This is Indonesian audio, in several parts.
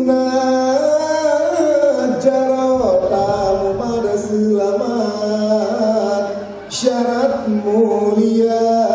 sunat jarota pada selamat syarat mulia.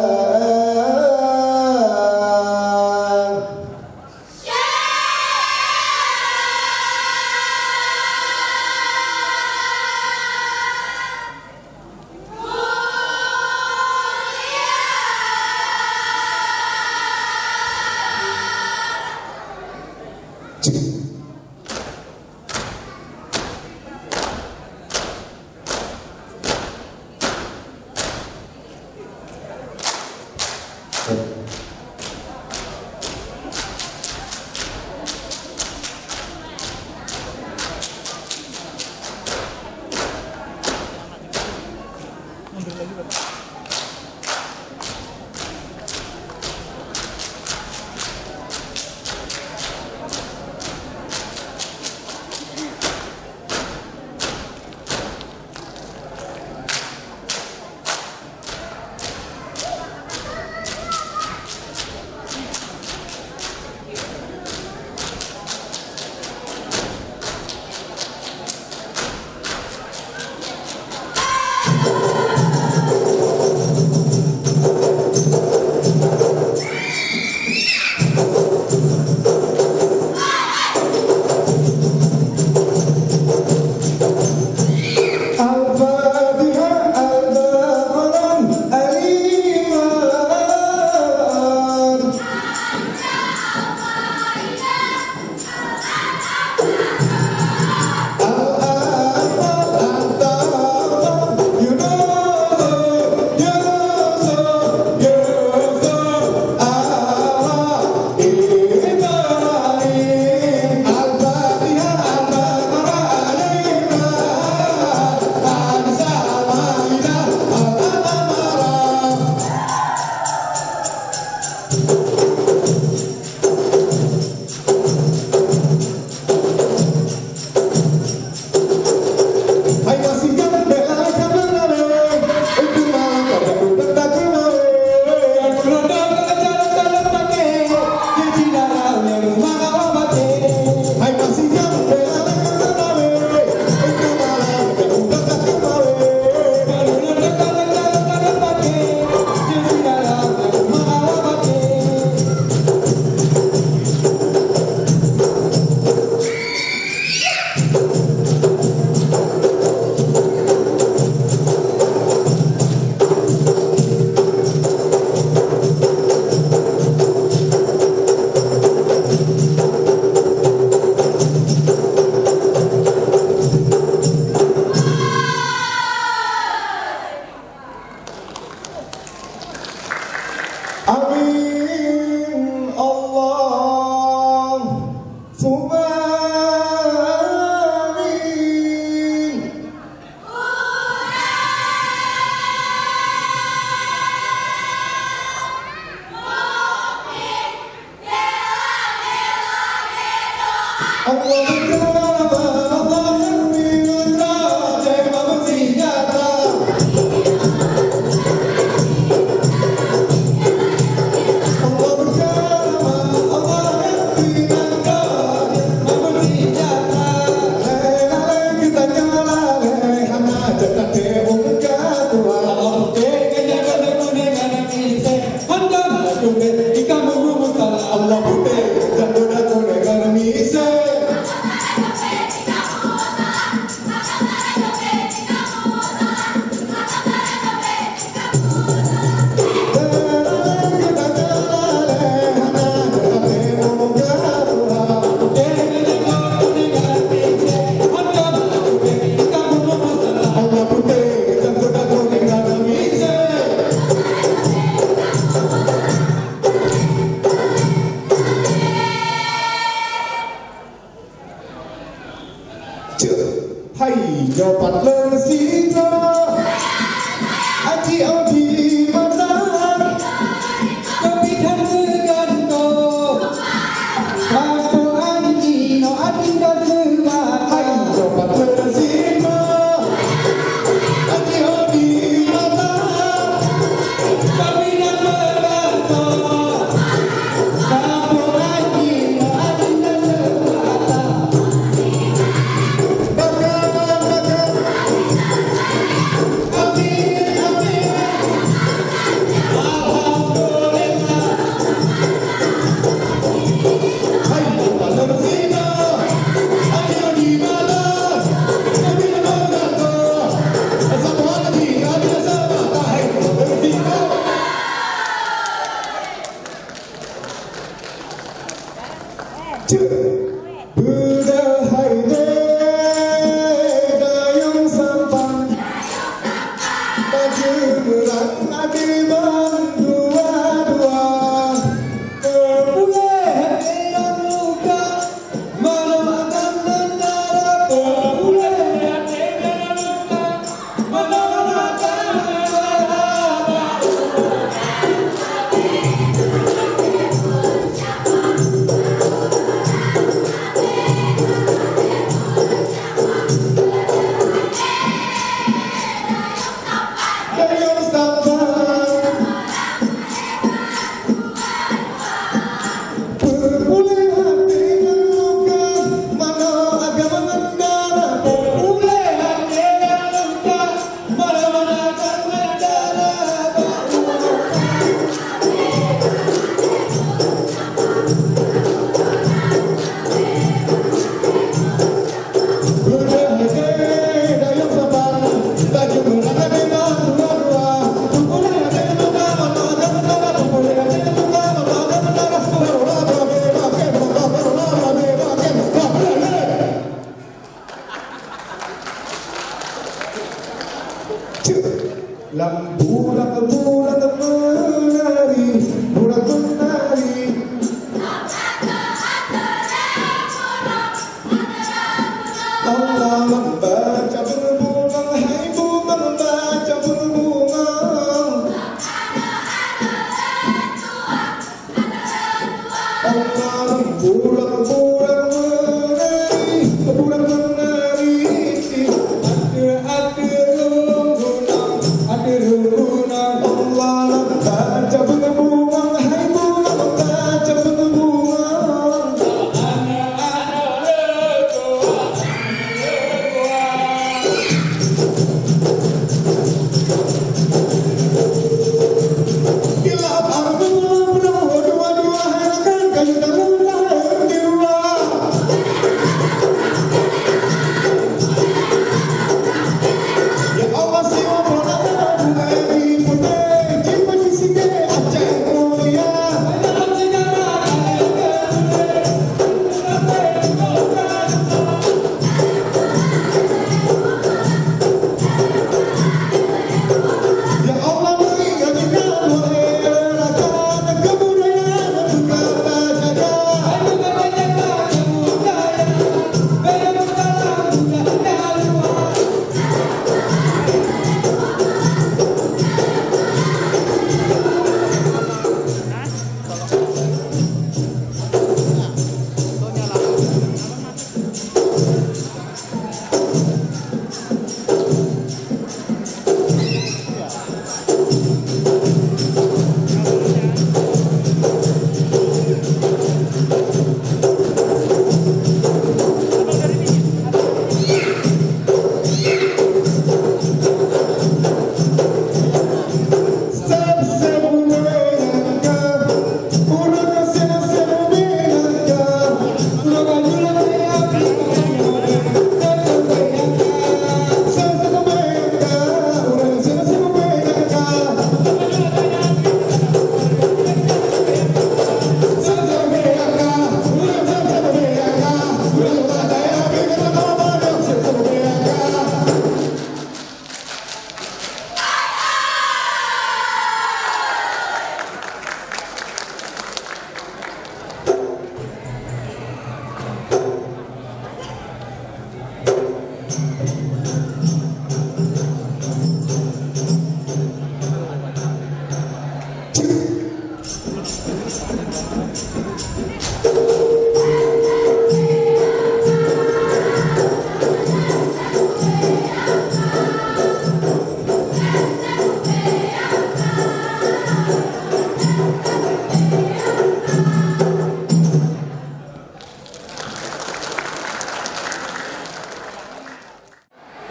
Amin Allahumma amin. Hai dapat lesina Aji Odi Matar Kepitan seganto Aku Anji no Adinda Semat Hai dapat lesina Aji Odi Matar Kepitan seganto Aku Anji no Adinda Semat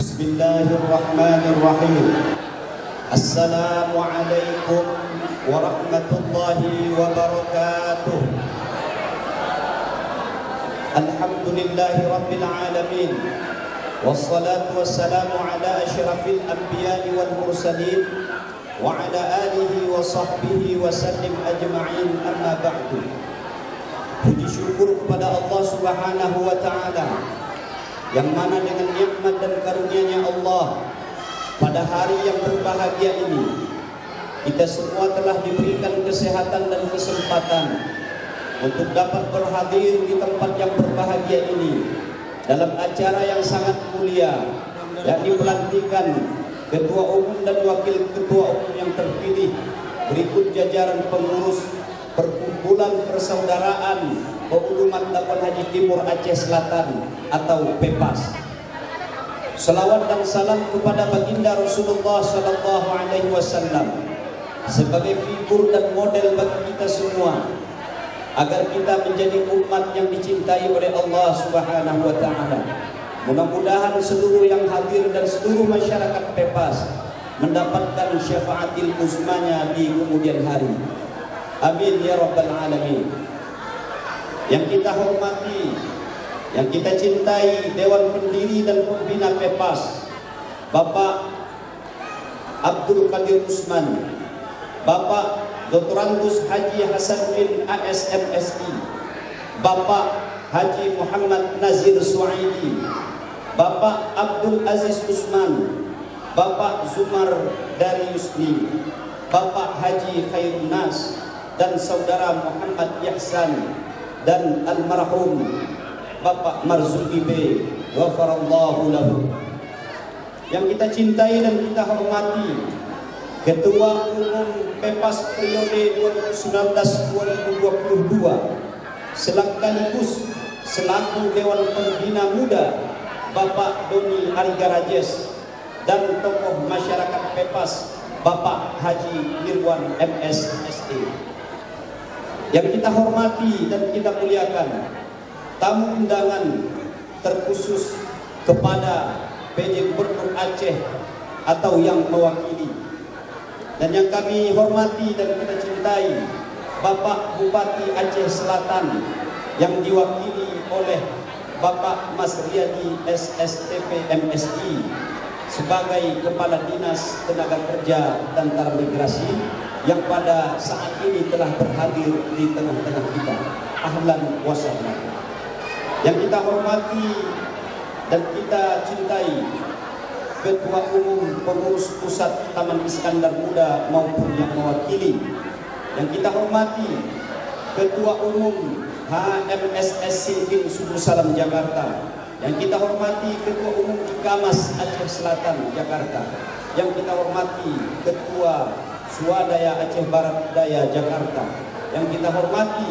Bismillahirrahmanirrahim. Assalamualaikum warahmatullahi wabarakatuh. Alhamdulillahi rabbil alamin. Wassalatu wassalamu ala asyrafil anbiya'i wal mursalin wa ala alihi wa sahbihi wa sallim ajma'in, amma ba'du. Puji syukur kepada Allah Subhanahu wa ta'ala, yang mana dengan nikmat dan karunia-Nya Allah pada hari yang berbahagia ini kita semua telah diberikan kesehatan dan kesempatan untuk dapat berhadir di tempat yang berbahagia ini dalam acara yang sangat mulia, yakni pelantikan Ketua Umum dan Wakil Ketua Umum yang terpilih berikut jajaran pengurus Perkumpulan Persaudaraan Peuluman Dapur Haji Timur Aceh Selatan atau PEPAS. Selawat dan salam kepada baginda Rasulullah sallallahu alaihi wasallam sebagai figur dan model bagi kita semua, agar kita menjadi umat yang dicintai oleh Allah Subhanahu wa taala. Mudah-mudahan seluruh yang hadir dan seluruh masyarakat PEPAS mendapatkan syafaatil uzmanya di kemudian hari. Amin ya rabbal alamin. Yang kita hormati, yang kita cintai, Dewan Pendiri dan Pembina PEPAS, Bapak Abdul Qadir Usman, Bapak Dr. Angus Haji Hasanuddin ASMSI, Bapak Haji Muhammad Nazir Suaidi, Bapak Abdul Aziz Usman, Bapak Zumar Dariusni, Bapak Haji Khairun Nas, dan Saudara Muhammad Ihsan, dan almarhum Bapak Marzuki B. Ghafarallahu lahu. Yang kita cintai dan kita hormati, Ketua Umum PEPAS periode 2019-2022 sekaligus selaku Dewan Pembina Muda Bapak Doni Arigarajes, dan tokoh masyarakat PEPAS Bapak Haji Mirwan MSSE. Yang kita hormati dan kita muliakan, tamu undangan terkhusus kepada PJ Gubernur Aceh atau yang mewakili, dan yang kami hormati dan kita cintai, Bapak Bupati Aceh Selatan yang diwakili oleh Bapak Mas Riyadi SSTP MSI sebagai Kepala Dinas Tenaga Kerja dan Transmigrasi, yang pada saat ini telah berhadir di tengah-tengah kita. Ahlan wa sahlan. Yang kita hormati dan kita cintai, Ketua Umum Pengurus Pusat Taman Iskandar Muda maupun yang mewakili. Yang kita hormati, Ketua Umum HMSS Silvin Subuh Salam Jakarta. Yang kita hormati, Ketua Umum IKAMAS Aceh Selatan Jakarta. Yang kita hormati, Ketua Swadaya Aceh Barat Daya Jakarta. Yang kita hormati,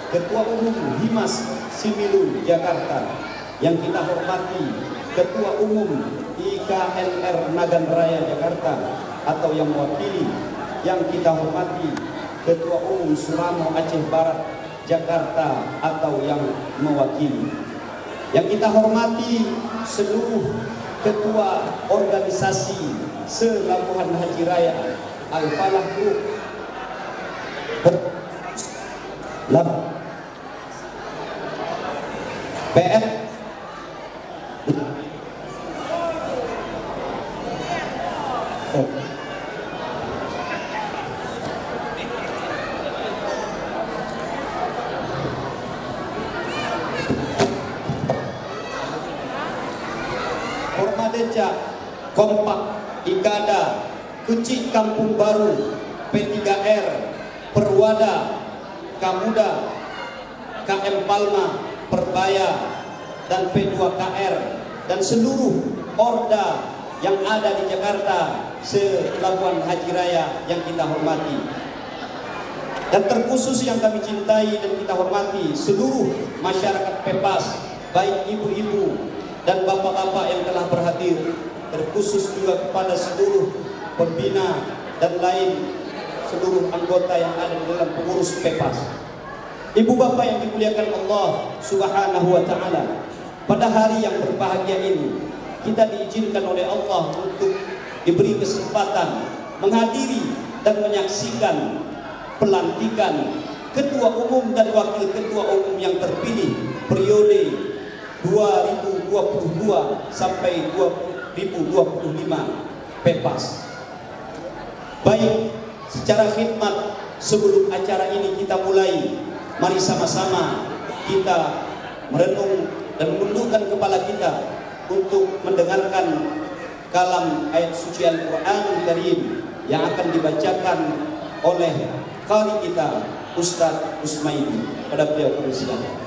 Ketua Umum Himas Similu Jakarta. Yang kita hormati, Ketua Umum IKNR Nagan Raya Jakarta atau yang mewakili. Yang kita hormati, Ketua Umum Suramo Aceh Barat Jakarta atau yang mewakili. Yang kita hormati seluruh ketua organisasi se-Labuhan Haji Raya Al-Falah Group, PF Formadeca, Kompak, Ikada, Kucing Kampung Baru, P3R, Perwada, Kamuda, KM Palma, Perbaya, dan P2KR, dan seluruh Orda yang ada di Jakarta, se-Pelabuhan Haji Raya yang kita hormati. Dan terkhusus yang kami cintai dan kita hormati seluruh masyarakat Pepas, baik ibu-ibu dan bapak-bapak yang telah berhadir, terkhusus juga kepada seluruh pembina dan lain seluruh anggota yang ada di dalam pengurus Pepas. Ibu bapak yang dimuliakan Allah Subhanahu wa taala, pada hari yang berbahagia ini kita diizinkan oleh Allah untuk diberi kesempatan menghadiri dan menyaksikan pelantikan ketua umum dan wakil ketua umum yang terpilih periode 2022 sampai 2025 Pepas. Baik, secara khidmat sebelum acara ini kita mulai, mari sama-sama kita merenung dan menundukkan kepala kita untuk mendengarkan kalam ayat suci Al-Quran Karim yang akan dibacakan oleh qari kita Ustaz Usmaidi. Pada beliau persilakan.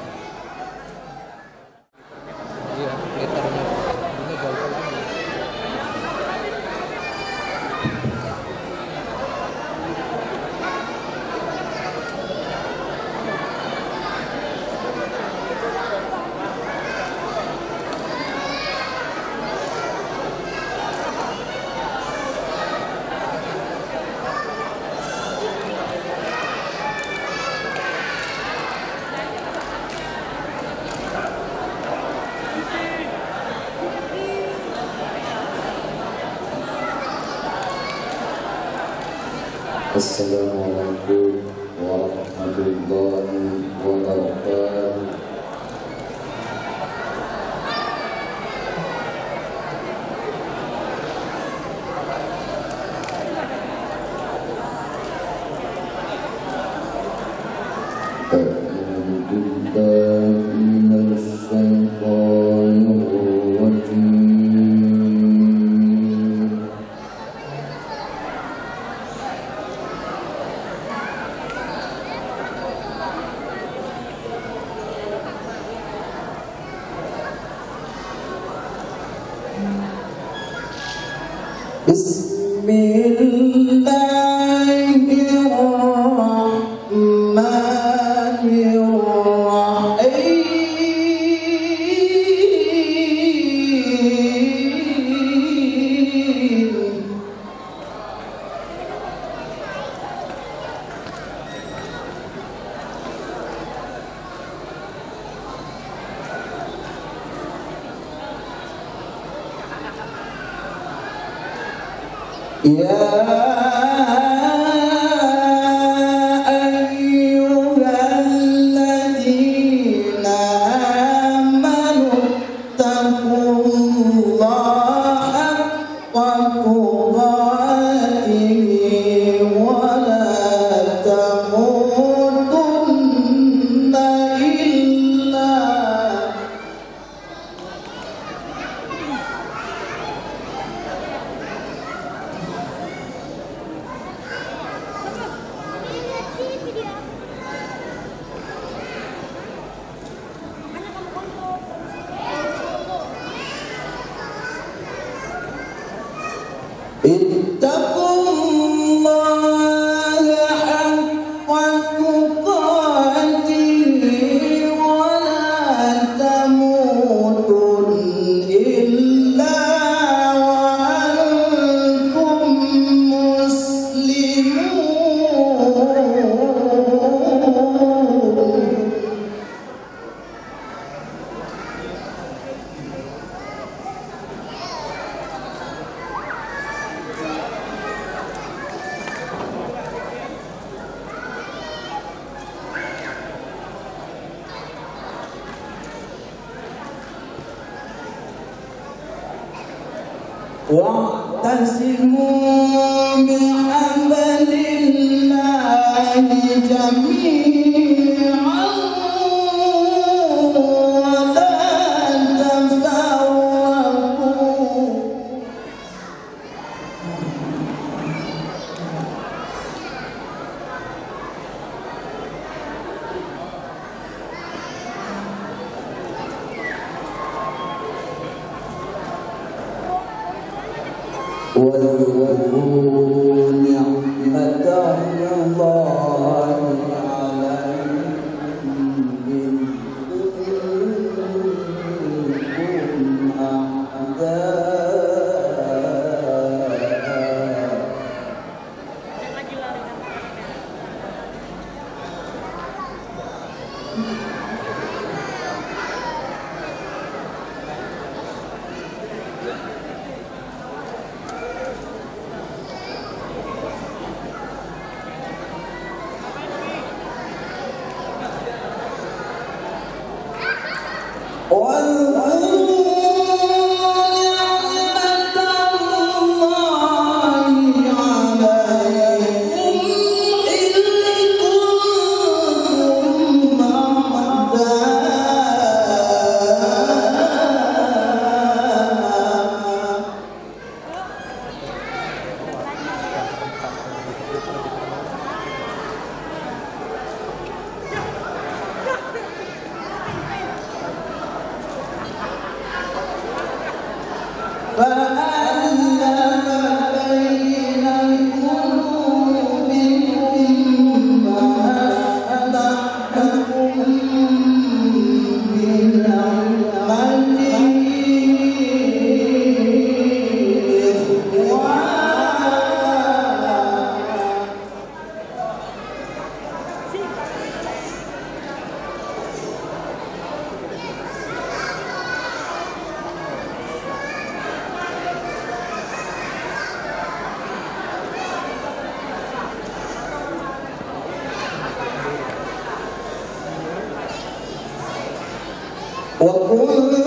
Assalamualaikum warahmatullahi wabarakatuh. واعتصموا بحبل الله جميعا ولا تفرقوا واذكروا نعمة الله عليكم إذ كنتم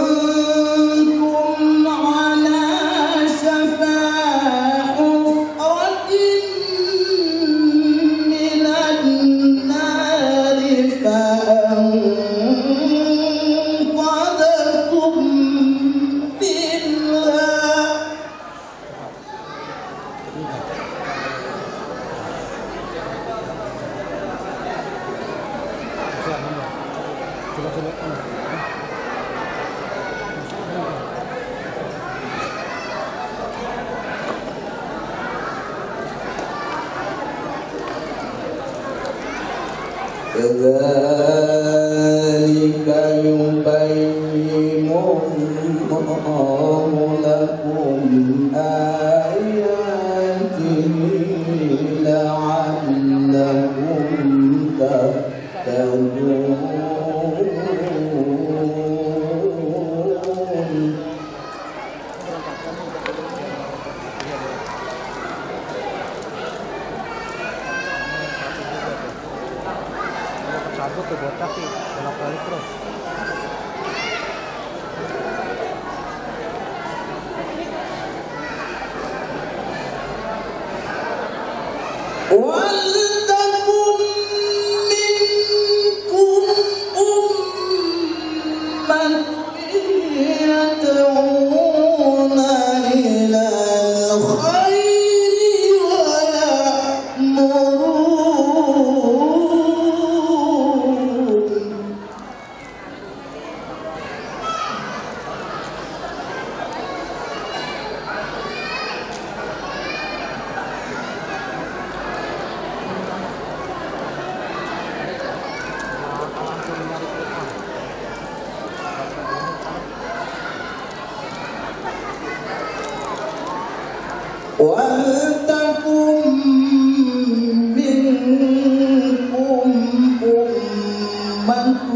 وكنتم على شفا حفرة من النار فأنقذكم منها كذلك يبين الله لكم آياته لعلكم تهتدون. Cabut tuh botak sih, bolak-balik terus. وَلْتَكُن مِّنكُمْ أُمَّةٌ يَدْعُونَ إِلَى الْخَيْرِ وَيَأْمُرُونَ وَلْتَكُن مِّنكُمْ أُمَّةٌ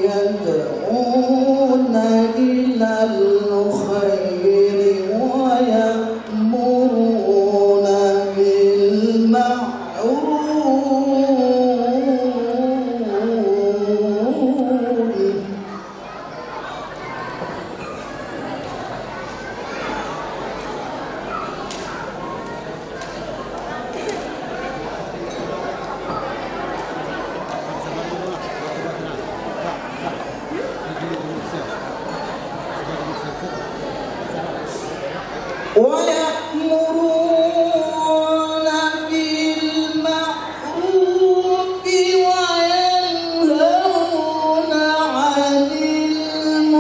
يَدْعُونَ إِلَى الْخَيْرِ وَيَأْمُرُونَ بِالْمَعْرُوفِ ويأمرون بالمعروف وينهون عن المنكر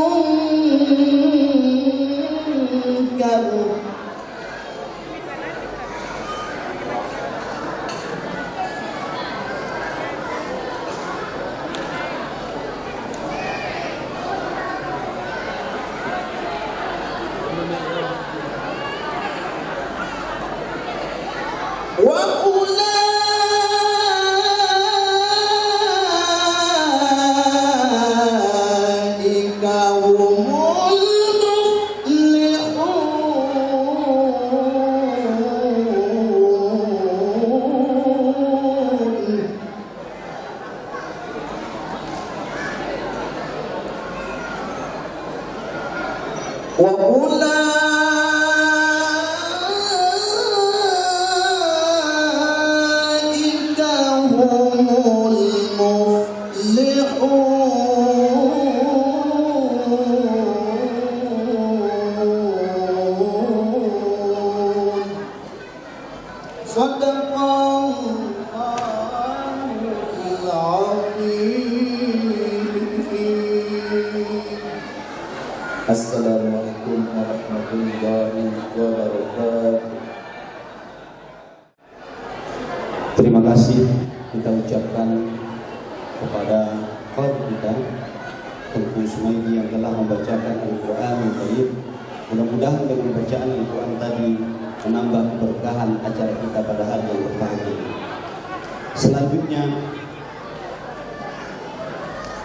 Assalamualaikum warahmatullahi wabarakatuh. Terima kasih kita ucapkan kepada Qadhi kita Tengku Sumaidi yang telah membacakan Al-Quran yang baik. Mudah-mudahan dengan bacaan Al-Quran tadi menambah keberkahan acara kita pada hari yang berbahagia. Selanjutnya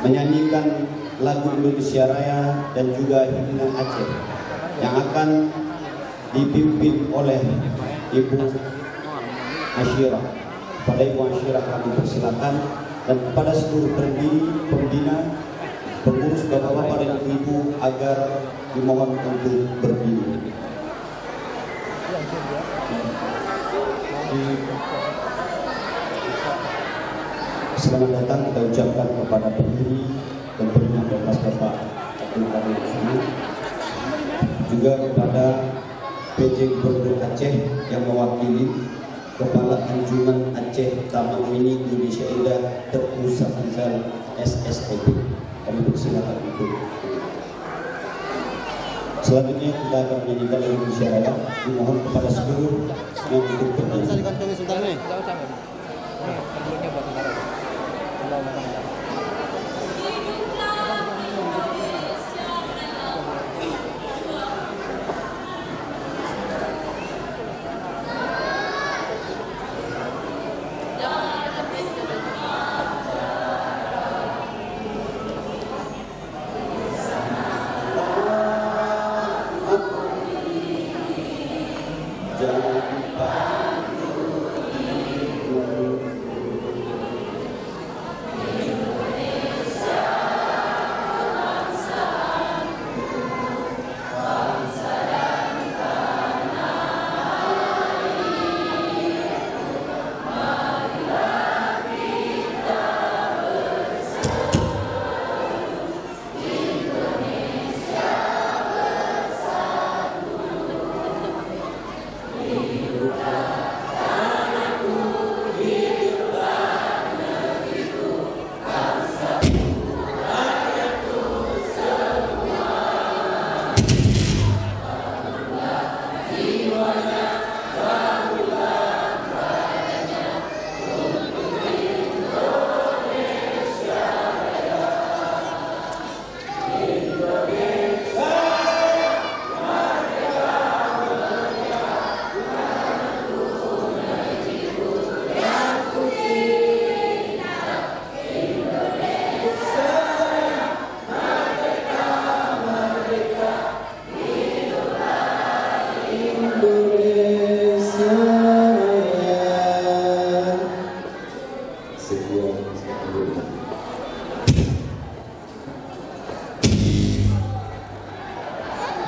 menyanyikan lagu Indonesia Raya dan juga himne Aceh yang akan dipimpin oleh Ibu Asyirah. Pada Ibu Asyirah kami persilakan, dan kepada seluruh pendiri, pembina, pengurus bapak-bapak dan ibu agar dimohon untuk berdiri. Selamat datang kita ucapkan kepada pendiri dan pembina Bapak Abdul Qadir Usman, juga kepada PJ Gubernur Aceh yang mewakili Kepala Anjuman Aceh Taman Mini Indonesia Indah Tengku Safrizal SSTB. Kami persilakan untuk. Selanjutnya kita akan menyanyikan lagu Indonesia Raya. Dimohon kepada seluruh yang ikut bernyanyi.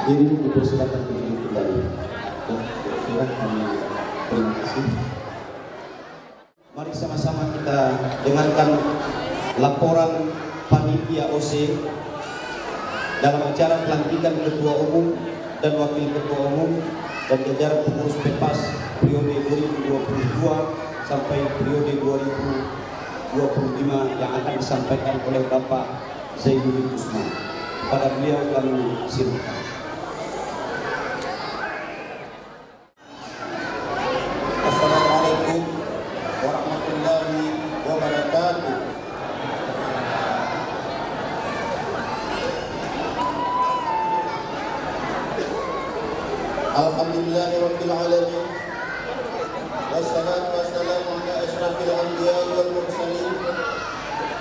Ini dipersilakan berdiri kembali. Terima kasih. Mari sama-sama kita dengarkan laporan panitia OC dalam acara pelantikan Ketua Umum dan Wakil Ketua Umum dan jajaran pengurus PEPAS periode 2022 sampai periode 2025 yang akan disampaikan oleh Bapak Zainuddin Usman. Pada beliau kami silakan. Assalamualaikum warahmatullahi wabarakatuh. Alhamdulillahirabbil alamin. Wassalatu wassalamu ala asyrafil anbiya'i wal mursalin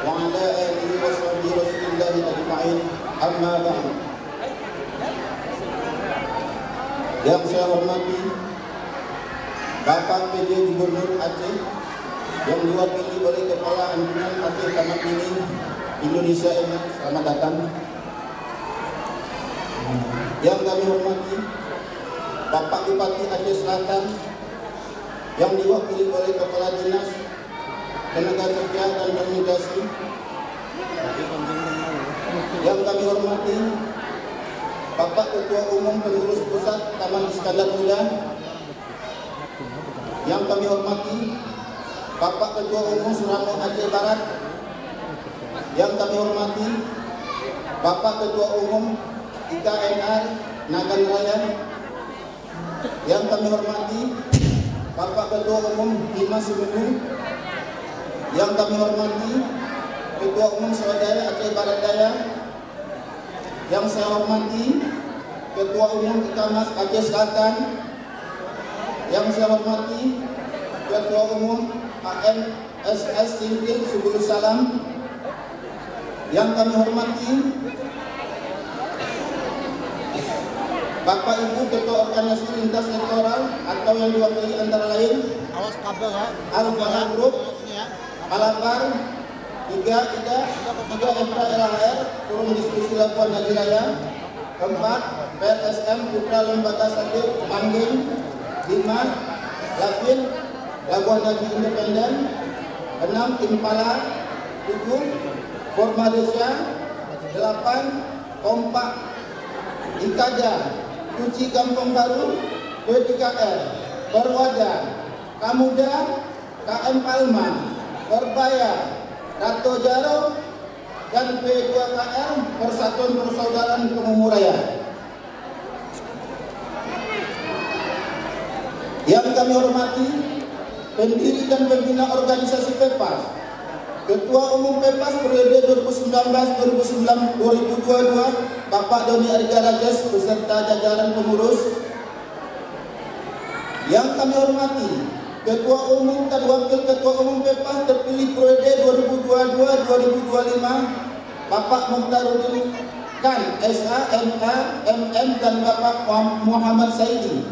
wa ala alihi wa sahbihi rasulillahi ajma'in. Amma ba'd. Yang saya hormati Bapak PJ Gubernur Aceh yang diwakili oleh Kepala Anjuran Aceh Taman Mini Indonesia ini, selamat datang. Yang kami hormati Bapak Bupati Aceh Selatan yang diwakili oleh Kepala Dinas Tenaga Kerja dan Transmigrasi. Yang kami hormati Bapak Ketua Umum Pengurus Pusat Taman Iskandar Muda. Yang kami hormati Bapak Ketua Umum Suramo Aceh Barat. Yang kami hormati Bapak Ketua Umum IKNR Nagan Raya. Yang kami hormati Bapak Ketua Umum Dimas Sumeneb. Yang kami hormati Ketua Umum Swadaya Aceh Barat Daya. Yang saya hormati Ketua Umum IKAMAS Aceh Selatan. Yang saya hormati Ketua Umum AMSS Sintil Subul Salam. Yang kami hormati Bapak Ibu Ketua Organisasi Lintas Sektoral atau yang diwakili antara lain Al-Farah Group, Al-Akbar, 3 IDA, 3 Efra LHR, Forum Diskusi Labuan Haji Raya, 4 PSM Putra Lembaga Sakit Manggeng, 5 Lapin Labuan Haji Independen, 6 Impala, 7 Formadesia, 8 Kompak Ikada Kuci Kampung Baru, P3R, Perwada, Kamuda, KM Palma, Perbaya, Rato Jaro, dan P2KR Persatuan Persaudaraan Pemumuraya. Yang kami hormati pendiri dan pembina organisasi PEPAS, Ketua Umum PEPAS periode 2019-2022 Bapak Doni Arga Rajes beserta jajaran pengurus. Yang kami hormati Ketua Umum dan Wakil Ketua Umum PEPAS terpilih periode 2022-2025 Bapak Mukhtaruddin Khan SA, MA, MM dan Bapak Muhammad Saidi.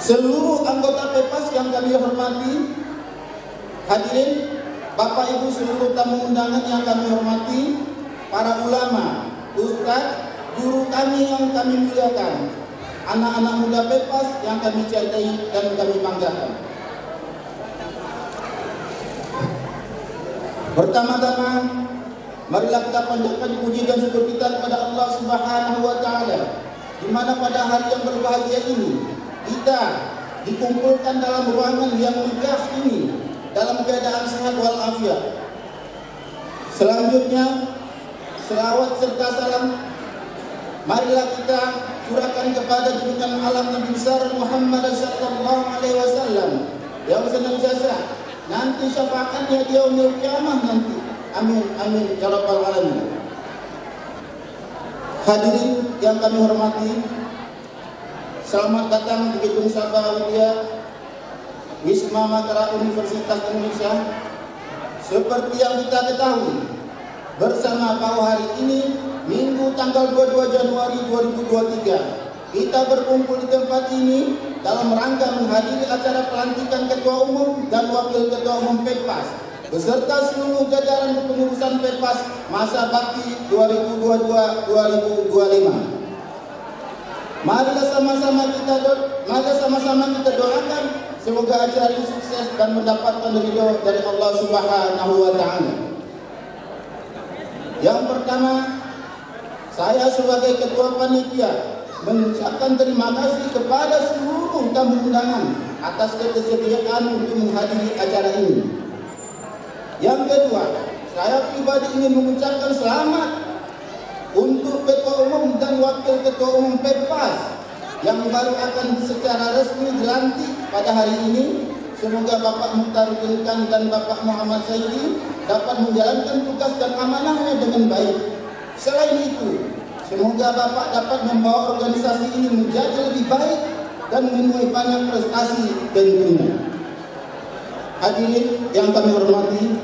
Seluruh anggota PEPAS yang kami hormati, hadirin, Bapak Ibu seluruh tamu undangan yang kami hormati, para ulama, ustadz, guru kami yang kami muliakan, anak-anak muda PEPAS yang kami cintai dan kami banggakan. Pertama-tama, marilah kita panjatkan puji dan syukur kita kepada Allah Subhanahu wa Ta'ala, di mana pada hari yang berbahagia ini kita dikumpulkan dalam ruangan yang megah ini dalam keadaan sehat walafiat. Selanjutnya, selawat serta salam marilah kita curahkan kepada junjungan alam Nabi besar Muhammad sallallahu alaihi wasallam yang senantiasa nanti syafaatnya di yaumil qiyamah nanti. Amin amin ya rabbal alamin. Hadirin yang kami hormati, selamat datang di Gedung Sabah Widya Wisma Makara Universitas Indonesia. Seperti yang kita ketahui bersama bahwa hari ini Minggu tanggal 22 Januari 2023 kita berkumpul di tempat ini dalam rangka menghadiri acara pelantikan Ketua Umum dan Wakil Ketua Umum PEPAS beserta seluruh jajaran kepengurusan PEPAS masa bakti 2022-2025. Marilah sama-sama kita doakan semoga acara ini sukses dan mendapatkan ridho dari Allah Subhanahu wa Ta'ala. Yang pertama, saya sebagai ketua panitia mengucapkan terima kasih kepada seluruh tamu undangan atas ketersediaan untuk menghadiri acara ini. Yang kedua, saya pribadi ingin mengucapkan selamat untuk Ketua Umum dan Wakil Ketua Umum PEPAS yang baru akan secara resmi dilantik pada hari ini. Semoga Bapak Mukhtaruddin Khan dan Bapak Muhammad Saidi dapat menjalankan tugas dan amanahnya dengan baik. Selain itu, Semoga Bapak dapat membawa organisasi ini menjadi lebih baik dan menuai banyak prestasi tentunya. Hadirin yang kami hormati,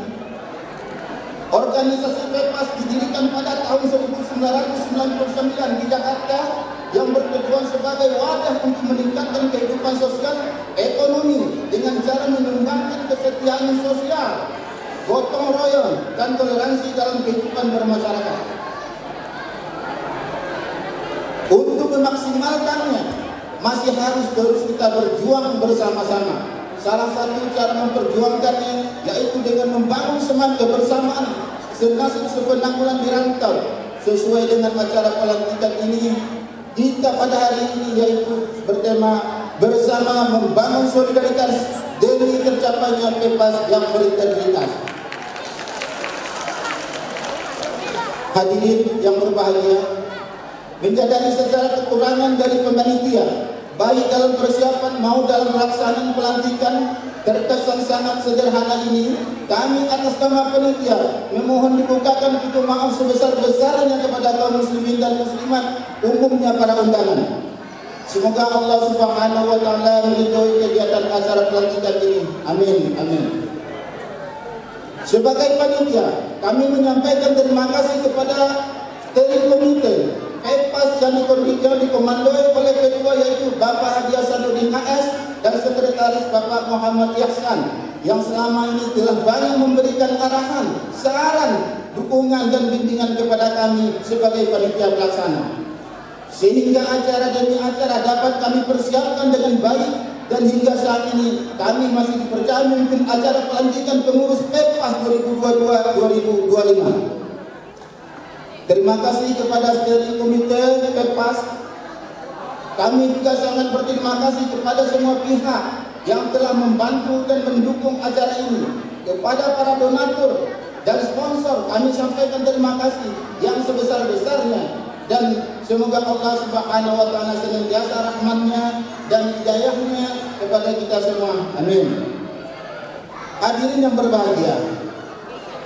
organisasi PEPAS didirikan pada tahun 1999 di Jakarta yang bertujuan sebagai wadah untuk meningkatkan kehidupan sosial ekonomi dengan cara mengembangkan kesetiaan sosial, gotong royong, dan toleransi dalam kehidupan bermasyarakat. Untuk memaksimalkannya, masih harus terus kita berjuang bersama-sama. Salah satu cara memperjuangkannya yaitu dengan membangun semangat kebersamaan senasib sepenanggulan di rantau. Sesuai dengan acara pelantikan ini, kita pada hari ini yaitu bertema bersama membangun solidaritas demi tercapainya PEPAS yang berintegritas. Hadirin yang berbahagia, menyadari secara kekurangan dari panitia, baik dalam persiapan maupun dalam pelaksanaan pelantikan terkesan sangat sederhana ini, kami atas nama panitia memohon dibukakan pintu maaf sebesar-besarnya kepada kaum muslimin dan muslimat umumnya para undangan. Semoga Allah Subhanahu wa taala meridhoi kegiatan acara pelantikan ini. Amin. Amin. Sebagai panitia, kami menyampaikan terima kasih kepada steering komite PEPAS yang dikomandoi oleh ketua yaitu Bapak Haji Hasanuddin AS dan sekretaris Bapak Muhammad Ihsan yang selama ini telah banyak memberikan arahan, saran, dukungan dan bimbingan kepada kami sebagai panitia pelaksana. Sehingga acara demi acara dapat kami persiapkan dengan baik dan hingga saat ini kami masih dipercaya memimpin acara pelantikan pengurus PEPAS 2022-2025. Terima kasih kepada steering komite PEPAS. Kami juga sangat berterima kasih kepada semua pihak yang telah membantu dan mendukung acara ini. Kepada para donatur dan sponsor, kami sampaikan terima kasih yang sebesar-besarnya. Dan semoga Allah Subhanahu wa taala senantiasa rahmatnya dan hidayahnya kepada kita semua. Amin. Hadirin yang berbahagia,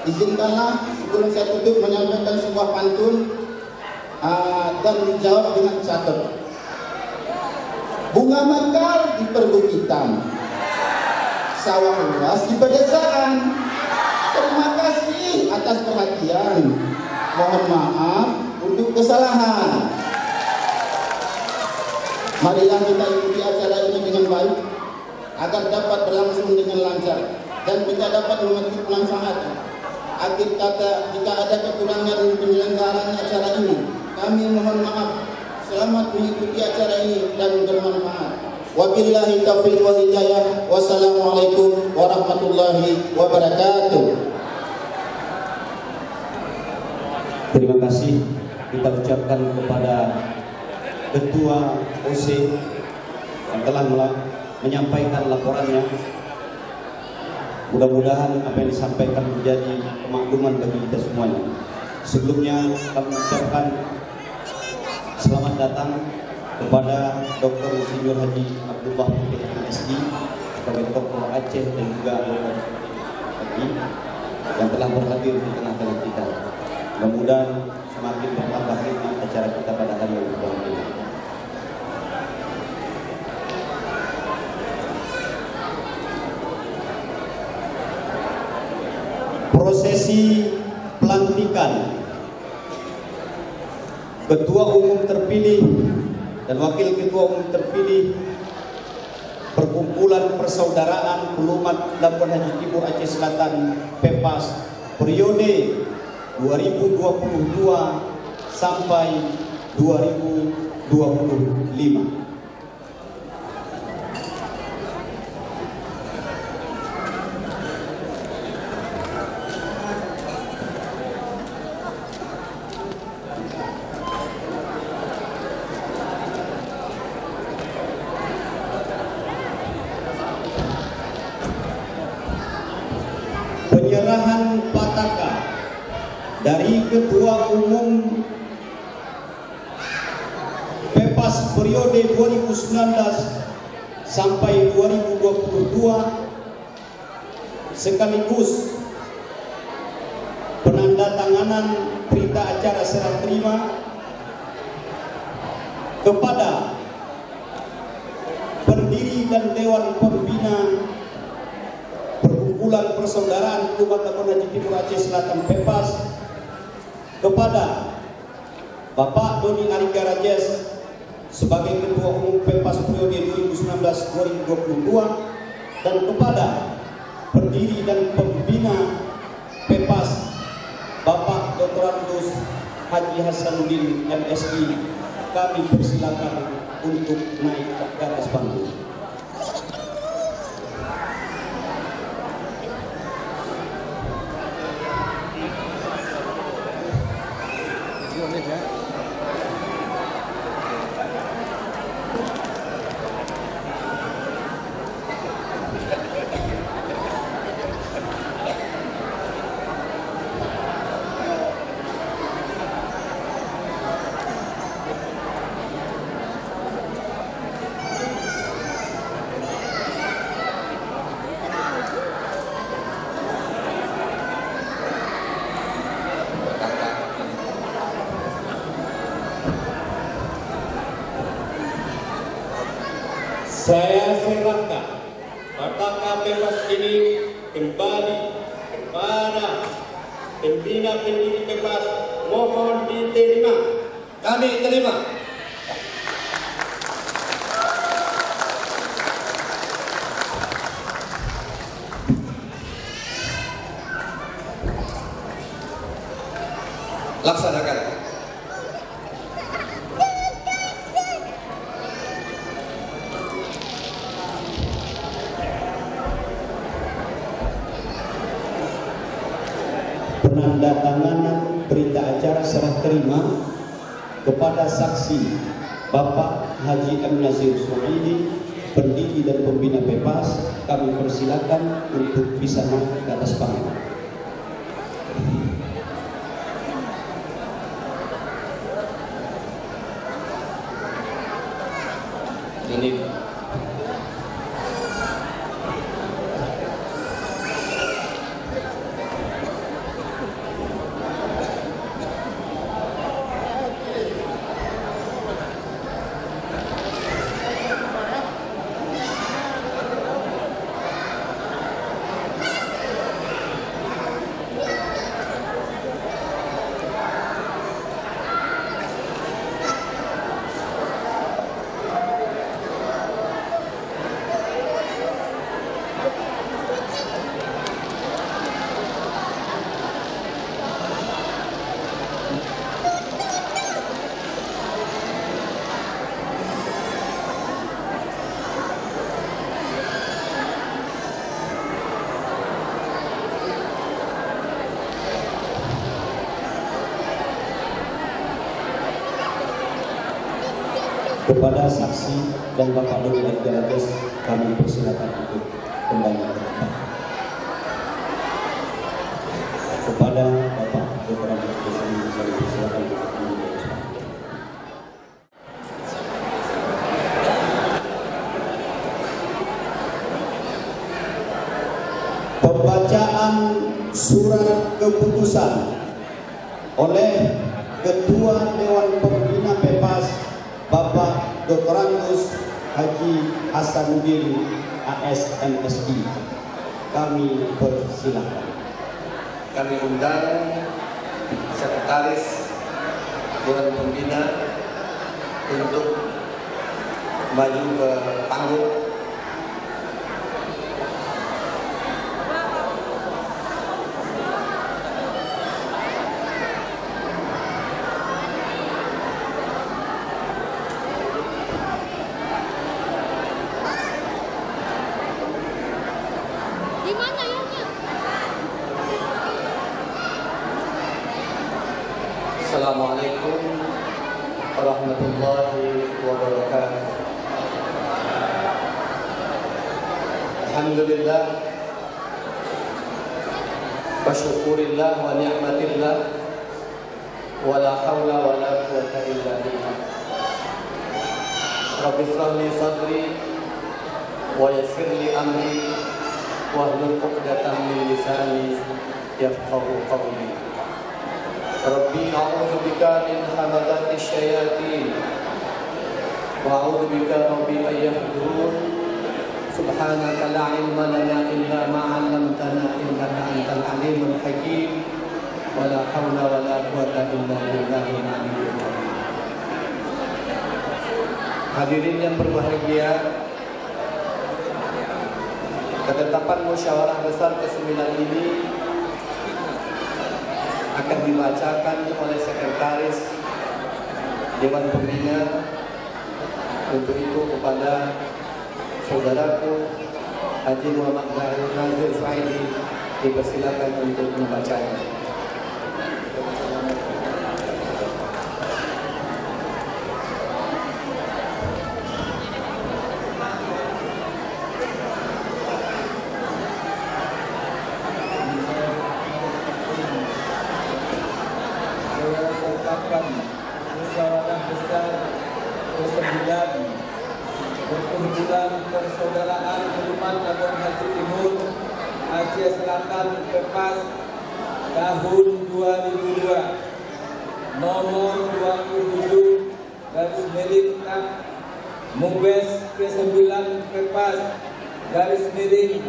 izinkanlah sebelum saya tutup menyampaikan sebuah pantun dan dijawab dengan catat. Bunga mekar di perbukitan, sawah luas di pedesaan. Terima kasih atas perhatian. Mohon maaf untuk kesalahan. Marilah kita ikuti acara ini dengan baik agar dapat berlangsung dengan lancar dan kita dapat memetik manfaat. Akhir kata, jika ada kekurangan penyelenggaraan acara ini, kami mohon maaf. Selamat mengikuti acara ini dan bermanfaat. Wabillahi taufiq wal hidayah. Wassalamualaikum warahmatullahi wabarakatuh. Terima kasih kita ucapkan kepada Ketua OC yang telah menyampaikan laporannya. Mudah-mudahan apa yang disampaikan menjadi kemakluman bagi kita semuanya. Sebelumnya kami ucapkan selamat datang kepada Dr. Insinyur Haji Abdullah Putih MSI sebagai tokoh Aceh dan juga Dr. Haji yang telah berhadir di tengah-tengah kita. Mudah-mudahan semakin bertambah ini acara kita pada hari yang berbahagia. Prosesi pelantikan Ketua Umum terpilih dan Wakil Ketua Umum terpilih Perkumpulan Persaudaraan Pelumat Labuan Haji Timur Aceh Selatan PEPAS periode 2022 sampai 2025. Penyerahan pataka dari Ketua Umum PEPAS periode 2019 sampai 2022 sekaligus penandatanganan berita acara serah terima kepada pendiri dan Dewan Pembina Perkumpulan Persaudaraan Umat Haji Timur Aceh Selatan PEPAS, kepada Bapak Doni Alika Rajes sebagai Ketua Umum PEPAS periode 2019-2022, dan kepada pendiri dan pembina PEPAS Bapak Dr. Haji Hasanuddin MSI, kami persilakan untuk naik ke atas panggung. Saya serahkan Bataka PEPAS ini kembali kepada pembina pendiri PEPAS. Mohon diterima. Kami terima. Laksanakan. Penandatanganan berita acara serah terima kepada saksi Bapak Haji M. Nazir Suhaili, pendiri dan pembina PEPAS, kami persilakan untuk bisa naik ke atas panggung. Ini kepada saksi dan Bapak Doni Alika Rajes, kami persilakan untuk kembali ke tempat. Kepada Bapak Dr. Haji kami persilakan untuk kembali ke tempat. Pembacaan surat keputusan oleh Ketua Dewan Pembina PEPAS Bapak Dr. Haji Hasanuddin AS MSI, kami persilakan. kami undang Sekretaris Dewan Pembina untuk maju ke panggung. Assalamualaikum warahmatullahi wabarakatuh. Alhamdulillah wa syukurillah wa ni'matillah wa la hawla wa la quwwata illa billah. Rabbi shrah li sadri wa yassir li amri wa hlul 'uqdatam min lisani yafqahu qawli. Rabbi a'udzu bika min hamazati syayatin وأعوذ بك رب أن يحضرون سبحانك لا علم لنا إلا ما علمتنا إنك أنت العليم الحكيم ولا حول ولا قوة إلا بالله العلي العظيم. Hadirin yang berbahagia, ketetapan musyawarah besar ke-9 ini akan dibacakan oleh sekretaris Dewan Pembina. Untuk itu kepada saudaraku Haji Muhammad Nazir Saidi dipersilakan untuk membacanya. Musyawarah besar ke-9 Perkumpulan Persaudaraan Umat Labuan Haji Timur Aceh Selatan Kepas tahun 2002 nomor 27 garis miring tak Mubes ke-9 Kepas garis miring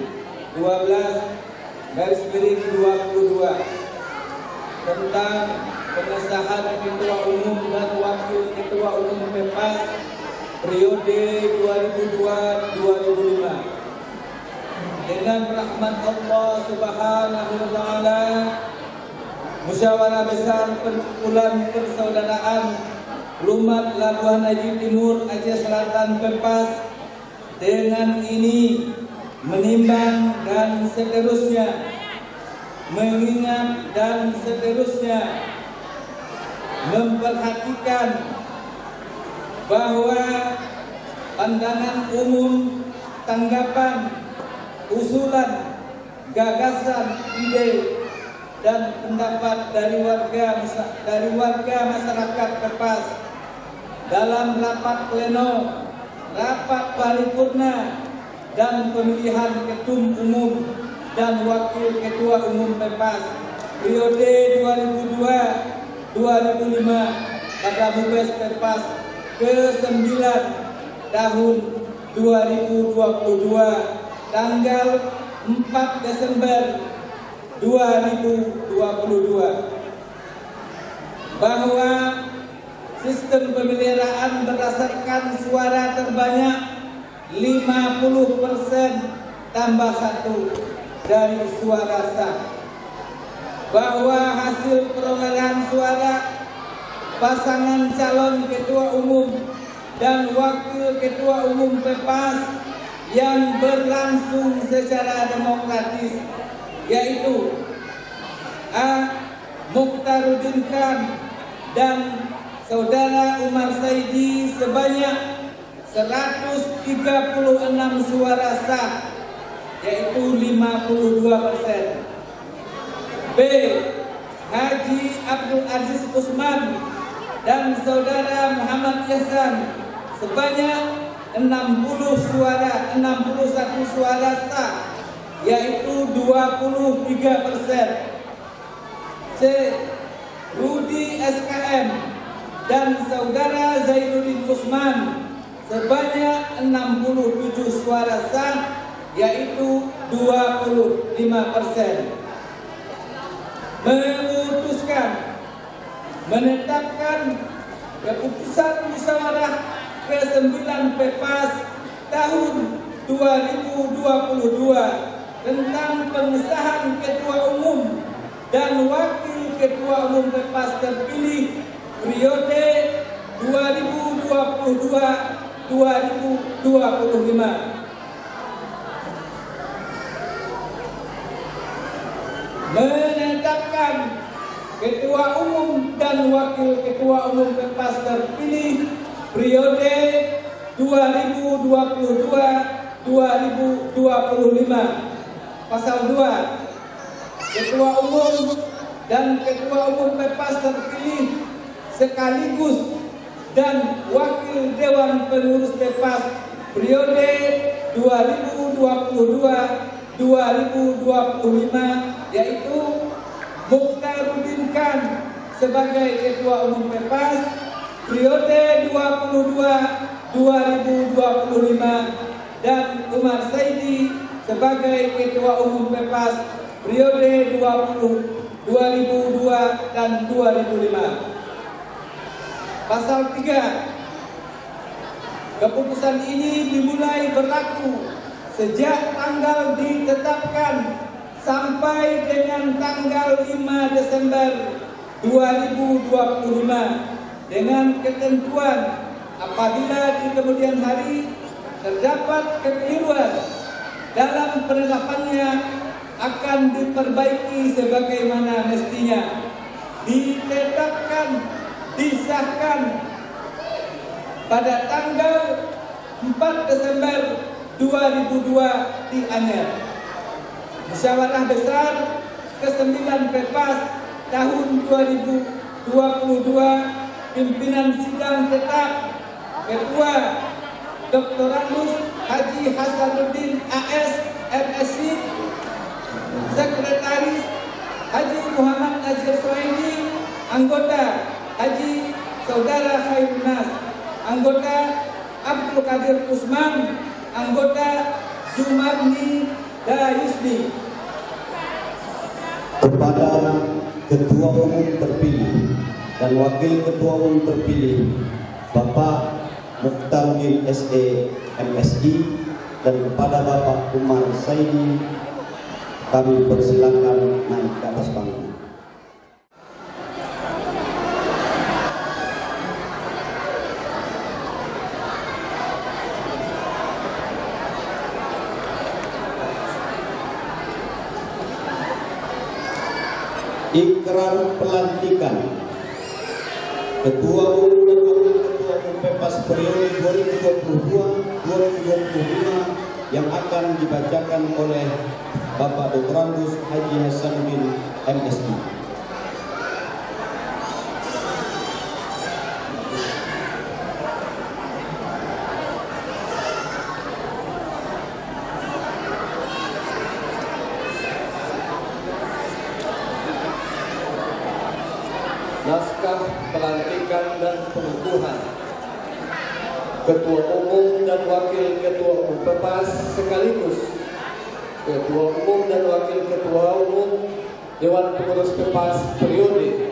12 garis miring 22 tentang pengesahan Ketua Umum dan Wakil Ketua Umum Kepas periode 2002-2005. Dengan rahmat Allah Subhanahu wa taala, musyawarah besar Perkumpulan Persaudaraan Umat Labuan Haji Timur Aceh Selatan Kepas dengan ini menimbang dan seterusnya mengingat dan seterusnya memperhatikan bahwa pandangan umum, tanggapan, usulan, gagasan, ide dan pendapat dari warga masyarakat Kepas dalam rapat pleno, rapat paripurna dan pemilihan ketum umum dan wakil ketua umum Kepas periode 2002-2005 pada Mubes Kepas ke-9 tahun 2022 tanggal 4 Desember 2022 bahwa sistem pemeliharaan berdasarkan suara terbanyak 50% tambah 1 dari suara sah, bahwa hasil perolehan suara pasangan calon ketua umum dan wakil ketua umum Kepas yang berlangsung secara demokratis yaitu A. Mukhtaruddin Khan dan Saudara Umar Saidi sebanyak 136 suara sah yaitu 52%. B. Haji Abdul Aziz Usman dan Saudara Muhammad Ihsan sebanyak 61 suara sah yaitu 23%. C. Rudi SKM dan Saudara Zainuddin Usman sebanyak 67 suara sah yaitu 25%. Memutuskan menetapkan keputusan musyawarah ke-9 Kepas tahun 2022 tentang pengesahan ketua umum dan wakil ketua umum Kepas terpilih periode 2022-2025. Menetapkan ketua umum dan wakil ketua umum Kepas terpilih periode 2022-2025. Pasal 2. Ketua umum dan ketua umum Kepas terpilih sekaligus dan wakil Dewan Pengurus Kepas periode 2022-2025 yaitu Mukhtaruddin Khan sebagai ketua umum Kepas periode 2025 dan Umar Saidi sebagai Ketua Umum PEPAS periode 2002 dan 2005. Pasal 3. Keputusan ini dimulai berlaku sejak tanggal ditetapkan sampai dengan tanggal 5 Desember 2025 dengan ketentuan apabila di kemudian hari terdapat kekeliruan dalam penerapannya akan diperbaiki sebagaimana mestinya, ditetapkan, disahkan pada tanggal 4 Desember 2002 di Anyer. Musyawarah Besar ke-9 PEPAS tahun 2022, pimpinan sidang tetap Ketua Dr. Haji Hasanuddin AS MSc, Sekretaris Haji Muhammad Nazir Suhaimi, anggota Haji Saudara Khairun Nas, anggota Abdul Qadir Usman, anggota Zumarni Dayusni. Kepada Ketua Umum terpilih dan Wakil Ketua Umum terpilih Bapak Mukhtaruddin SE MSI dan kepada Bapak Umar Saidi, kami persilakan naik ke atas panggung. Ikrar pelantikan Ketua Umum dan Wakil Ketua Umum PEPAS periode 2022-2025 yang akan dibacakan oleh Bapak Dr. Haji Hasanuddin MSI. Naskah pelantikan dan pengukuhan Ketua Umum dan Wakil Ketua Umum PEPAS sekaligus Ketua Umum dan Wakil Ketua Umum Dewan Pengurus PEPAS periode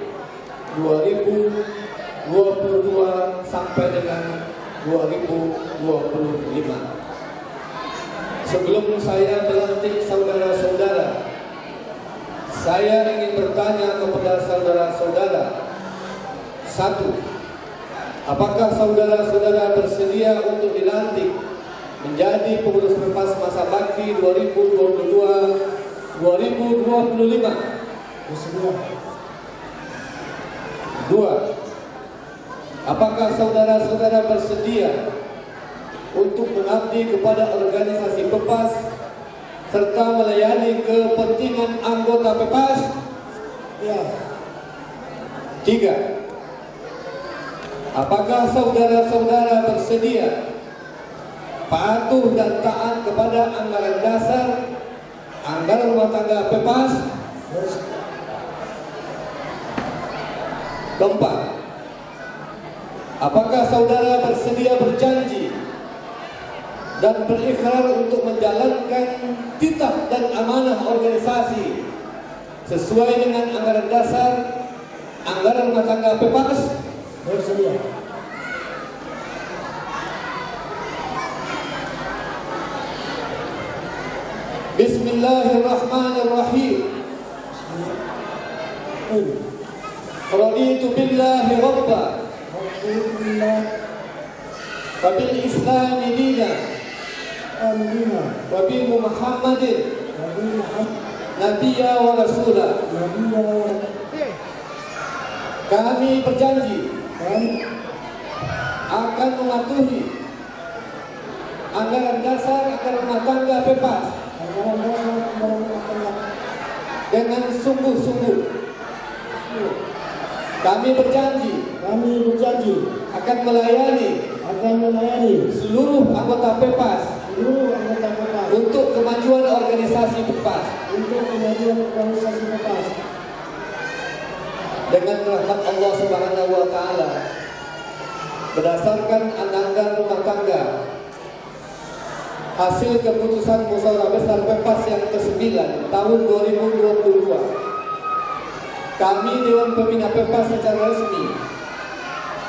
2022 sampai dengan 2025. Sebelum saya melantik saudara-saudara, saya ingin bertanya kepada saudara-saudara. 1. Apakah saudara-saudara bersedia untuk dilantik menjadi pengurus PEPAS masa bakti 2022-2025? Bersedia. 2. Apakah saudara-saudara bersedia untuk mengabdi kepada organisasi PEPAS serta melayani kepentingan anggota PEPAS? Ya. 3. Apakah saudara-saudara bersedia patuh dan taat kepada anggaran dasar, anggaran rumah tangga PEPAS? 4. Apakah saudara bersedia berjanji dan berikrar untuk menjalankan titah dan amanah organisasi sesuai dengan anggaran dasar, anggaran rumah tangga PEPAS? Bersedia. Bismillahirrahmanirrahim. Raditu billahi rabba wa bil islami dina wa bi Muhammadin nabiyya wa rasulah. Kami berjanji akan mematuhi anggaran dasar, anggaran rumah tangga PEPAS dengan sungguh-sungguh. Kami berjanji akan melayani seluruh anggota PEPAS untuk kemajuan organisasi PEPAS dengan rahmat Allah Subhanahu wa taala. berdasarkan Undang-Undang Rumah Tangga hasil keputusan Musyawarah Besar Pepas yang ke-9 tahun 2022, kami Dewan Pembina Pepas secara resmi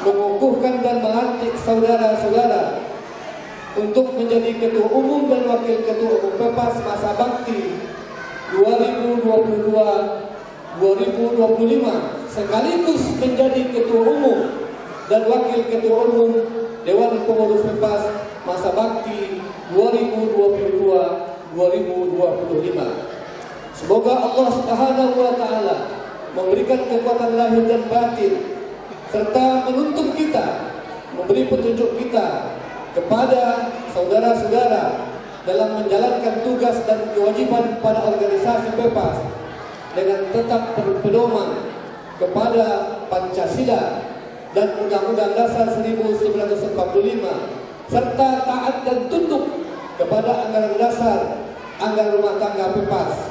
mengukuhkan dan melantik saudara-saudara untuk menjadi Ketua Umum dan Wakil Ketua Umum Pepas masa bakti 2022-2025 sekaligus menjadi Ketua Umum dan Wakil Ketua Umum Dewan Pengurus Pepas masa bakti 2022-2025. Semoga Allah Subhanahu wa taala memberikan kekuatan lahir dan batin serta menuntun kita, memberi petunjuk kita kepada saudara-saudara dalam menjalankan tugas dan kewajiban pada organisasi Pepas dengan tetap berpedoman kepada Pancasila dan Undang-Undang Dasar 1945 serta taat dan tunduk kepada anggaran dasar anggaran rumah tangga Pepas.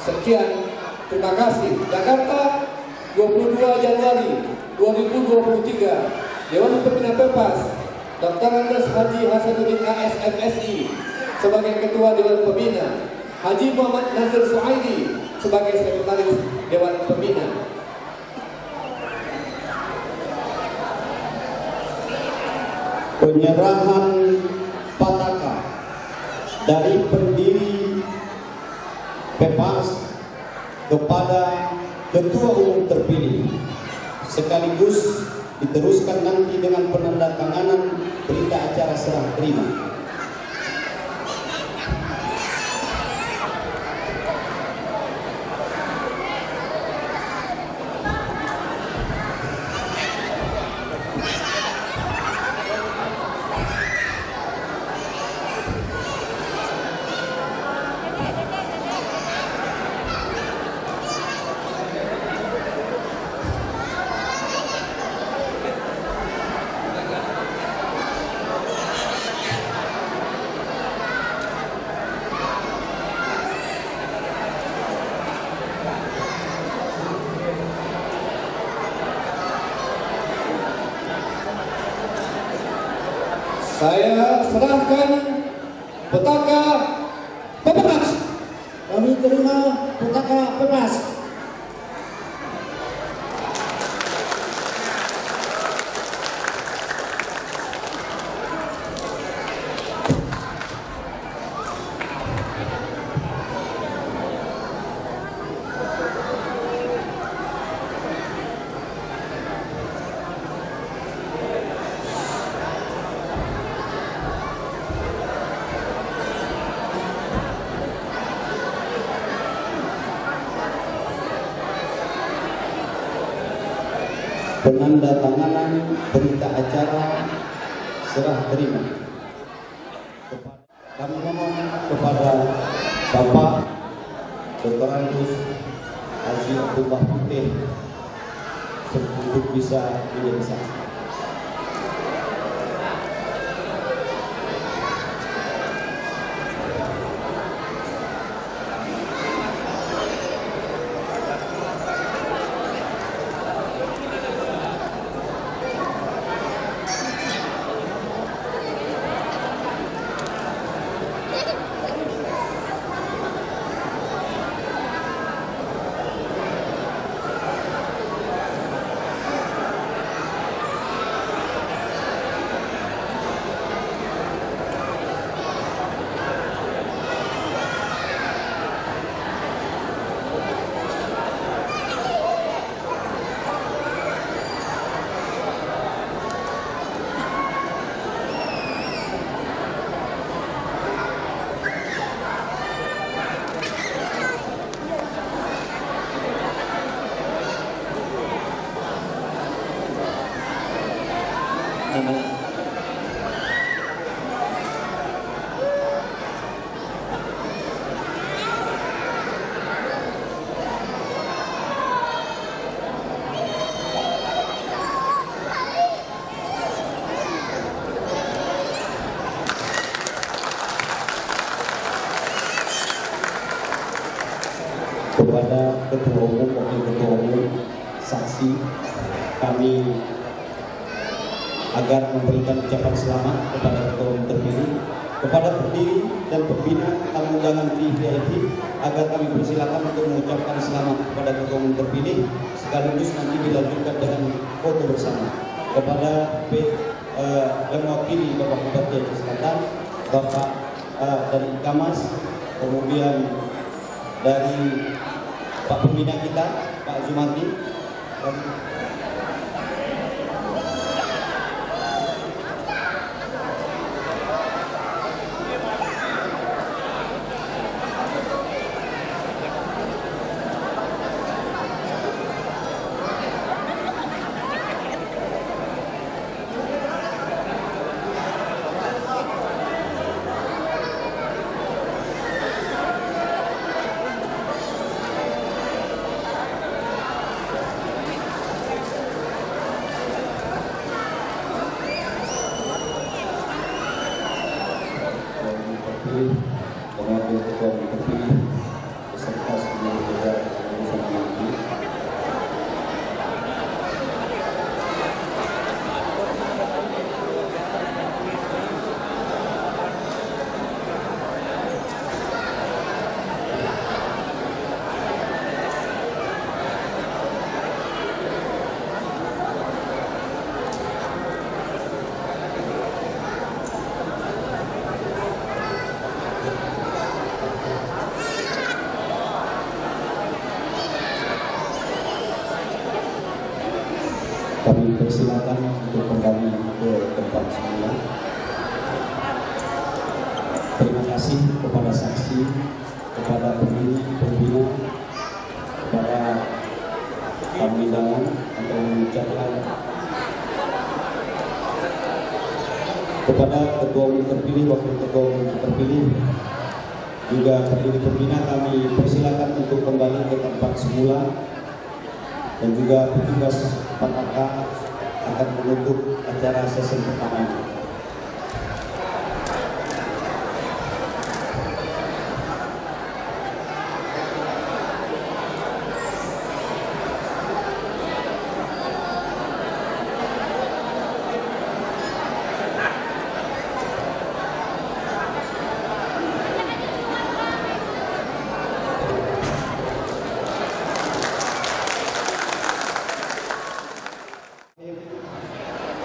Sekian, terima kasih. Jakarta, 22 Januari 2023. Dewan Pembina Pepas, Dr. Andes Haji Hasanuddin AS MSI sebagai Ketua Dewan Pembina, Haji Muhammad Nazir Suhaidi sebagai Sekretaris Dewan Pembina. Penyerahan pataka dari pendiri Pepas kepada Ketua Umum terpilih sekaligus diteruskan nanti dengan penandatanganan berita acara serah terima. Saya serahkan petaka Pepas. Kami terima petaka Pepas. Penandatanganan berita acara serah terima. Kami mohon kepada Bapak Dr. Andes Haji Abdullah Putih untuk bisa menjadi saksi. Kepada Ketua Umum, Wakil Ketua Umum, saksi, kami agar memberikan ucapan selamat kepada ketua umum terpilih, kepada pendiri dan pembina tamu undangan VIP agar kami persilakan untuk mengucapkan selamat kepada ketua umum terpilih sekaligus nanti dilanjutkan dengan foto bersama. Kepada yang mewakili Bapak Bupati Aceh Selatan, Bapak dari Kamas, kemudian dari Pak Pembina kita, Pak Zumati. dan wakil ketua umum terpilih beserta seluruh jajaran urusan nanti. Kami persilakan untuk kembali ke tempat semula. Terima kasih kepada saksi, kepada pendiri, pembina, kepada tamu undangan untuk mengucapkan kepada ketua umum terpilih, wakil ketua umum terpilih, juga pendiri pembina kami persilakan untuk kembali ke tempat semula. Dan juga petugas 4AK akan menutup acara sesi pertama ini.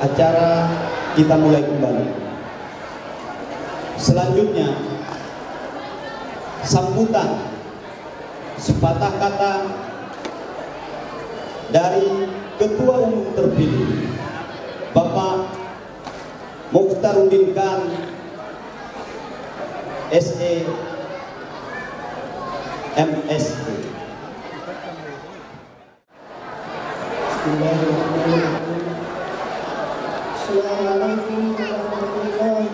Acara kita mulai kembali. Selanjutnya sambutan sepatah kata dari Ketua Umum terpilih Bapak Mukhtaruddin Khan SE MSc. Assalamualaikum warahmatullahi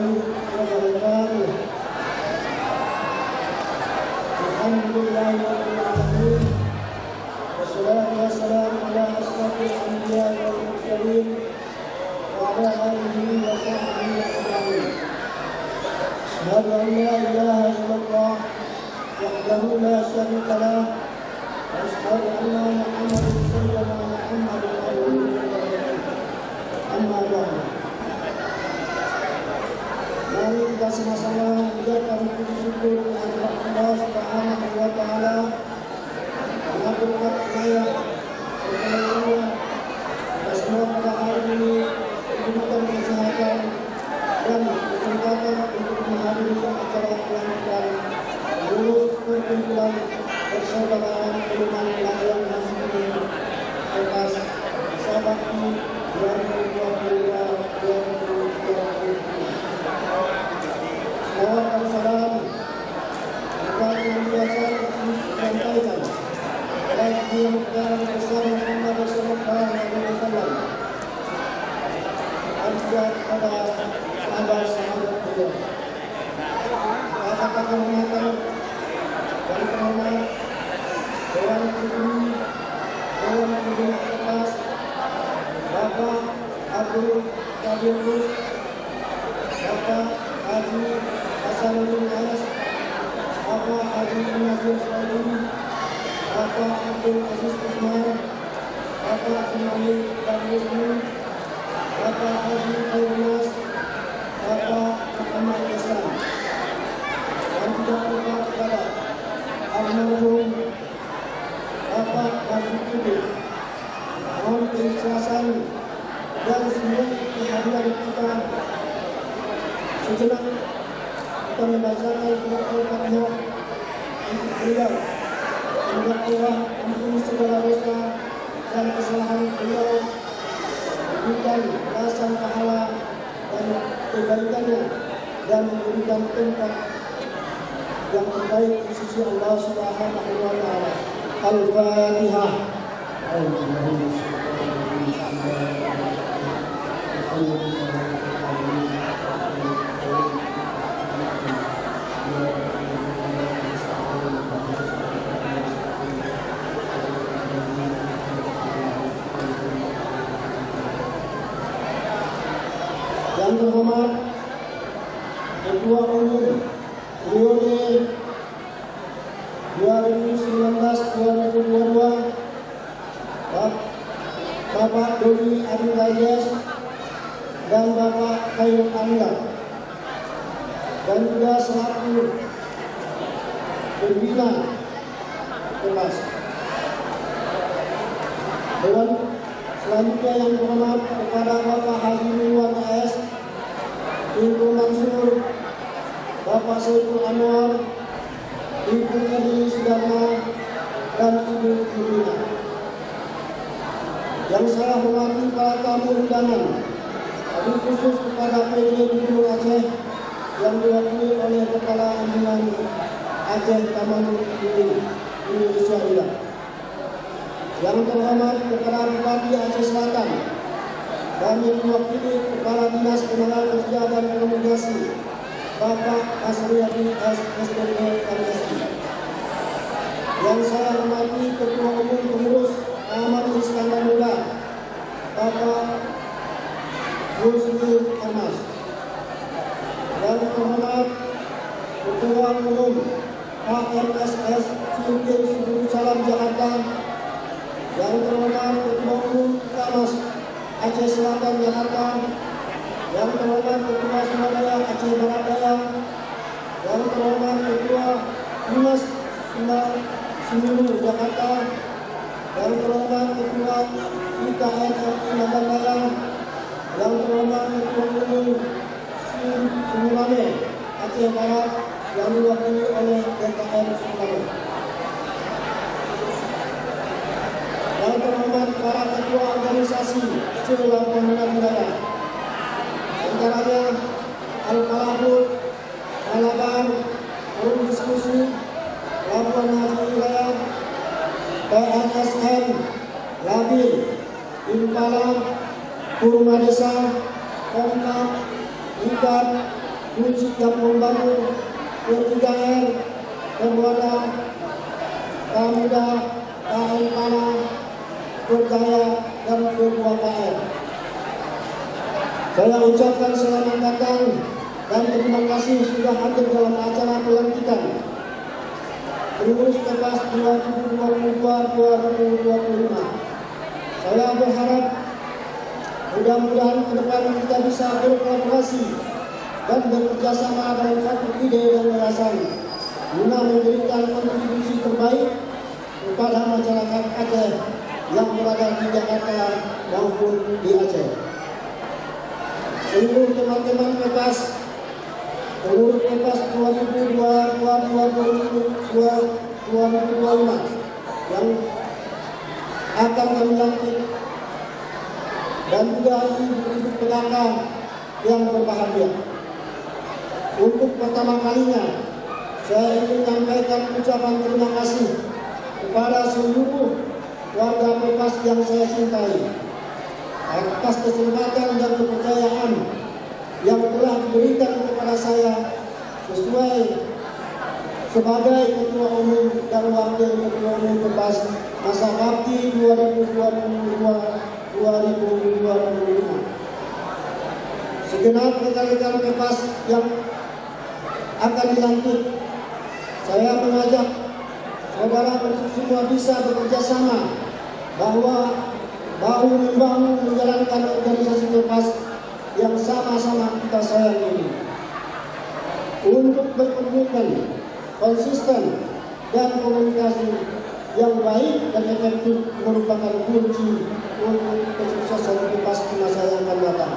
wabarakatuh. Alhamdulillahirabbil alamin. Wassalatu wassalamu ala asyrafil anbiya'i wal mursalin wa ala alihi wa sahbihi ajma'in. Asyhadu an la ilaha illallah wahdahu la syarika lah wa asyhadu anna Muhammadan sayyidina Muhammadin abduhu wa rasuluh. Amma ba'du. Mari kita sama-sama mengucapkan puji syukur kepada Allah Subhanahu wa taala karena berkat inayah pertolongan kita semua pada hari ini diberikan kesehatan dan kesempatan untuk menghadiri acara pelantikan lulus perkumpulan persaudaraan Perumahan Pelabuhan Nasrudin Kelas Sabaki 2022. Salawat dan salam kepada yang biasa disampaikan baik di negara besar Muhammad Rasulullah sejenak kita membacakan surat Al-Fatihah untuk beliau. Semoga Allah ampuni segala dosa dan kesalahan beliau, berikan balasan pahala dan kebaikannya, dan memberikan tempat yang terbaik di sisi Allah Subhanahu wa Ta'ala. Al-Fatihah. Yang terhormat Ketua Umum periode 2019-2022 Bapak Doni Adi Rajes dan Bapak Khairul Anwar, dan juga selaku pembina kelas. Dewan selanjutnya yang terhormat kepada Bapak Haji Mirwan AS, Ibu Mansur, Bapak Saiful Anwar, Ibu Edi Sudarma, dan Ibu Nurina. Yang saya hormati para tamu undangan, wabil khusus kepada PJ Gubernur Aceh yang diwakili oleh Kepala Anjuran Aceh Taman Indonesia Indah. Yang terhormat kepada Bupati Aceh Selatan dan yang diwakili Kepala Dinas Tenaga Kerja dan Komunikasi Bapak Asriyadi SPP MSI. Yang saya hormati Ketua Umum Pengurus Ahmad Iskandar Muda Bapak Rusdi Anas. Yang terhormat Ketua Umum AMSS Ciukin Subur Salam Jakarta. Yang terhormat Ketua Umum Kamas Aceh Selatan Jakarta. Yang terhormat Ketua Swadaya Aceh Barat Daya. Yang terhormat Ketua Dinas Seluruh Jakarta. Yang terhormat Ketua IKN RI Nagan Daya. Yang terhormat Ketua Umum Semulame Aceh Barat yang diwakili oleh DKM Semulame. Yang terhormat para ketua organisasi Sekolah Pembinaan Wilayah, antaranya Al-Falahud, Malabar, Forum Diskusi, Labuan Haji Wilayah, PNSN, Labil, Impala, Kurma Desa, Kompak, Ikat, Kunci Kampung Baru, P3R, Perwada, Kamuda, KL Pana, Berjaya, dan P2KR. Saya ucapkan selamat datang dan terima kasih sudah hadir dalam acara pelantikan Pengurus Kepas 2022-2025. Saya berharap mudah-mudahan ke depan kita bisa berkolaborasi dan bekerjasama dalam satu ide dan gagasan guna memberikan kontribusi terbaik kepada masyarakat Aceh yang berada di Jakarta maupun di Aceh. Seluruh teman-teman Kepas, pengurus Kepas 2022-2025 yang akan kami lantik, dan juga ibu-ibu PKK yang berbahagia. Untuk pertama kalinya, saya ingin menyampaikan ucapan terima kasih kepada seluruh warga Kepas yang saya cintai atas kesempatan dan kepercayaan yang telah diberikan kepada saya sesuai sebagai Ketua Umum dan Wakil Ketua Umum Kepas masa bakti 2022-2025. Segenap rekan-rekan Kepas yang akan dilantik, saya mengajak saudara untuk semua bisa bekerja sama bahwa bahu-membahu menjalankan organisasi Kepas yang sama-sama kita sayang ini. Untuk berkomitmen konsisten dan komunikasi yang baik dan efektif merupakan kunci untuk kesuksesan Kepas di masa yang akan datang.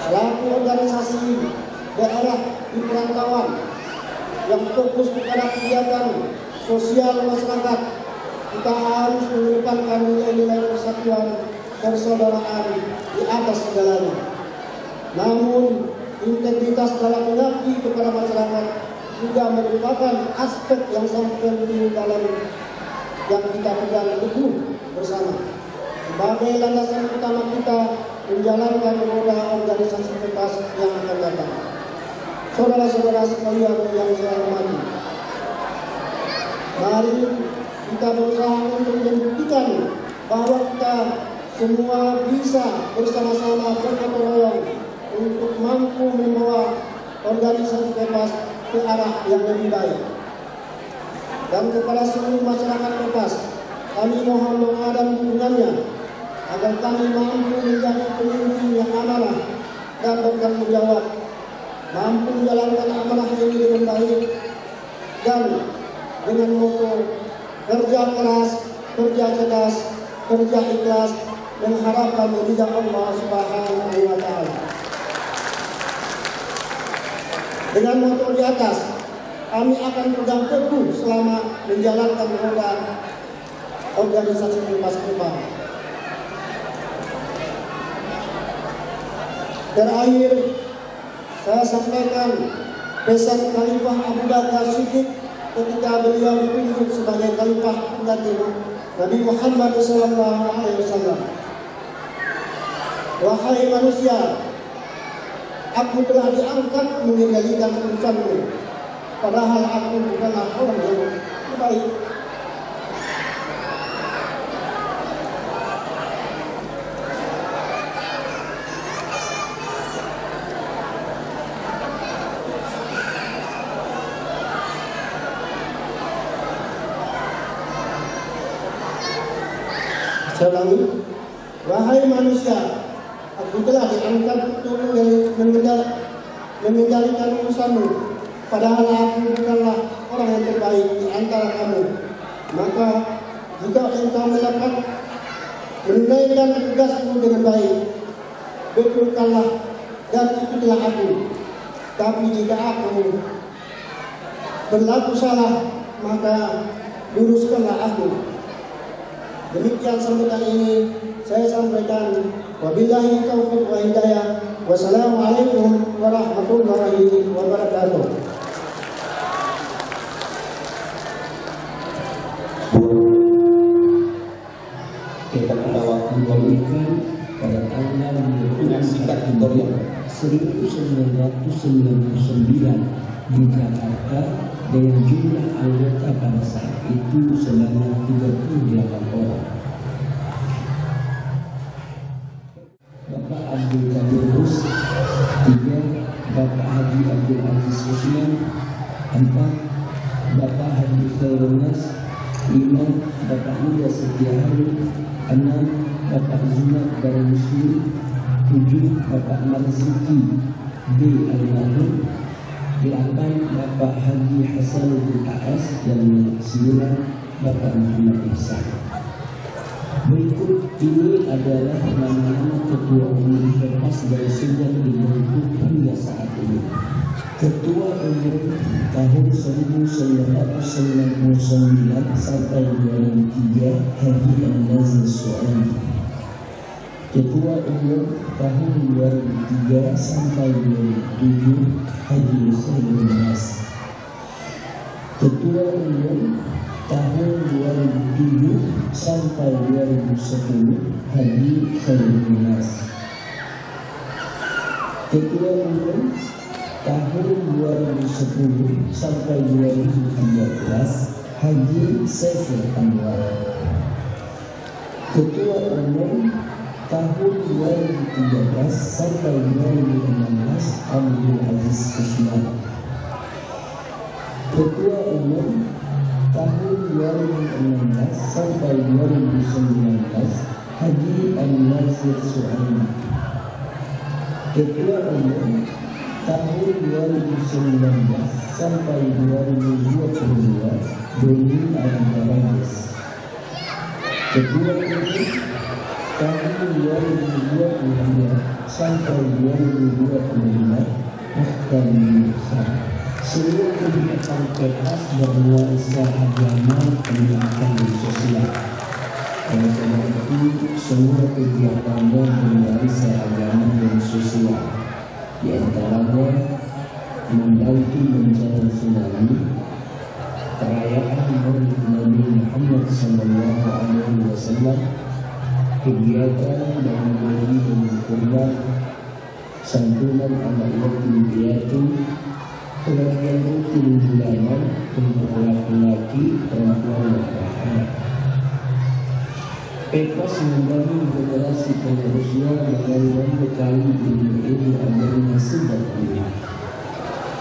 Selaku organisasi daerah di perantauan yang fokus kepada kegiatan sosial masyarakat, kita harus mengedepankan nilai-nilai persatuan persaudaraan di atas segalanya. Namun, integritas dalam mengabdi kepada masyarakat juga merupakan aspek yang sangat penting dalam yang kita pegang teguh bersama. Sebagai landasan utama kita menjalankan roda organisasi PEPAS yang akan datang. Saudara-saudara sekalian yang saya hormati, mari kita berusaha untuk membuktikan bahwa kita semua bisa bersama-sama bergotong royong untuk mampu membawa organisasi PEPAS ke arah yang lebih baik. Dan kepada seluruh masyarakat PEPAS, kami mohon doa dan dukungannya agar kami mampu menjadi pemimpin yang amanah dan bertanggung jawab, mampu menjalankan amanah ini dengan baik dan dengan moto kerja keras, kerja cerdas, kerja ikhlas, mengharapkan ridha Allah Subhanahu wa Ta'ala. Dengan moto di atas, kami akan pegang teguh selama menjalankan roda organisasi PEPAS ke depan. Terakhir, saya sampaikan pesan Khalifah Abu Bakar Siddiq ketika beliau ditunjuk sebagai Khalifah pengganti Nabi Muhammad SAW. Wahai manusia, aku telah diangkat mengendalikan urusanmu, padahal aku bukanlah orang yang baik. Saya ulangi, wahai manusia, aku telah diangkat untuk mengendalikan urusanmu, padahal aku bukanlah orang yang terbaik di antara kamu. Maka jika engkau mendapat menunaikan tugasmu dengan baik, betulkanlah dan ikutilah aku. Tapi jika aku berlaku salah, maka luruskanlah aku. Demikian sambutan ini saya sampaikan. Wabillahi taufiq wa hidayah. Wassalamualaikum warahmatullahi wabarakatuh. Kita pada waktu memberikan pada tanggal menyaksikan tutorial 1999 di Jakarta dengan jumlah anggota pada saat itu sebanyak 38 orang. Bapak Abdul Qadir Rus, 3. Bapak Haji Abdul Aziz Usman, 4. Bapak Haji Khairul Nas, 5. Bapak Muda Setiahari, 6. Bapak Zumat Darul Muslim, 7. Bapak Marzuki B. Almarhum, 8. Bapak Haji Hasanuddin AS, dan 9. Bapak Muhammad Ihsan. Berikut ini adalah nama-nama ketua umum PEPAS dari sejak dibentuk hingga saat ini. Ketua umum tahun 1999 sampai 2003 Haji An-Nazir Su'aidi. Ketua umum tahun 2003 sampai 2007 Haji Khairul Nas. Ketua umum tahun 2007 sampai 2010 Haji Khairul Nas. Ketua umum tahun 2010 sampai 2013 Haji Saiful Anwar. Ketua umum tahun 2013 sampai 2016 Abdul Aziz Usman. Ketua umum tahun 2016 sampai 2019 Haji An-Nazir Su'aidi. Ketua umum tahun 2019 sampai 2022 Doni Al-Barangis. Ketua umum tahun 2022 sampai 2025 dan pemirsa, seluruh kegiatan PEPAS bernuansa agama, pendidikan dan sosial. Oleh karena itu, semua kegiatannya bernuansa agama dan sosial. Di antaranya membantu bencana tsunami, perayaan Maulid Nabi Muhammad SAW, kegiatan dan bagi dan kurban, santunan anak yatim piatu, pengajian rutin bulanan untuk laki-laki, perempuan dan anak. PEPAS membangun generasi penerusnya dengan membekali ilmu agama sejak dini.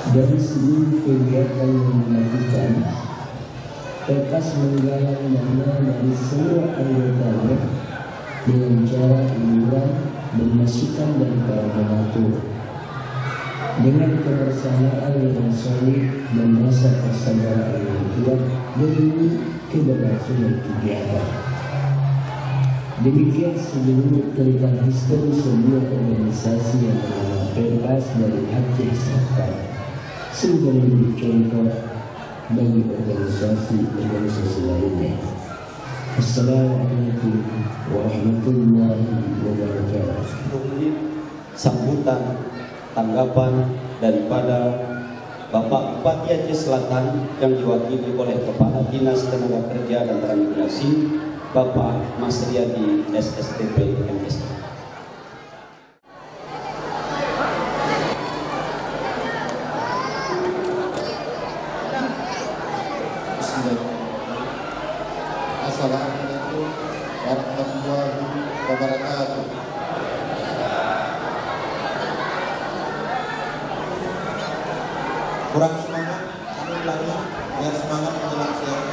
Dari seluruh kegiatan yang dilakukan, PEPAS menggalang dana dari semua anggotanya dengan cara iuran, bermasukan dan para donatur. Dengan kebersamaan yang solid dan rasa persaudaraan yang kuat demi keberlangsungan kegiatan. Demikian seluruh tentang histori sebuah organisasi yang bernama PEPAS dari Aceh Selatan. Semoga menjadi contoh bagi organisasi lainnya. Assalamualaikum warahmatullahi wabarakatuh. Sambutan tanggapan daripada Bapak Bupati Aceh Selatan yang diwakili oleh Kepala Dinas Tenaga Kerja dan Transmigrasi Bapak Mas Riyadi SSTP MSI. Assalamualaikum warahmatullahi wabarakatuh. Kurang semangat, kami ulangi biar semangat menjelang siang.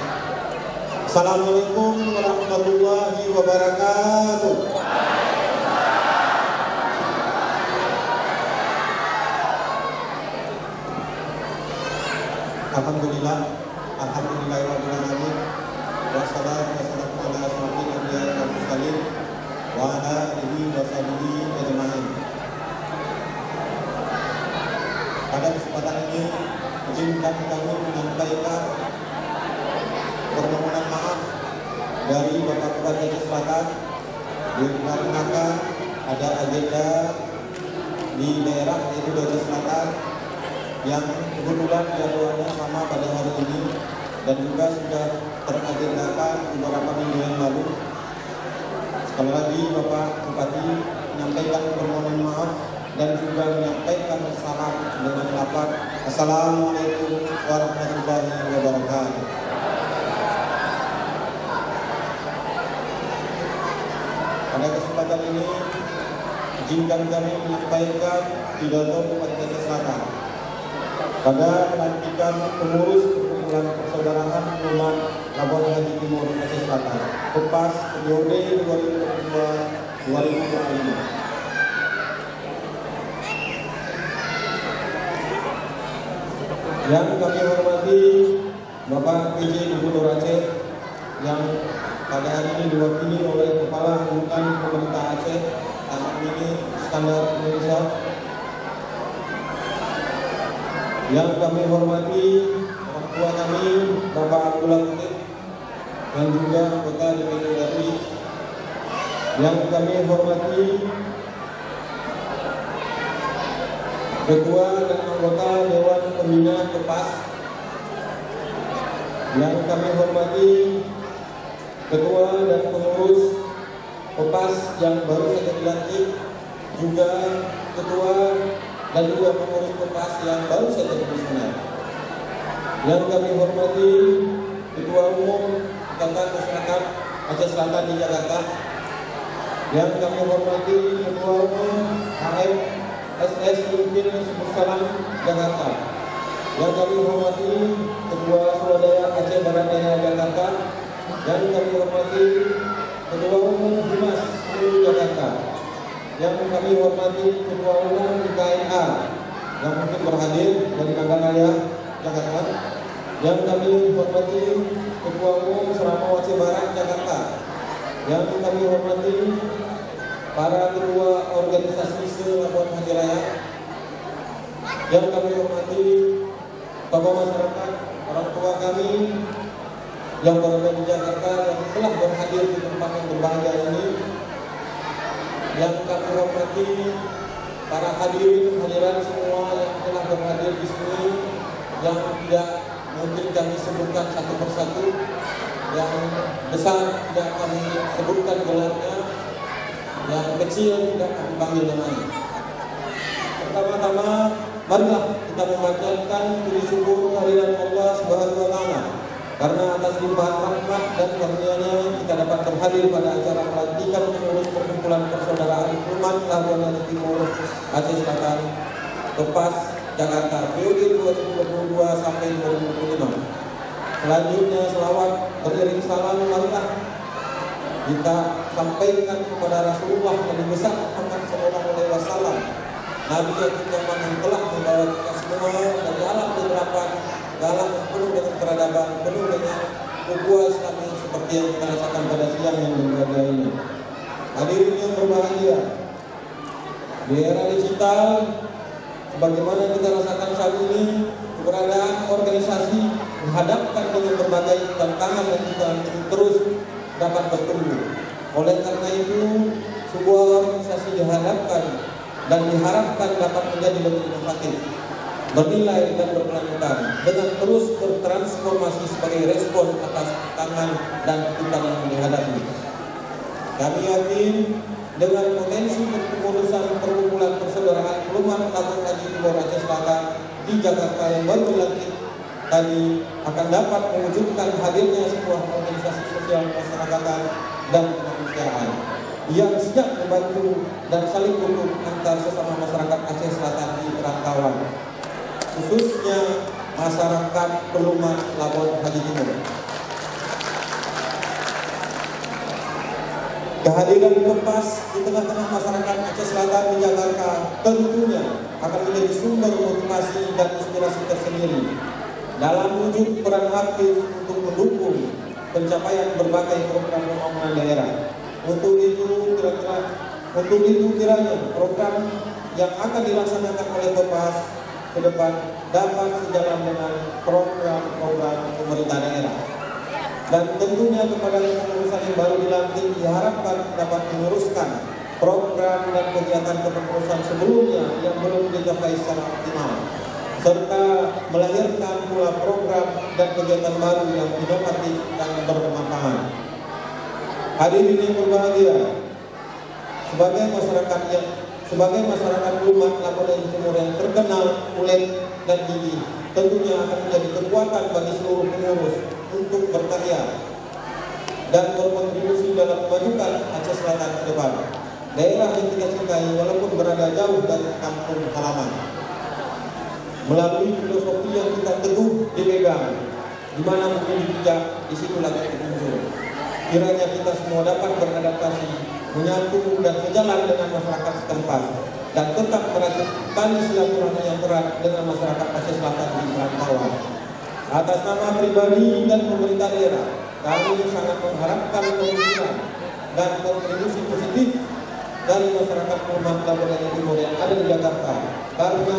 Assalamualaikum warahmatullahi wabarakatuh. Alhamdulillah, alhamdulillahirabbil alamin. Wassalatu wassalamu ala asyrofil anbiya'i wal mursalin wa ala alihi wa sahbihi ajma'in. Pada kesempatan ini izinkan kami menyampaikan permohonan maaf dari Bapak Bupati Aceh Selatan dikarenakan ada agenda di daerah yaitu Aceh Selatan yang kebetulan jadwalnya sama pada hari ini dan juga sudah teragendakan beberapa minggu yang lalu. Sekali lagi Bapak Bupati menyampaikan permohonan maaf dan juga menyampaikan salam dengan lafaz Assalamualaikum warahmatullahi wabarakatuh. Pada kesempatan ini izinkan kami menyampaikan pidato Bupati Aceh Selatan pada pelantikan pengurus perkumpulan persaudaraan umat Labuan Haji Timur Aceh Selatan PEPAS periode 2022-2025. Yang kami hormati Bapak PJ Gubernur Aceh yang pada hari ini diwakili oleh Kepala Hubungan Pemerintah Aceh Ahmad Mini Iskandar Indonesia. Yang kami hormati orang tua kami Bapak Abdullah Kutik dan juga anggota DPD RI. Yang kami hormati Ketua dan anggota Dewan Pembina PEPAS. Yang kami hormati Ketua dan pengurus PEPAS yang baru saja dilantik, juga Ketua dan juga pengurus PEPAS yang baru saja dilantik. Yang kami hormati Ketua Umum Ikatan Masyarakat Aceh Selatan di Jakarta. Yang kami hormati Ketua Umum HM SS Impin Salam Jakarta. Yang kami hormati Ketua Swadaya Aceh Barat Daya Jakarta. Yang kami hormati Ketua Umum Humas Jakarta. Yang kami hormati Ketua Umum KNA yang mungkin berhadir dari Naganaya Jakarta. Yang kami hormati Ketua Umum Serama Aceh Barat Jakarta. Yang kami hormati para ketua organisasi se-Labuan Haji Raya. Yang kami hormati tokoh masyarakat, orang tua kami yang berada di Jakarta yang telah berhadir di tempat yang berbahagia ini. Yang kami hormati para hadirin semua yang telah berhadir di sini, yang tidak mungkin kami sebutkan satu persatu, yang besar tidak kami sebutkan gelarnya, yang kecil tidak kami panggil namanya. Pertama-tama, marilah kita memanjatkan puji syukur kehadirat Allah Subhanahu wa Ta'ala, karena atas limpahan rahmat dan karunia-Nya kita dapat berhadir pada acara pelantikan pengurus perkumpulan persaudaraan umat Labuan Bajo Timur, Aceh Selatan, Kepas, Jakarta, periode 2022 sampai 2025. Selanjutnya selawat beriring salam marilah kita sampaikan kepada Rasulullah Nabi besar Muhammad SAW, Nabi yang telah membawa kita semua dari alam kegelapan ke alam yang penuh dengan peradaban, penuh dengan ukhuwah Islam seperti yang kita rasakan pada siang yang berbahagia ini. Hadirin yang berbahagia, di era digital sebagaimana kita rasakan saat ini, keberadaan organisasi dihadapkan dengan berbagai tantangan yang kita terus dapat bertumbuh. Oleh karena itu, sebuah organisasi dihadapkan dan diharapkan dapat menjadi lebih inovatif, bernilai dan berkelanjutan dengan terus bertransformasi sebagai respon atas tantangan dan tuntutan yang dihadapi. Kami yakin dengan potensi kepengurusan perkumpulan persaudaraan umat Labuan Bajo Timur Aceh Selatan di Jakarta yang baru dilantik tadi akan dapat mewujudkan hadirnya sebuah organisasi sosial masyarakatan dan kemanusiaan yang siap membantu dan saling dukung antar sesama masyarakat Aceh Selatan di perantauan, khususnya masyarakat pelumat Labuan Bajo Timur. Kehadiran Kepas di tengah-tengah masyarakat Aceh Selatan di Jakarta tentunya akan menjadi sumber motivasi dan inspirasi tersendiri dalam wujud peran aktif untuk mendukung pencapaian berbagai program pembangunan daerah. Untuk itu kiranya program yang akan dilaksanakan oleh Kepas ke depan dapat sejalan dengan program-program pemerintah daerah. Dan tentunya kepada kepengurusan yang baru dilantik diharapkan dapat meneruskan program dan kegiatan kepengurusan sebelumnya yang belum dicapai secara optimal, serta melahirkan pula program dan kegiatan baru yang inovatif dan bermanfaat. Hadirin yang berbahagia, sebagai masyarakat umat Labuan Bajo Timur yang terkenal ulet dan gigih, tentunya akan menjadi kekuatan bagi seluruh pengurus untuk berkarya dan berkontribusi dalam memajukan Aceh Selatan ke depan, daerah yang kita cintai walaupun berada jauh dari kampung halaman. Melalui filosofi yang kita teguh dipegang, di mana mungkin tidak, di situ lagi muncul. Kiranya kita semua dapat beradaptasi, menyatu dan sejalan dengan masyarakat setempat, dan tetap merajut tali silaturahmi yang erat dengan masyarakat Aceh Selatan di perantauan. Atas nama pribadi dan pemerintah daerah, kami sangat mengharapkan pemikiran dan kontribusi positif dari masyarakat umat Labuan Bajo Timur yang ada di Jakarta, karena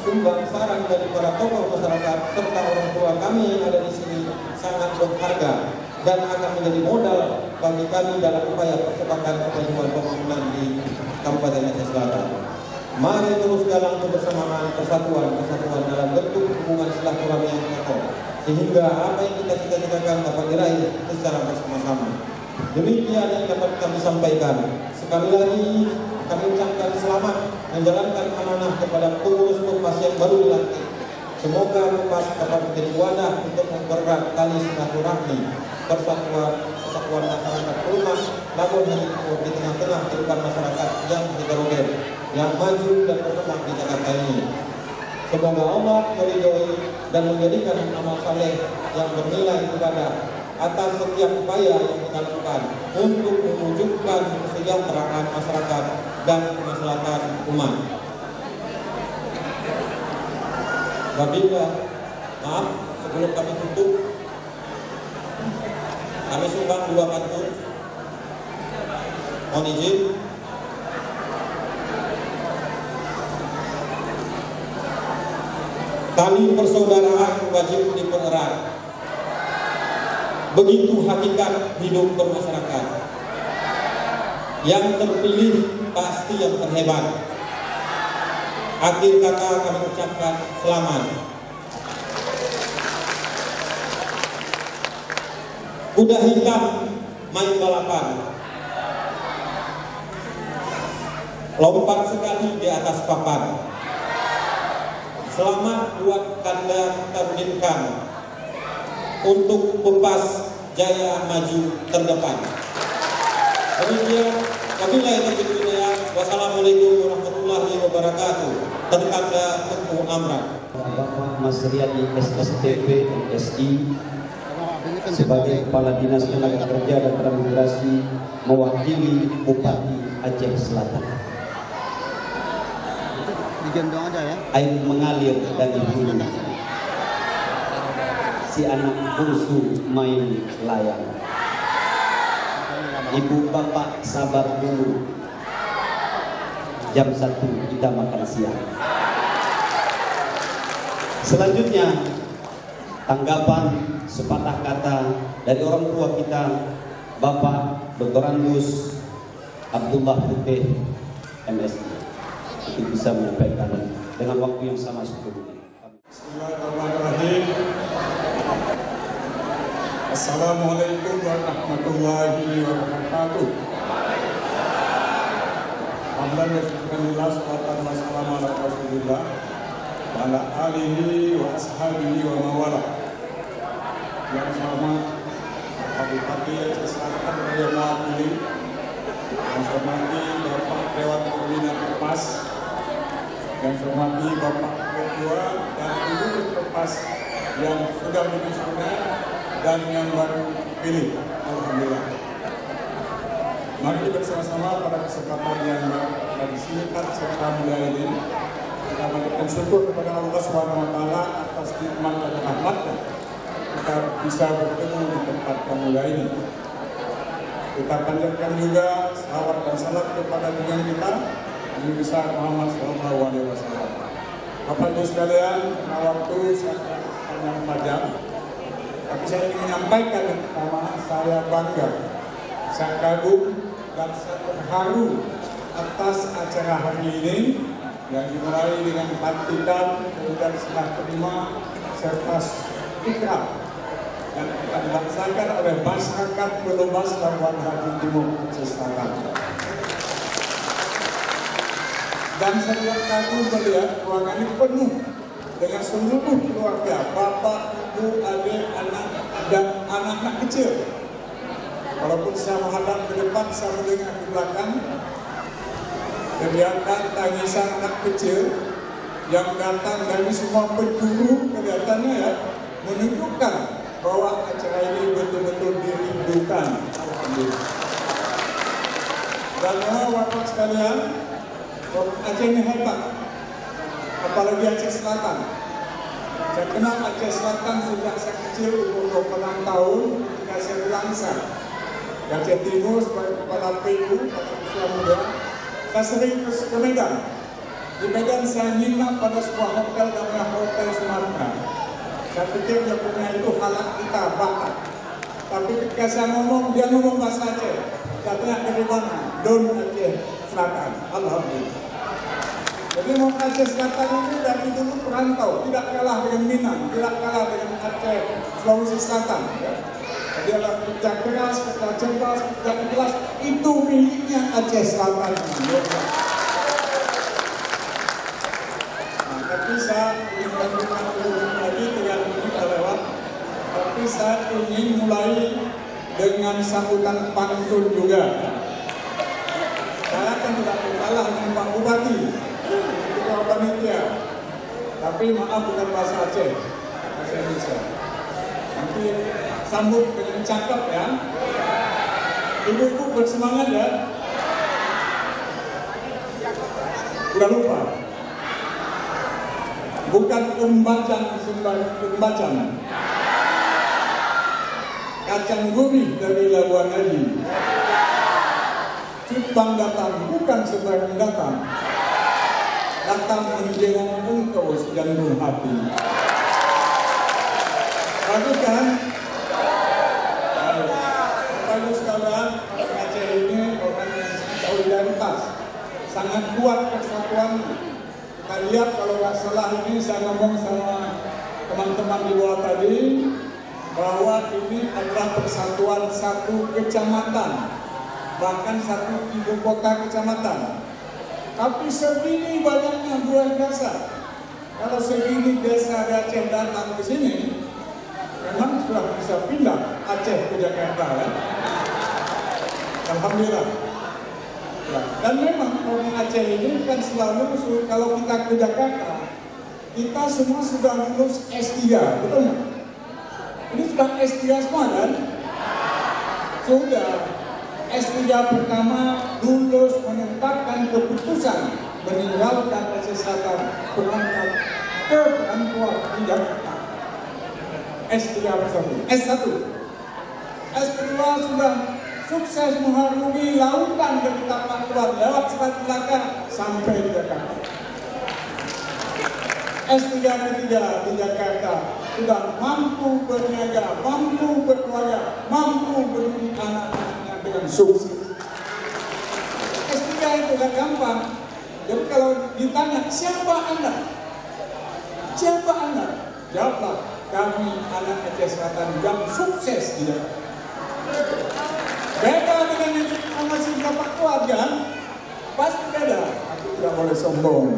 sumbang saran dari para tokoh masyarakat serta orang tua kami yang ada di sini sangat berharga dan akan menjadi modal bagi kami dalam upaya percepatan kemajuan pembangunan di Kabupaten Aceh Selatan. Mari terus galang kebersamaan, persatuan dalam bentuk hubungan silaturahmi yang kokoh, sehingga apa yang kita cita-citakan dapat diraih secara bersama-sama. Demikian yang dapat kami sampaikan. Sekali lagi kami ucapkan selamat menjalankan amanah kepada pengurus Kepas yang baru dilantik. Semoga Kepas dapat menjadi wadah untuk mempererat tali silaturahmi, persatuan masyarakat umat Labuan Bajo Timur di tengah-tengah kehidupan masyarakat yang heterogen, yang maju dan berkembang di Jakarta ini. Semoga Allah meridhoi dan menjadikan amal saleh yang bernilai ibadah atas setiap upaya yang kita lakukan untuk mewujudkan kesejahteraan masyarakat dan kemaslahatan umat. Wabillah, maaf sebelum kami tutup, kami sumbang 2 pantun. Mohon izin. tali persaudaraan wajib dipererat. Begitu hakikat hidup bermasyarakat. Yang terpilih pasti yang terhebat. Akhir kata kami ucapkan selamat. Kuda hitam main balapan, lompat sekali di atas papan. Selamat buat Kanda Tarjinkan untuk Pepas Jaya maju terdepan. Demikian, wabillahi taufiq wal hidayah. Wassalamualaikum warahmatullahi wabarakatuh. Terkanda Teguh Amran. Bapak Mas Riyadi SSTP MSI sebagai Kepala Dinas Tenaga Kerja dan Transmigrasi mewakili Bupati Aceh Selatan. Digendong aja ya. Air mengalir dari hulu, si anak bungsu main layang. Ibu bapak sabar dulu, jam 1 kita makan siang. Selanjutnya tanggapan sepatah kata dari orang tua kita, Bapak Dr. Angus Abdullah Putih MSI, itu bisa menyampaikan dengan waktu yang sama 10 menit. Bismillahirrahmanirrahim. Assalamualaikum warahmatullahi wabarakatuh. Alhamdulillah, salatan wassalamu ala Rasulillah wa ala alihi wa ashabihi wa mawala. Yang selamat Bapak Bupati Aceh Selatan yang mewakili, yang saya hormati Bapak Dewan Pembina Pepas, yang saya hormati Bapak Ketua dan Ibu Pepas yang sudah menyusunnya dan yang baru pilih. Alhamdulillah. Mari bersama-sama pada kesempatan yang dari singkat serta mulia ini kita panjatkan syukur kepada Allah Subhanahu wa taala atas nikmat dan rahmatnya kita bisa bertemu di tempat yang mulia ini. Kita panjatkan juga salawat dan salam kepada junjungan kita Nabi besar Muhammad SAW. Bapak Ibu sekalian, karena waktu sangat panjang, tapi saya ingin menyampaikan yang pertama, saya bangga, saya kagum dan saya terharu atas acara hari ini yang dimulai dengan pelantikan, kemudian serah terima serta ikrar yang akan dilaksanakan oleh masyarakat Belobas Labuan Ratu Timur Aceh Selatan. Dan saya kagum melihat ruangan ini penuh dengan seluruh keluarga, bapak, ibu, adik, anak, dan anak-anak kecil. Walaupun saya menghadap ke depan, saya mendengar di belakang, kelihatan tangisan anak kecil yang datang dari semua penjuru, kelihatannya ya, menunjukkan bahwa acara ini betul-betul dirindukan. Alhamdulillah. Dan bapak sekalian, Aceh ini hebat, apalagi Aceh Selatan. Saya kenal Aceh Selatan sejak saya kecil, umur 26 tahun, ketika saya berlangsar di Aceh Timur sebagai kepala PU pada usia muda. Saya sering ke Medan. Di Medan saya nginap pada sebuah hotel namanya Hotel Sumatera. Saya pikir dia punya itu halak kita, Batak. Tapi ketika saya ngomong, dia ngomong bahasa Aceh. Saya tanya dari mana? Don Aceh Selatan. Alhamdulillah. Jadi mau Aceh Selatan ini dari dulu perantau, tidak kalah dengan Minang, tidak kalah dengan Aceh Sulawesi Selatan. Ya. Jadi ada kerja keras, kerja cerdas, kerja ikhlas, itu miliknya Aceh Selatan. Nah, tapi saya ingin lanjutkan dulu lagi dengan kita lewat. Tapi saya ingin mulai dengan sambutan pantun juga. Saya kan tidak kalah dengan Pak Bupati, Ketua Panitia. Tapi maaf bukan bahasa Aceh, bahasa Indonesia. Nanti sambut dengan cakep ya. Ibu-ibu bersemangat ya. Udah lupa. Bukan pembacan sembarang pembacan. Kacang gurih dari Labuan Haji. Cipang datang bukan sembarang datang. Datang menjenguk engkau jantung hati. Bagus kan? Bagus sekalian, orang Aceh ini orang yang sangat solidaritas, sangat kuat persatuannya. Kita lihat kalau nggak salah ini saya ngomong sama teman-teman di bawah tadi bahwa ini adalah persatuan satu kecamatan, bahkan satu ibu kota kecamatan. Tapi segini banyaknya luar biasa. Kalau segini desa di Aceh datang ke sini, memang sudah bisa pindah Aceh ke Jakarta, ya? Alhamdulillah. Ya. Dan memang orang Aceh ini kan selalu kalau kita ke Jakarta, kita semua sudah lulus S3, betul nggak? Ini sudah S3 semua kan? Sudah. S3 pertama lulus menetapkan keputusan meninggalkan Aceh Selatan berangkat ke Perantauan di Jakarta. S3 bersama. S1. S2 sudah sukses mengharungi lautan dari tapak keluar lewat Selat Melaka sampai di Jakarta. S3 ketiga di Jakarta sudah mampu berniaga, mampu berkeluarga, mampu mendidik anak-anaknya dengan sukses. S3 itu gak gampang. Jadi kalau ditanya siapa Anda? Siapa Anda? Jawablah, kami anak Aceh Selatan yang sukses di Jakarta. Beda dengan yang masih dapat keluarga, pasti beda. Aku tidak boleh sombong.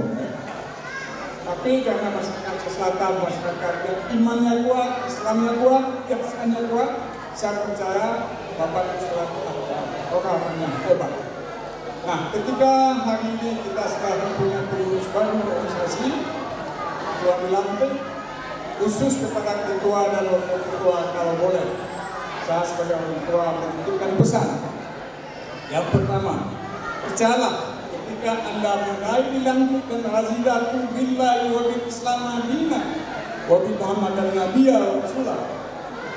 Tapi karena masyarakat Aceh Selatan, masyarakat yang imannya kuat, Islamnya kuat, keyakinannya kuat, saya percaya Bapak selaku orang yang hebat. Nah, ketika hari ini kita sudah mempunyai pengurus baru organisasi, ketua dilantik, khusus kepada ketua dan wakil ketua kalau boleh, saya sebagai orang tua menitipkan pesan. Yang pertama, percayalah ketika Anda mulai dilantik dan razidatu billahi wa bil Islam madinah wa bi Muhammadan nabiyya wa rasulah,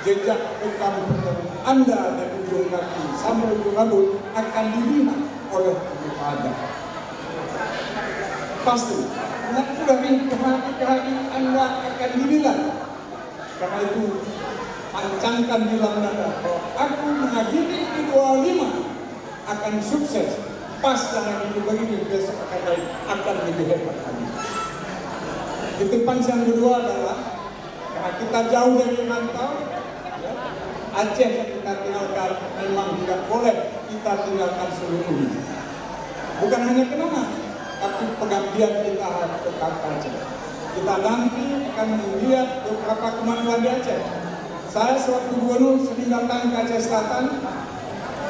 jejak rekam perjalanan Anda dari ujung kaki sampai ujung rambut akan dilihat oleh Anda. Pasti, dari kehati Anda akan dinilai. Karena itu, pancangkan di dalam dada bahwa aku mengakhiri di 25 akan sukses. Pas dengan itu begini, besok akan baik, akan lebih hebat lagi. Titipan yang kedua adalah karena kita jauh dari rantau, ya, Aceh yang kita tinggalkan memang tidak boleh kita tinggalkan seluruhnya. Bukan hanya kenangan, tapi pengabdian kita harus tetap Aceh. Kita nanti akan melihat beberapa kemajuan di Aceh. Saya sewaktu gubernur sering datang ke Aceh Selatan,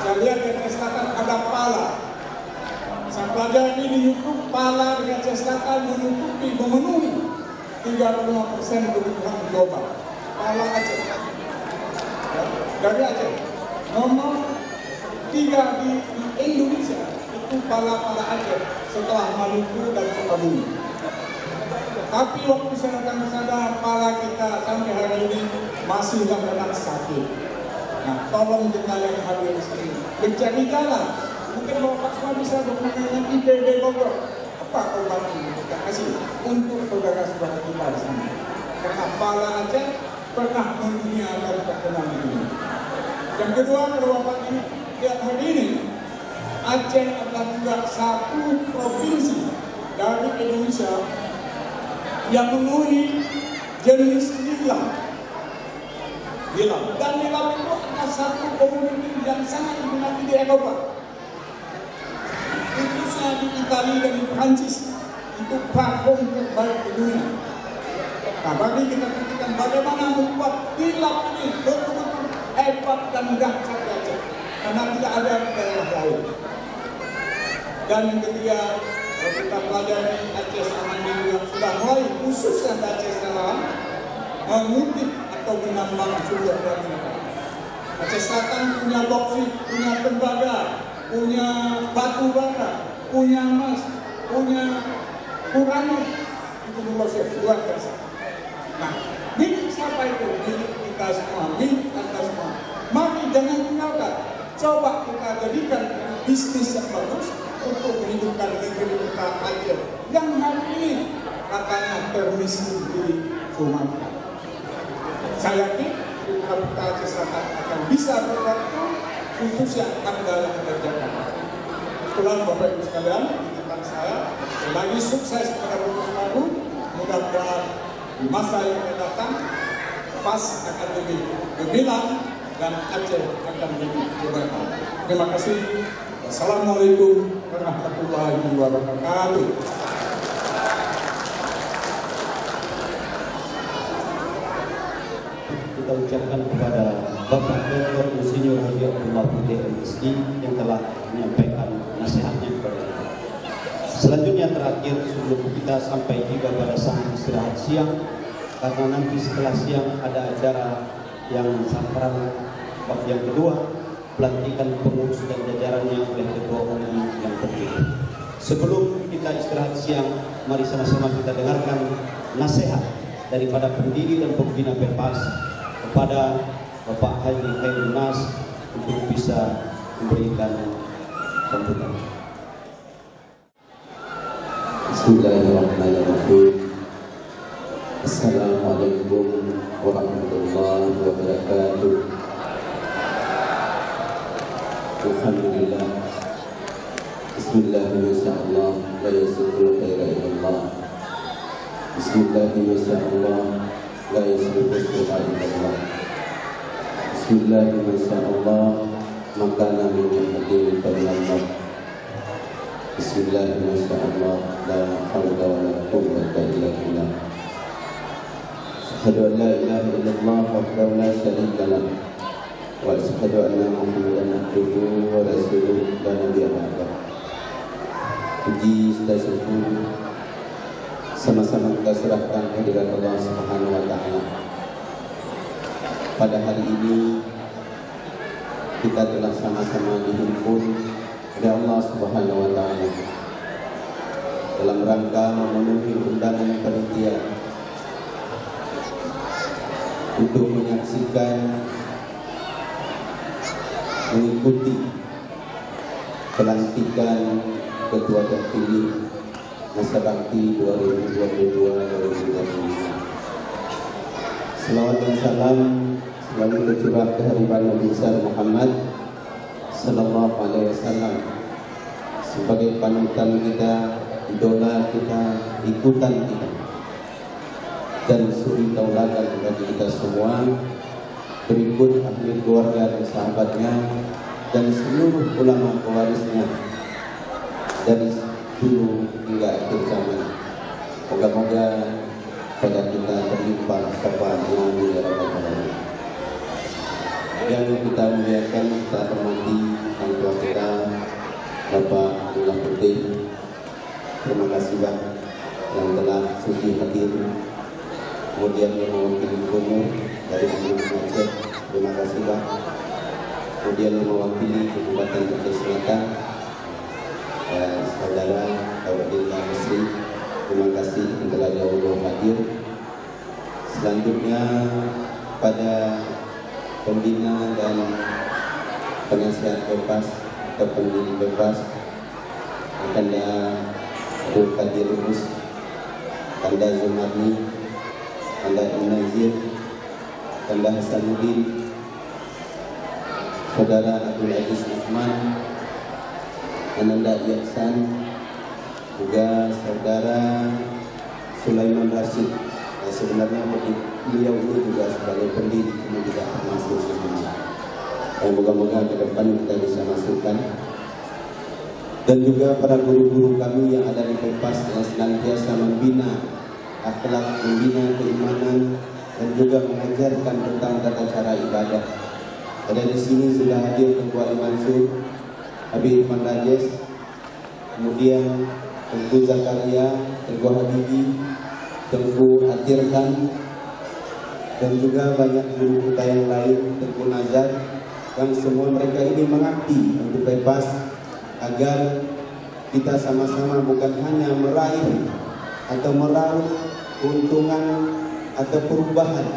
saya lihat di Aceh Selatan ada pala. Saya pelajari di YouTube, pala di Aceh Selatan memenuhi 35% kebutuhan global. Pala Aceh. Ya, dari Aceh. Nomor 3 di Indonesia itu pala-pala Aceh setelah Maluku dan Sukabumi. Tapi waktu saya datang ke sana, pala kita sampai hari ini masih dalam sakit. Nah, tolong kita yang hadir di sini mencari jalan. Mungkin Bapak semua bisa berhubungan IPB Bogor. Apa obat ini kita kasih untuk saudara-saudara kita di sana? Karena pala Aceh pernah mendunia dan terkenal di dunia. Yang kedua, kalau Bapak lihat hari ini, Aceh adalah juga satu provinsi dari Indonesia yang memenuhi jenis nilam. Dan nilam itu adalah satu komoditi yang sangat diminati di Eropa, khususnya di Italia dan di Prancis, untuk parfum terbaik di dunia. Nah, bagi kita pikirkan bagaimana membuat nilam ini betul-betul hebat dan dahsyat di Aceh, karena tidak ada di daerah lain. Dan yang ketiga, kalau kita pelajari Aceh Selatan ini juga sudah mulai khususnya di Aceh Selatan mengutip atau menambang sumber daya mineral. Aceh Selatan punya boksit, punya tembaga, punya batu bara, punya emas, punya uranus, itu luar biasa. Nah, milik siapa itu? Milik kita semua, milik Anda semua. Mari jangan tinggalkan. Coba kita jadikan bisnis yang bagus untuk menghidupkan negeri kita Aceh yang hari ini katanya termiskin di Sumatera. Saya yakin Putra Aceh Selatan akan bisa berbakti khususnya tanggal yang terjaga. Itulah Bapak Ibu sekalian, titipan saya. Lagi sukses pada Bungkus Baru. Mudah-mudahan di masa yang akan datang PAS akan lebih gemilang dan Aceh akan lebih berkembang. Terima kasih. Wassalamualaikum warahmatullahi wabarakatuh. Kita ucapkan kepada Bapak Dr. Insinyur Haji Abdullah Putih MSI yang telah menyampaikan nasihatnya kepada kita. Selanjutnya terakhir sebelum kita sampai juga pada saat istirahat siang, karena nanti setelah siang ada acara yang samperan bab yang kedua, pelantikan pengurus dan jajarannya oleh Ketua Umum yang terpilih. Sebelum kita istirahat siang, mari sama-sama kita dengarkan nasihat daripada pendiri dan pembina PEPAS kepada Bapak Haji Khairul Nas untuk bisa memberikan sambutan. Bismillahirrahmanirrahim. Assalamualaikum warahmatullahi wabarakatuh. Alhamdulillah. Bismillahirrahmanirrahim. La yasudul khaira illallah. Bismillahirrahmanirrahim. La yasudul khaira illallah. Bismillahirrahmanirrahim. Makana min yahdin falyamut. Bismillahirrahmanirrahim. La hawla wa la quwwata illa billah. Asyhadu an la ilaha illallah wahdahu la syarika lah. Wa asyhadu anna Muhammadan abduhu wa rasuluhu la nabiyya ba'dah. Puji dan syukur sama-sama kita serahkan kehadirat Allah Subhanahu wa taala. Pada hari ini kita telah sama-sama dihimpun oleh Allah Subhanahu wa taala dalam rangka memenuhi undangan panitia untuk menyaksikan, mengikuti pelantikan Ketua terpilih Masa Bakti 2022-2025. Selawat dan salam selalu tercurah kehadiran Nabi besar Muhammad Sallallahu Alaihi Wasallam sebagai panutan kita, idola kita, ikutan kita, dan suri tauladan bagi kita semua, berikut ahli keluarga dan sahabatnya dan seluruh ulama pewarisnya dari dulu hingga akhir zaman. Moga-moga pada kita terlimpah syafaatnya di rabbal alamin. Yang kita muliakan, kita hormati orang tua kita Bapak Abdullah Putih. Terima kasih Pak yang telah sudi hadir. Kemudian yang mewakili gubernur dari Kabupaten Aceh, terima kasih Pak. Kemudian yang mewakili Kabupaten Aceh Selatan, saudara Taufika Mesri, terima kasih yang telah jauh hadir. Selanjutnya pada pembina dan penasihat PEPAS atau pendiri PEPAS, Anda Abdul Qadir Rus, Anda Zumarni, Anda Nazir, Anda Hasanuddin, Saudara Abdul Aziz Usman, Ananda Yaksan, juga Saudara Sulaiman Rashid. Sebenarnya beliau itu juga sebagai pendiri, cuma tidak termasuk semuanya. Moga-moga ke depan kita bisa masukkan. Dan juga para guru-guru kami yang ada di PEPAS yang senantiasa membina akhlak, membina keimanan, dan juga mengajarkan tentang tata cara ibadah. Ada di sini sudah hadir Tengku Ali Mansur, Habib Irfan Rajes, kemudian Tengku Zakaria, Tengku Habibi, Tengku Atirkan, dan juga banyak guru kita yang lain, Tengku Nazar, yang semua mereka ini mengabdi untuk PEPAS agar kita sama-sama bukan hanya meraih atau meraup keuntungan atau perubahan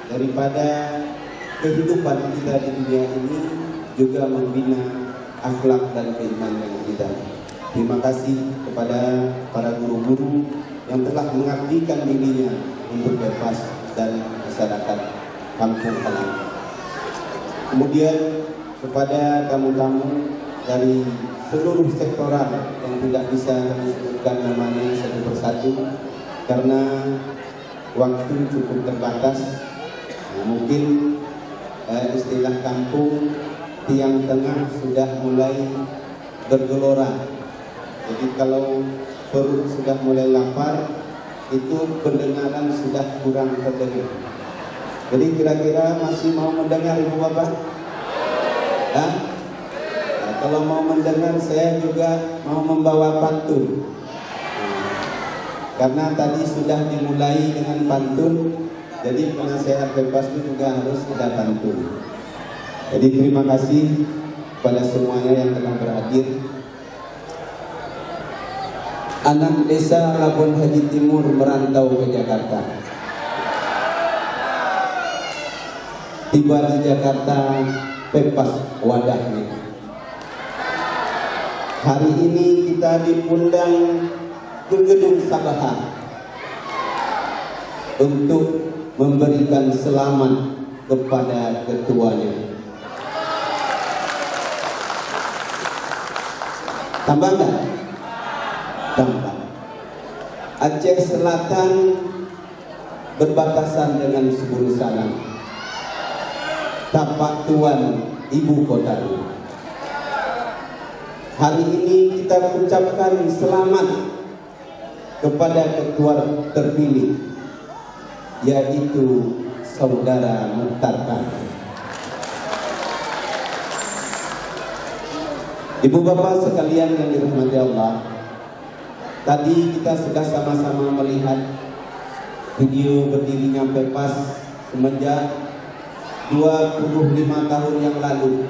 daripada kehidupan kita di dunia ini, juga membina akhlak dan keimanan kita. Terima kasih kepada para guru-guru yang telah mengabdikan dirinya untuk Pepas dan masyarakat kampung halaman. Kemudian kepada tamu-tamu dari seluruh sektoral yang tidak bisa kami sebutkan namanya satu persatu karena waktu cukup terbatas. Mungkin istilah kampung tiang tengah sudah mulai bergelora. Jadi kalau perut sudah mulai lapar, itu pendengaran sudah kurang terdengar. Jadi kira-kira masih mau mendengar Ibu Bapak? Nah, kalau mau mendengar saya juga mau membawa pantun. Karena tadi sudah dimulai dengan pantun, jadi penasehat Pepas itu juga harus ada pantun. Jadi terima kasih pada semuanya yang telah berhadir. Anak desa Labuan Haji Timur merantau ke Jakarta. Tiba di Jakarta, Pepas wadahnya. Hari ini kita diundang ke Gedung Sabha untuk memberikan selamat kepada ketuanya. Tambah enggak? Tambah. Aceh Selatan berbatasan dengan Subur Salam. Tapak Tuan ibu kota. Hari ini kita ucapkan selamat kepada ketua terpilih, yaitu Saudara Mukhtar Khan. Ibu bapak sekalian yang dirahmati Allah, tadi kita sudah sama-sama melihat video berdirinya Pepas semenjak 25 tahun yang lalu.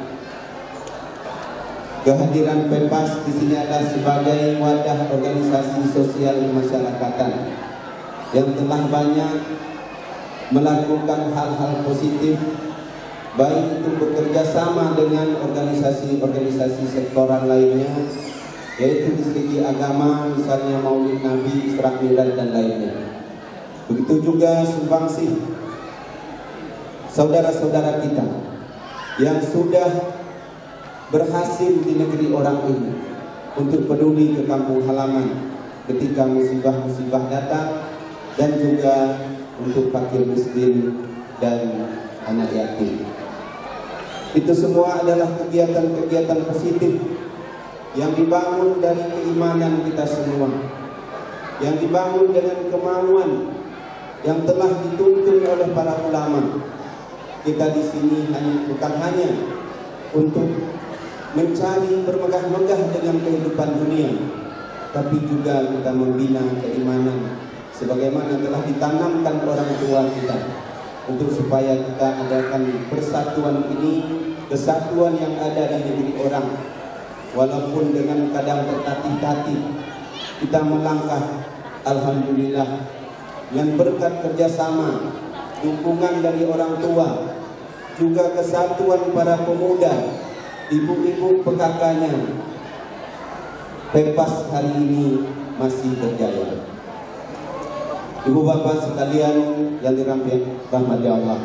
Kehadiran Pepas di sini adalah sebagai wadah organisasi sosial kemasyarakatan yang telah banyak melakukan hal-hal positif, baik itu bekerja sama dengan organisasi-organisasi sektoral lainnya, yaitu di segi agama, misalnya Maulid Nabi, Isra Mi'raj dan lainnya. Begitu juga sumbangsih saudara-saudara kita yang sudah berhasil di negeri orang ini untuk peduli ke kampung halaman ketika musibah-musibah datang, dan juga untuk fakir miskin dan anak yatim. Itu semua adalah kegiatan-kegiatan positif yang dibangun dari keimanan kita semua, yang dibangun dengan kemauan yang telah dituntun oleh para ulama. Kita di sini bukan hanya untuk mencari bermegah-megah dengan kehidupan dunia, tapi juga kita membina keimanan sebagaimana telah ditanamkan orang tua kita, untuk supaya kita adakan persatuan ini, kesatuan yang ada di negeri orang. Walaupun dengan kadang tertatih-tatih kita melangkah, alhamdulillah, dengan berkat kerjasama, dukungan dari orang tua, juga kesatuan para pemuda, ibu-ibu PKK-nya, Pepas hari ini masih berjaya. Ibu bapak sekalian yang dirahmati Allah,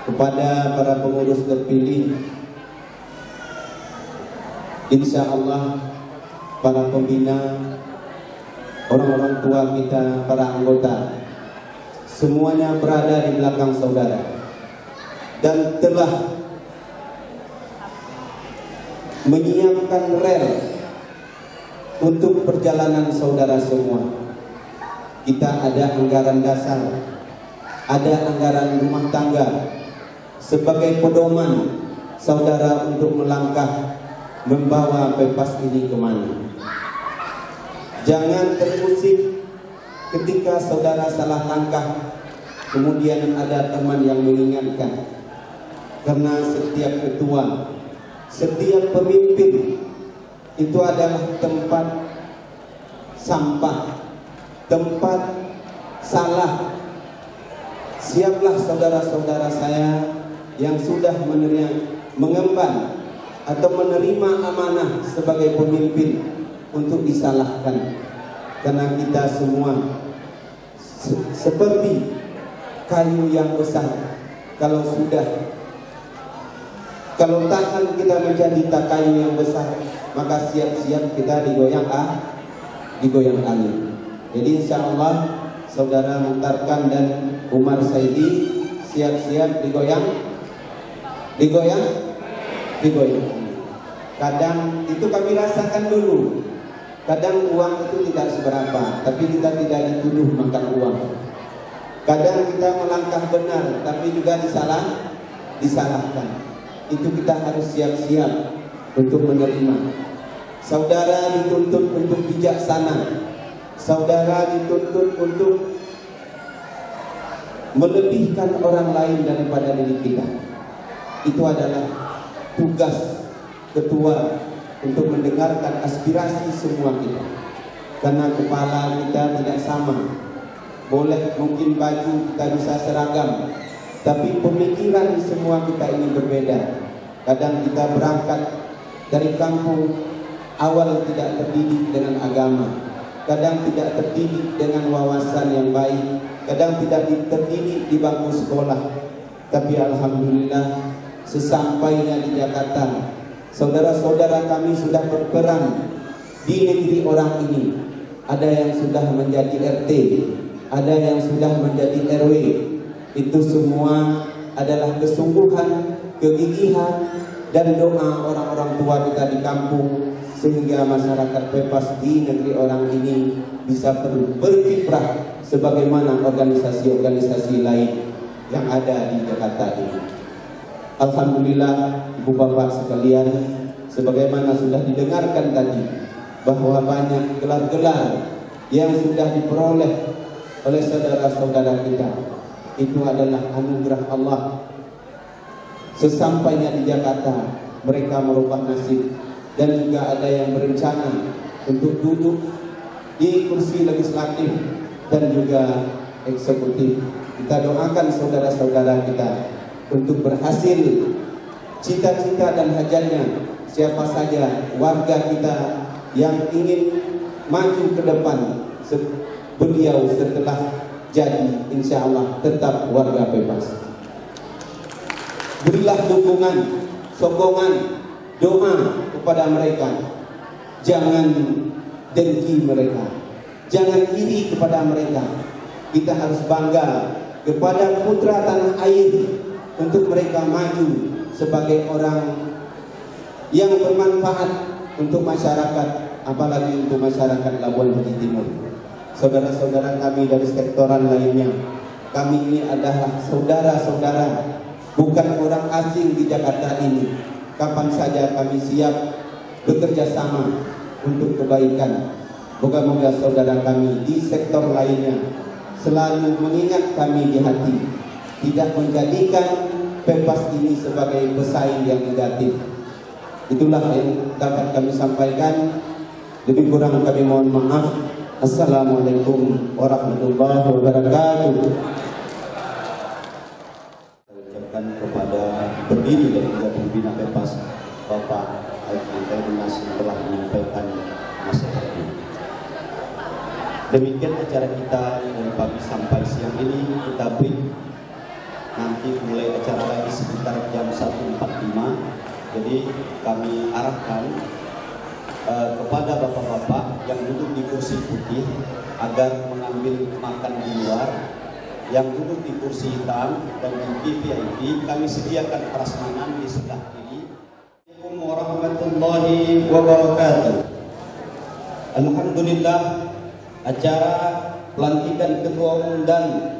kepada para pengurus terpilih, insya Allah para pembina, orang-orang tua kita, para anggota, semuanya berada di belakang saudara dan telah menyiapkan rel untuk perjalanan saudara semua. Kita ada anggaran dasar, ada anggaran rumah tangga sebagai pedoman saudara untuk melangkah membawa Pepas ini kemana. Jangan terusik ketika saudara salah langkah, kemudian ada teman yang mengingatkan. Karena setiap ketua, setiap pemimpin itu adalah tempat sampah, tempat salah. Siaplah saudara-saudara saya yang sudah mengemban atau menerima amanah sebagai pemimpin untuk disalahkan. karena kita semua seperti kayu yang besar. Kalau tangan kita menjadi kayu yang besar, maka siap-siap kita digoyang angin. Jadi insya Allah saudara Muhtarkan dan Umar Saidi siap-siap digoyang angin. Kadang itu kami rasakan dulu. Kadang uang itu tidak seberapa, tapi kita tidak dituduh makan uang. Kadang kita melangkah benar, tapi juga disalahkan. Itu kita harus siap-siap untuk menerima. Saudara dituntut untuk bijaksana. Saudara dituntut untuk melebihkan orang lain daripada diri kita. Itu adalah tugas ketua untuk mendengarkan aspirasi semua kita. Karena kepala kita tidak sama. Boleh mungkin baju kita bisa seragam, tapi pemikiran semua kita ini berbeda. Kadang kita berangkat dari kampung awal tidak terdidik dengan agama, kadang tidak terdidik dengan wawasan yang baik, kadang tidak terdidik di bangku sekolah. Tapi alhamdulillah sesampainya di Jakarta, saudara-saudara kami sudah berperan di negeri orang ini. Ada yang sudah menjadi RT, ada yang sudah menjadi RW. Itu semua adalah kesungguhan, kegigihan, dan doa orang-orang tua kita di kampung, sehingga masyarakat Pepas di negeri orang ini bisa berkiprah sebagaimana organisasi-organisasi lain yang ada di Jakarta ini. Alhamdulillah Ibu Bapak sekalian, sebagaimana sudah didengarkan tadi, bahwa banyak gelar-gelar yang sudah diperoleh oleh saudara-saudara kita. Itu adalah anugerah Allah. Sesampainya di Jakarta, mereka merubah nasib. Dan juga ada yang berencana untuk duduk di kursi legislatif dan juga eksekutif. Kita doakan saudara-saudara kita untuk berhasil cita-cita dan hajatnya. Siapa saja warga kita yang ingin maju ke depan, beliau setelah jadi insya Allah tetap warga Pepas. Berilah dukungan, sokongan, doa kepada mereka. Jangan dengki mereka, jangan iri kepada mereka. Kita harus bangga kepada putra tanah air untuk mereka maju sebagai orang yang bermanfaat untuk masyarakat, apalagi untuk masyarakat Labuan Bajo Timur. Saudara-saudara kami dari sektoran lainnya, kami ini adalah saudara-saudara, bukan orang asing di Jakarta ini. Kapan saja kami siap bekerja sama untuk kebaikan. Moga-moga saudara kami di sektor lainnya selalu mengingat kami di hati, tidak menjadikan Pepas ini sebagai pesaing yang negatif. Itulah yang dapat kami sampaikan. Lebih kurang kami mohon maaf. Assalamualaikum warahmatullahi wabarakatuh. Ucapkan kepada pendiri dari pembina Pepas, Bapak Haji Ternas telah menyampaikan nasihatnya. Demikian acara kita dari pagi sampai siang ini. Kita break. Nanti mulai acara lagi sekitar jam 1.45. Jadi kami arahkan kepada bapak-bapak yang duduk di kursi putih agar mengambil makan di luar. Yang duduk di kursi hitam dan di VIP kami sediakan prasmanan di sebelah kiri. Assalamualaikum warahmatullahi wabarakatuh. Alhamdulillah, acara pelantikan ketua umum dan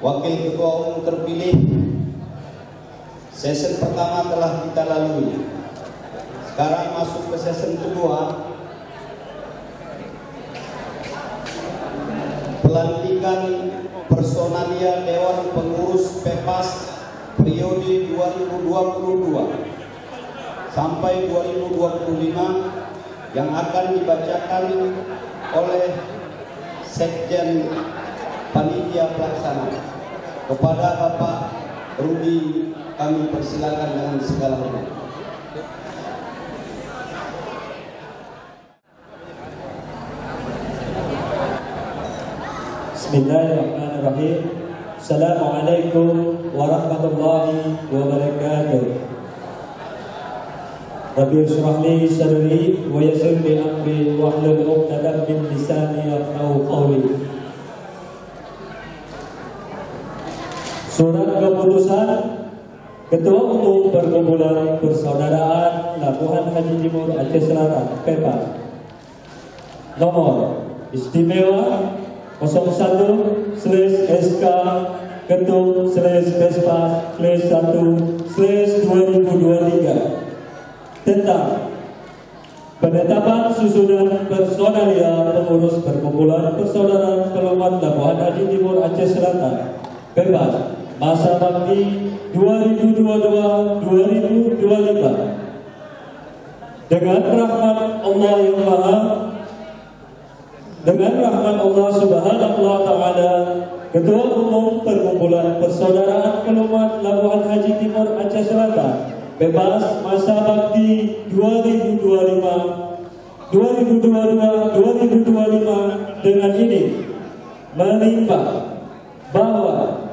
wakil ketua umum terpilih sesi pertama telah kita lalui. Sekarang masuk ke sesi kedua, pelantikan personalia Dewan Pengurus Pepas periode 2022 sampai 2025 yang akan dibacakan oleh Sekjen Panitia Pelaksana. Kepada Bapak Rudi kami persilakan dengan segala hormat. Bismillahirrahmanirrahim. Assalamualaikum warahmatullahi wabarakatuh. Rabbi shrah li sadri wa yassir li amri wahlul 'uqdatam min lisani yafqahu qawli. Surat keputusan Ketua Umum Perkumpulan Persaudaraan Labuhan Haji Timur Aceh Selatan PEPAS nomor istimewa 01/SK Ketum/Vespas/1/2023 tentang penetapan susunan personalia pengurus Perkumpulan Persaudaraan Pelumat Labuhan Haji Timur Aceh Selatan PEPAS masa bakti 2022-2025 dengan rahmat Allah yang Maha, dengan rahmat Allah Subhanahu wa Ta'ala, Ketua Umum Perkumpulan Persaudaraan Pelumat Labuhan Haji Timur Aceh Selatan PEPAS masa bakti 2022-2025 dengan ini menimbang bahwa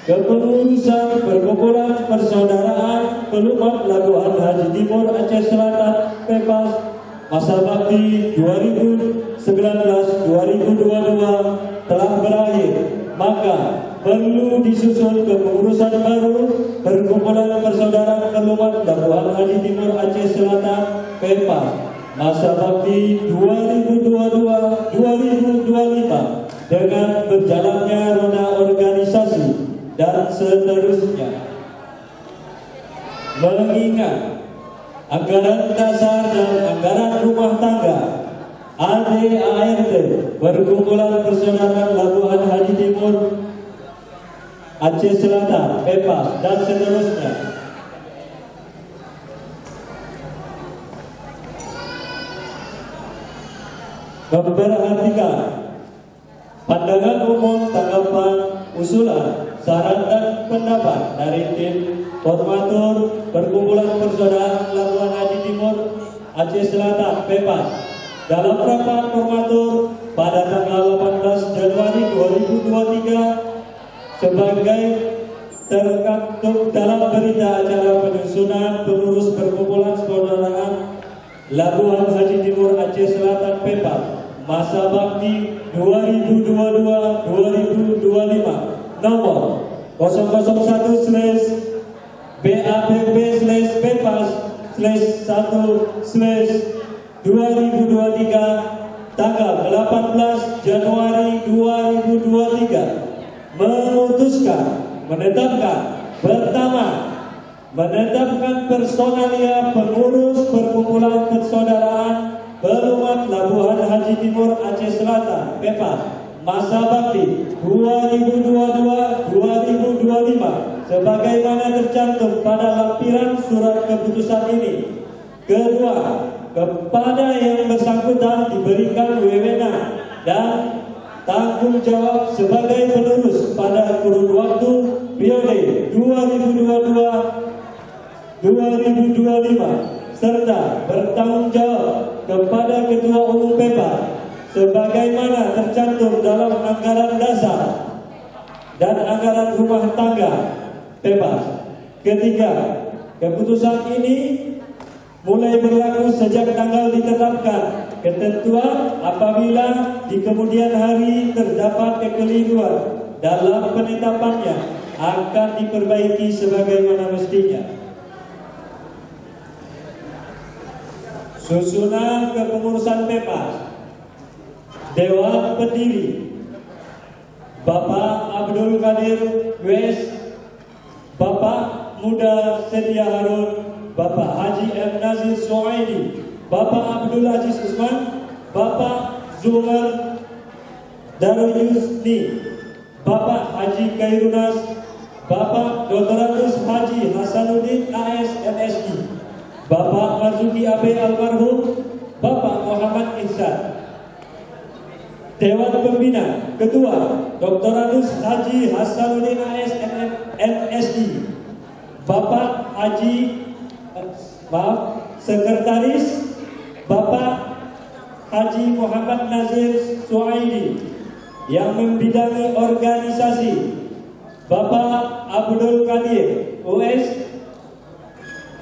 kepengurusan Perkumpulan Persaudaraan Pelumat Labuhan Haji Timur Aceh Selatan PEPAS masa bakti 2019-2022 telah berakhir, maka perlu disusun kepengurusan baru Perkumpulan Persaudaraan Pelumat Labuhan Haji Timur Aceh Selatan PEPAS masa bakti 2022-2025 dengan berjalannya roda organisasi dan seterusnya. Mengingat anggaran dasar dan anggaran rumah tangga ADART Perkumpulan Persaudaraan Labuhan Haji Timur Aceh Selatan PEPAS dan seterusnya memperhatikan pandangan umum, tanggapan, usulan, saran dan pendapat dari tim formatur Perkumpulan Persaudaraan Labuhan Haji Timur Aceh Selatan PEPAS dalam rapat formatur pada tanggal 18 Januari 2023 sebagai tercantum dalam berita acara penyusunan pengurus Perkumpulan Persaudaraan Labuhan Haji Timur Aceh Selatan PEPAS masa bakti 2022-2025 nomor 001/BAPP/BAPP/1/2023 tanggal 18 Januari 2023 memutuskan menetapkan personalia pengurus Perkumpulan Persaudaraan Pelumat Labuhan Haji Timur Aceh Selatan PEPAS masa bakti 2022-2025 sebagaimana tercantum pada lampiran surat keputusan ini. Kedua, kepada yang bersangkutan diberikan wewenang dan tanggung jawab sebagai penerus pada kurun waktu periode 2022-2025 serta bertanggung jawab kepada Ketua Umum PEPAS sebagaimana tercantum dalam anggaran dasar dan anggaran rumah tangga PEPAS. Ketiga, keputusan ini mulai berlaku sejak tanggal ditetapkan. Ketentuan apabila di kemudian hari terdapat kekeliruan dalam penetapannya akan diperbaiki sebagaimana mestinya. Susunan kepengurusan PEPAS. Dewan Pendiri Bapak Abdul Qadir Wes, Bapak Muda Setia Harun, Bapak Haji M. Nazir Suaidi, Bapak Abdul Aziz Usman, Bapak Zumar Daruyusni, Bapak Haji Kairunas, Bapak Dr. Haji Hasanuddin AS MSI, Bapak Marzuki AB Almarhum, Bapak Muhammad Ihsan. Dewan Pembina Ketua Dr. Haji Hasanuddin AS MSI, Bapak Haji Sekretaris Bapak Haji Muhammad Nazir Suaidi yang membidangi organisasi Bapak Abdul Qadir US,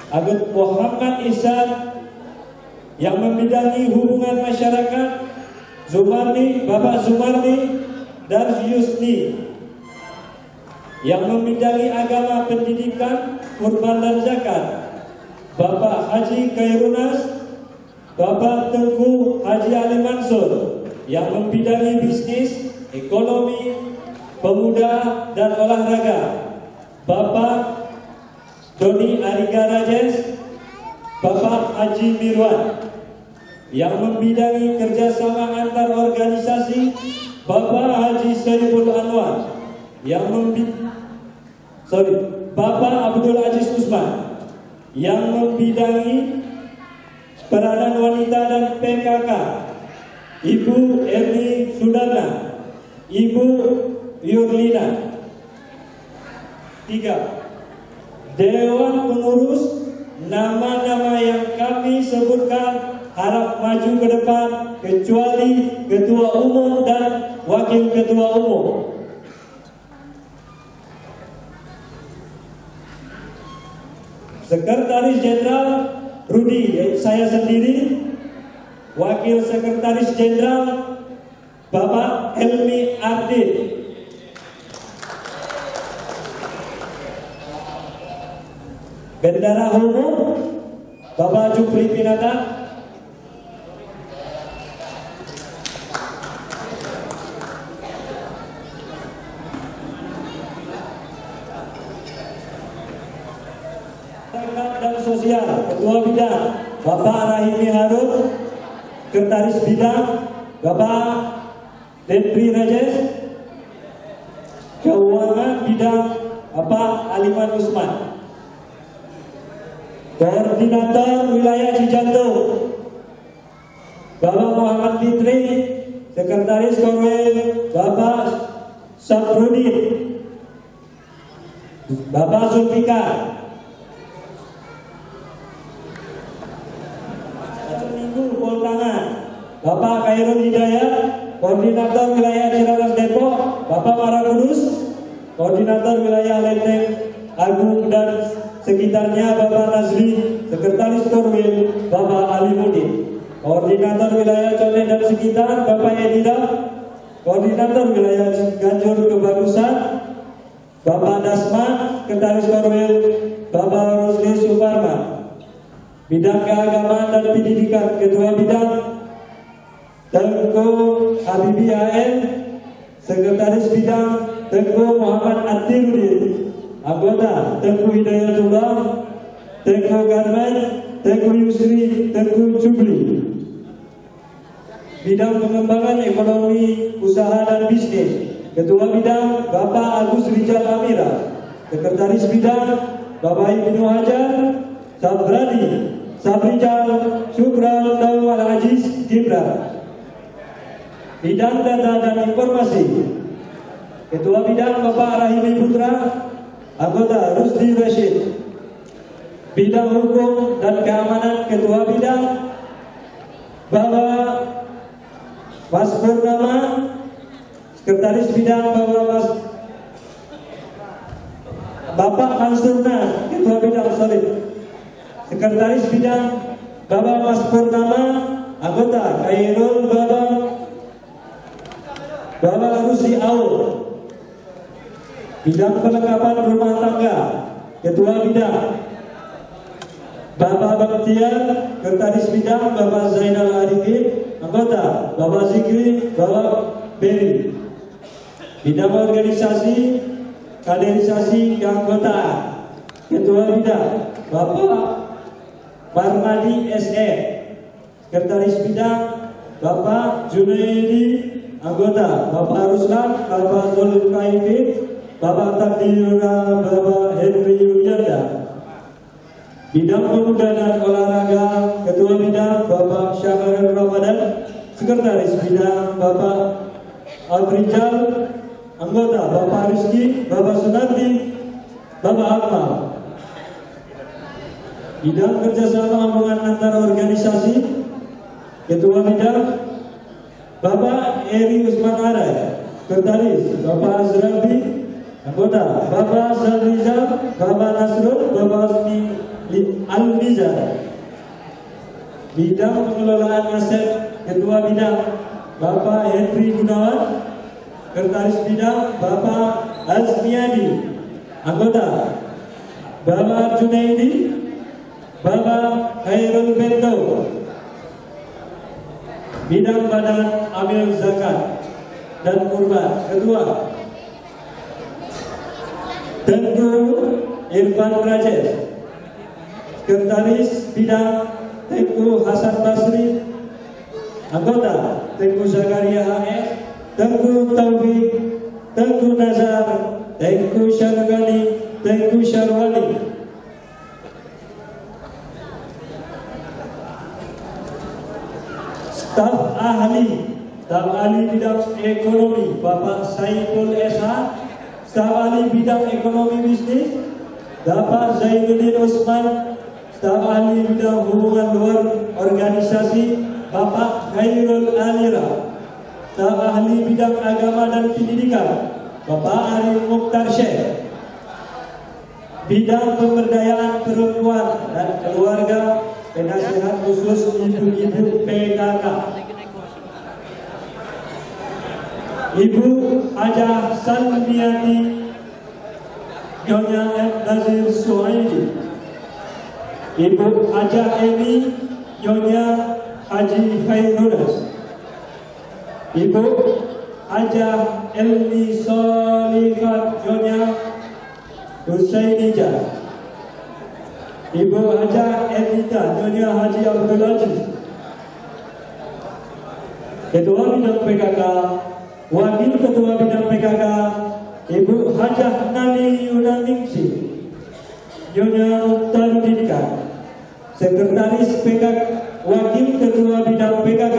Agus Muhammad Ihsan yang membidangi hubungan masyarakat Bapak Zumarni Daryusni yang membidangi agama pendidikan kurban dan zakat Bapak Haji Khairunas, Bapak Tengku Haji Ali Mansur yang membidangi bisnis, ekonomi, pemuda dan olahraga Bapak Doni Ariga Rajes, Bapak Haji Mirwan yang membidangi kerjasama antar organisasi Bapak Haji Saiful Anwar yang Bapak Abdul Aziz Usman yang membidangi peranan wanita dan PKK Ibu Erni Sudarna, Ibu Yurlina. 3. Dewan Pengurus, nama-nama yang kami sebutkan harap maju ke depan kecuali Ketua Umum dan Wakil Ketua Umum. Sekretaris Jenderal Rudi, yaitu saya sendiri. Wakil Sekretaris Jenderal Bapak Helmi Ardin. Bendara Umum Bapak Jupri Pinata. Dan Sosial Ketua Bidang Bapak Rahimi Harun, Sekretaris Bidang Bapak Dendri Rajes, Keuangan Bidang Bapak Aliman Usman, Koordinator Wilayah Cijantung Bapak Muhammad Fitri, Sekretaris Korwil Bapak Saprudin, Bapak Zulfikar. Bapak Khairul Hidayat, Koordinator Wilayah Cilaras Depok, Bapak Mara Kudus, Koordinator Wilayah Lenteng Agung dan sekitarnya Bapak Nazri, Sekretaris Korwil Bapak Ali Mudin, Koordinator Wilayah Condet dan sekitar Bapak Edida, Koordinator Wilayah Ganjur Kebagusan Bapak Dasman, Sekretaris Korwil Bapak Rosli Suparma, Bidang Keagamaan dan Pendidikan Ketua Bidang Tengku Habibi AN, Sekretaris Bidang Tengku Muhammad Atirudin, Anggota Tengku Hidayatullah, Tengku Garmen, Tengku Yusri, Tengku Jubli. Bidang Pengembangan Ekonomi, Usaha dan Bisnis, Ketua Bidang Bapak Agus Rijal Amira, Sekretaris Bidang Bapak Ibnu Hajar Sabrani, Sabrijal Syukran Dawal Aziz Gibran. Bidang Data dan Informasi, Ketua Bidang Bapak Rahimi Putra, Anggota Rusdi Rashid. Bidang Hukum dan Keamanan, Ketua Bidang Bapak Mas Purnama, Sekretaris Bidang Bapak Mansurna, Ketua Bidang Solid. Sekretaris Bidang Bapak Mas Purnama, Anggota Khairul Bapak Rusi Aul. Bidang Perlengkapan Rumah Tangga, Ketua Bidang Bapak Baktiar, Sekretaris Bidang Bapak Zainal Arifin, Anggota Bapak Zikri, Bapak Beri. Bidang Organisasi Kaderisasi Keanggotaan, Ketua Bidang Bapak Parmadi SE. Sekretaris Bidang Bapak Junaidi, Anggota Bapak Ruslan, Bapak Zulkaifin, Bapak Takdiruna, Bapak Henry Yulianda. Bidang Pemuda dan Olahraga, Ketua Bidang Bapak Syahrul Ramadan, Sekretaris Bidang Bapak Afrijal, Anggota Bapak Rizki, Bapak Sunardi, Bapak Akmal. Bidang Kerjasama Hubungan Antar Organisasi, Ketua Bidang Bapak Eri Usman Arai, Sekretaris Bapak Azrabi, anggota Bapak Zalizal, Bapak Nasrul, Bapak Al-Mizan. Bidang pengelolaan aset Ketua Bidang Bapak Henry Gunawan, Sekretaris Bidang Bapak Azmiadi, anggota Bapak Junaidi, Bapak Khairul Bento. Bidang Badan Amil Zakat dan Kurban Ketua Tengku Irfan Rajesh, Sekretaris Bidang Tengku Hasan Basri, anggota Tengku Zakaria HS, Tengku Taufik, Tengku Nazar, Tengku Syargani, Tengku Syarwani. Staf ahli bidang ekonomi Bapak Saiful SH, staf ahli bidang ekonomi bisnis Bapak Zainuddin Usman, staf ahli bidang hubungan luar organisasi Bapak Khairul Alira, staf ahli bidang agama dan pendidikan Bapak Arif Mukhtar Syekh, bidang pemberdayaan perempuan dan keluarga penasihat khusus ibu-ibu PKK Ibu Hajah Salmiati Nyonya M. Nazir Suhaili, Ibu Hajah Emi Nyonya Haji Khairunas, Ibu Hajah Elmi Solifat Nyonya Husainijah, Ibu Hajah Edita Nyonya Haji Abdul Aziz. Ketua Bidang PKK, Wakil Ketua Bidang PKK Ibu Hajah Nali Yunaningsi Nyonya Mukhtaruddin, Sekretaris PKK, Wakil Ketua Bidang PKK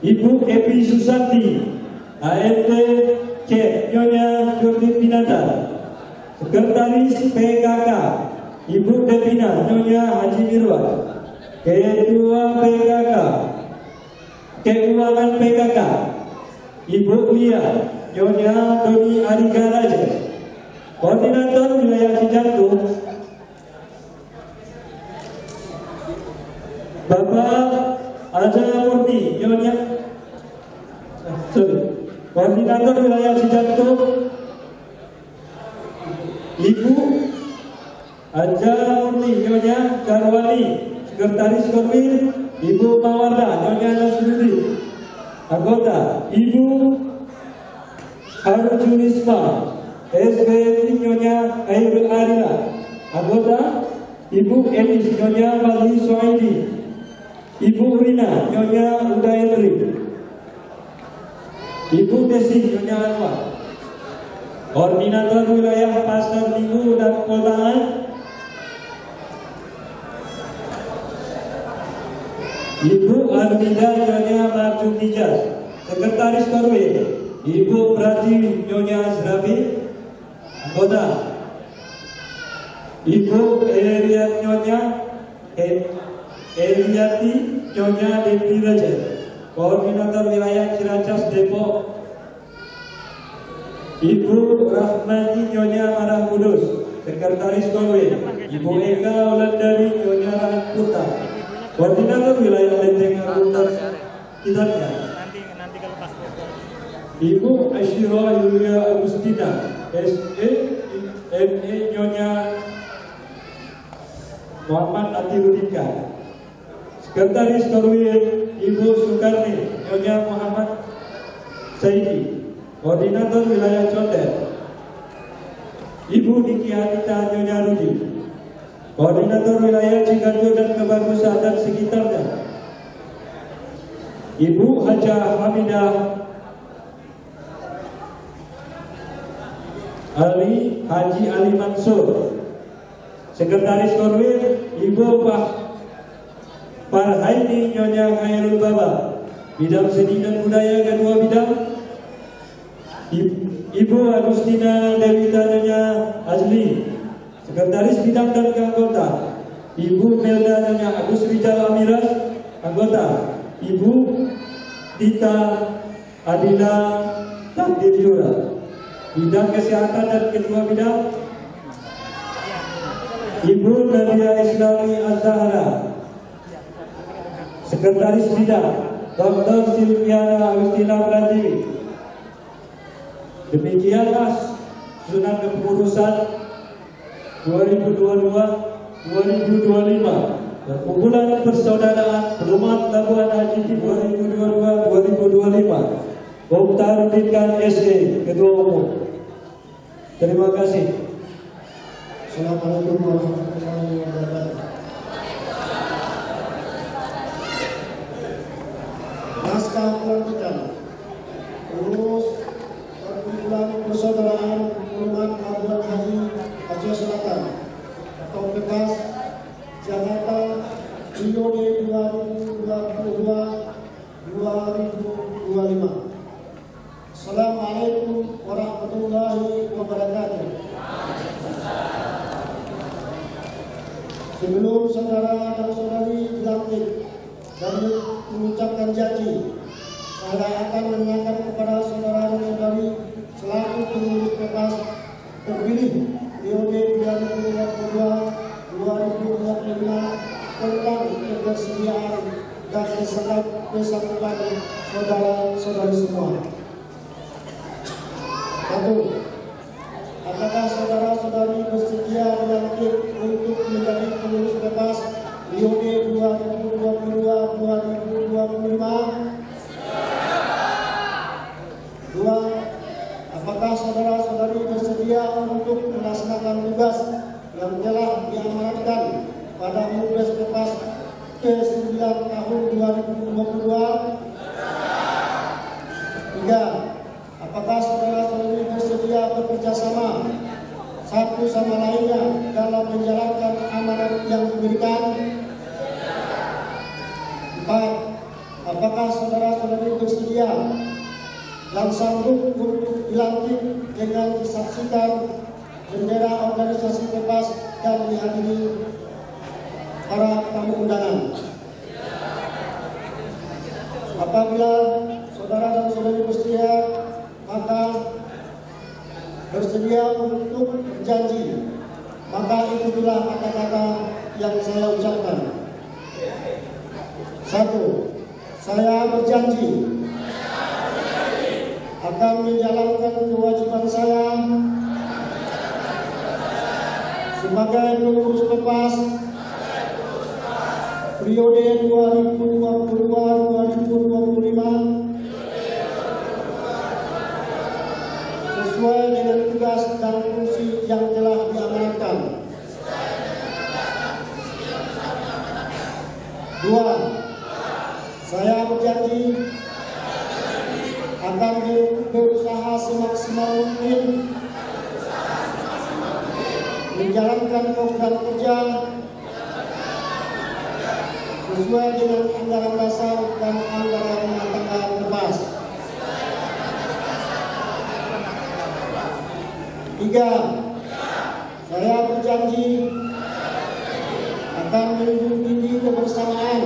Ibu Epi Susanti AMT C Nyonya Judit Pinata, Sekretaris PKK Ibu Devina Nyonya Haji Mirwan, Ketua PKK Keuangan PKK Ibu Lia Nyonya Doni Arika Raja, Koordinator Wilayah Cijantung Bapak Aja Murni Nyonya Koordinator Wilayah Cijantung Ibu Aja Murni Nyonya Karwani, Sekretaris Korwil Ibu Mawarda Nyonya Nasruddin, anggota Ibu Harjunisma SBSI Nyonya Khairul Arila, anggota Ibu Elis Nyonya Fadli Suhaidi, Ibu Rina Nyonya Udairi, Ibu Desi Nyonya Anwar. Koordinator Wilayah Pasar Minggu dan Kotaan Ibu Armida Nyonya Marjum Nijas, Sekretaris Korwil Ibu Prati Nyonya Azrabi, anggota Ibu Eliat Nyonya Eliati Nyonya Devi Raja, Koordinator Wilayah Ciracas Depok Ibu Rahmani Nyonya Marah Kudus, Sekretaris Korwil Ibu Eka Wulandari Nyonya Rahkuta, Koordinator Wilayah Lenteng Arutan Kitabnya Ibu Asyira Yulia Agustina SE ME Nyonya Muhammad Atirudika, Sekretaris Korwil Ibu Sukarni Nyonya Muhammad Saidi, Koordinator Wilayah Condet Ibu Niki Anita Nyonya Rudi, Koordinator Wilayah Ciganjur dan Kebagusan dan sekitarnya Ibu Hajah Hamidah Ali Haji Ali Mansur, Sekretaris Korwil Ibu Farhaini Nyonya Khairul Baba, Bidang Seni dan Budaya Ketua Bidang Ibu Agustina Dewita Nyonya Azli, Sekretaris Bidang dan Anggota Ibu Melda Nyonya Agus Rijal Amiras, anggota Ibu Dita Adila Takdir Jura. Bidang Kesehatan dan Ketua Bidang Ibu Nadia Islami Az-Zahra. Sekretaris Bidang Dr. Silviana Agustina Pratiwi. Demikianlah susunan kepengurusan 2022-2025 Perkumpulan Persaudaraan Perumahan Labuan Haji Timur 2022-2025. Mukhtarudin SE, Ketua Umum. Terima kasih. Assalamualaikum warahmatullahi wabarakatuh. Naskah pelantikan pengurus Perkumpulan Persaudaraan Perumahan Labuan Haji Aceh Selatan atau PEPAS Jakarta periode 2022-2025. Assalamualaikum warahmatullahi wabarakatuh. Sebelum saudara dan saudari dilantik dan mengucapkan janji, saya akan menanyakan kepada saudara dan saudari selaku pengurus PEPAS terpilih periode 2022-2025 tentang ketersediaan dan kesanggupan saudara-saudari semua. 1. Apakah saudara-saudari bersedia dilantik untuk menjadi pengurus PEPAS periode 2022-2025? 2. Apakah saudara-saudari bersedia untuk melaksanakan tugas yang telah diamanatkan pada Mubes PEPAS ke-9 tahun 2022? 3. Apakah saudara-saudari bersedia bekerja sama satu sama lainnya dalam menjalankan amanat yang diberikan? 4. Apakah saudara-saudari bersedia dan sanggup untuk dilantik dengan disaksikan bendera organisasi PEPAS dan dihadiri para tamu undangan? Apabila saudara dan saudari bersedia, maka bersedia untuk berjanji, maka itulah kata-kata yang saya ucapkan. 1. Saya berjanji akan menjalankan kewajiban saya sebagai pengurus PEPAS periode 2022-2025 sesuai dengan tugas dan fungsi yang telah diamanatkan. 2. Saya berjanji akan berusaha semaksimal mungkin menjalankan program kerja sesuai dengan anggaran dasar dan anggaran rumah tangga PEPAS. 3. Saya berjanji akan menjunjung tinggi kebersamaan,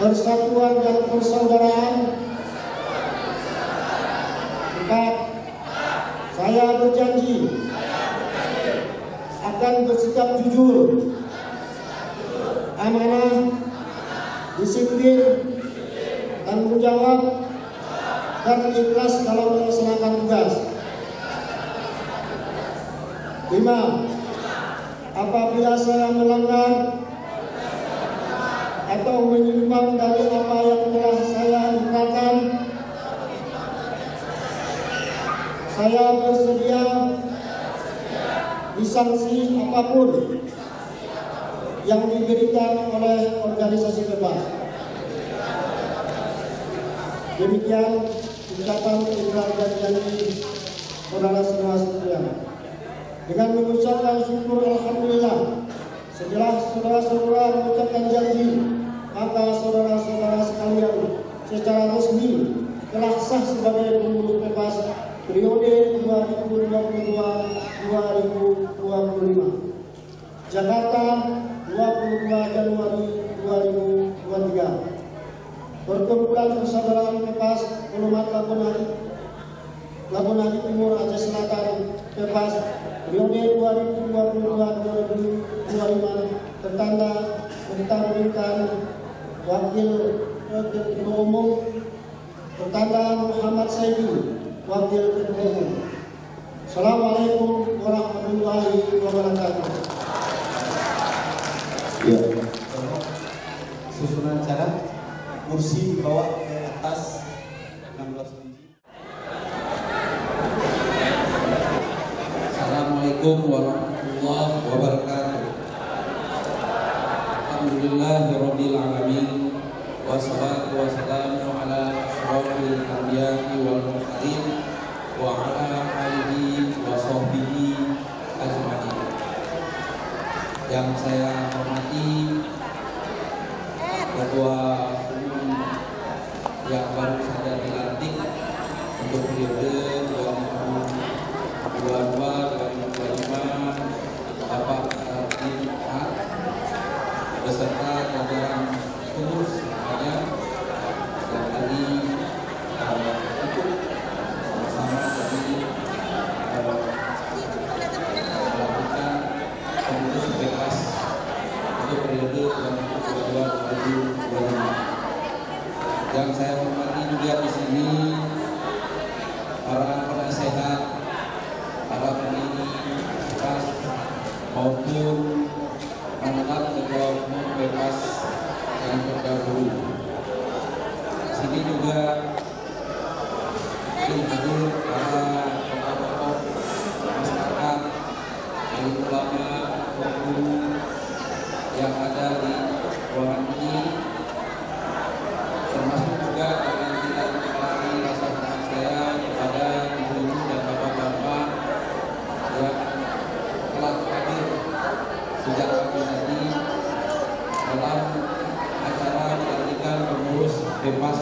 persatuan dan persaudaraan. 4. Saya berjanji akan bersikap jujur, amanah, disiplin, tanggung jawab, dan ikhlas dalam melaksanakan tugas. 5. Apabila saya melanggar atau menyimpang dari apa yang telah saya ikrarkan, saya bersedia disanksi apapun yang diberikan oleh organisasi PEPAS. Demikian ucapan ikrar dan janji saudara-saudara sekalian. Dengan mengucapkan syukur alhamdulillah, setelah saudara-saudara mengucapkan janji, maka saudara-saudara sekalian secara resmi telah sah sebagai pengurus PEPAS periode 2022-2025. Jakarta, 22 Januari 2023. Perkumpulan Persaudaraan PEPAS Ulumat Labuan Timur Aceh Selatan Pepas periode 2022-2025 tertanda menetapkan Wakil Ketua Umum tertanda Muhammad Saidi Wakil Ketua Umum. Assalamualaikum warahmatullahi wabarakatuh. Ya. Susunan acara kursi dibawa ke atas 16 biji. Assalamualaikum warahmatullahi wabarakatuh. Alhamdulillahirabbil alamin wassalatu wassalamu ala asyrofil anbiya'i wal mursalin wa ala alihi wa sahbihi ajma'in. Yang saya hormati Ketua Umum yang baru saja dilantik untuk periode 2022-2025, Bapak Arifin beserta jajaran pengurus semuanya yang tadi ikut sama-sama tadi melakukan pengurus bebas untuk periode 2022-2025. Yang saya hormati juga di sini para penasehat, para pendiri PAS maupun mantan ketua umum bebas yang terdahulu. Di sini juga hadir para tokoh-tokoh masyarakat, alim ulama, guru yang ada di ruangan ini, termasuk juga dengan tidak mengurangi rasa hormat saya kepada ibu-ibu dan bapak-bapak yang telah hadir sejak pagi tadi dalam acara pelantikan pengurus bebas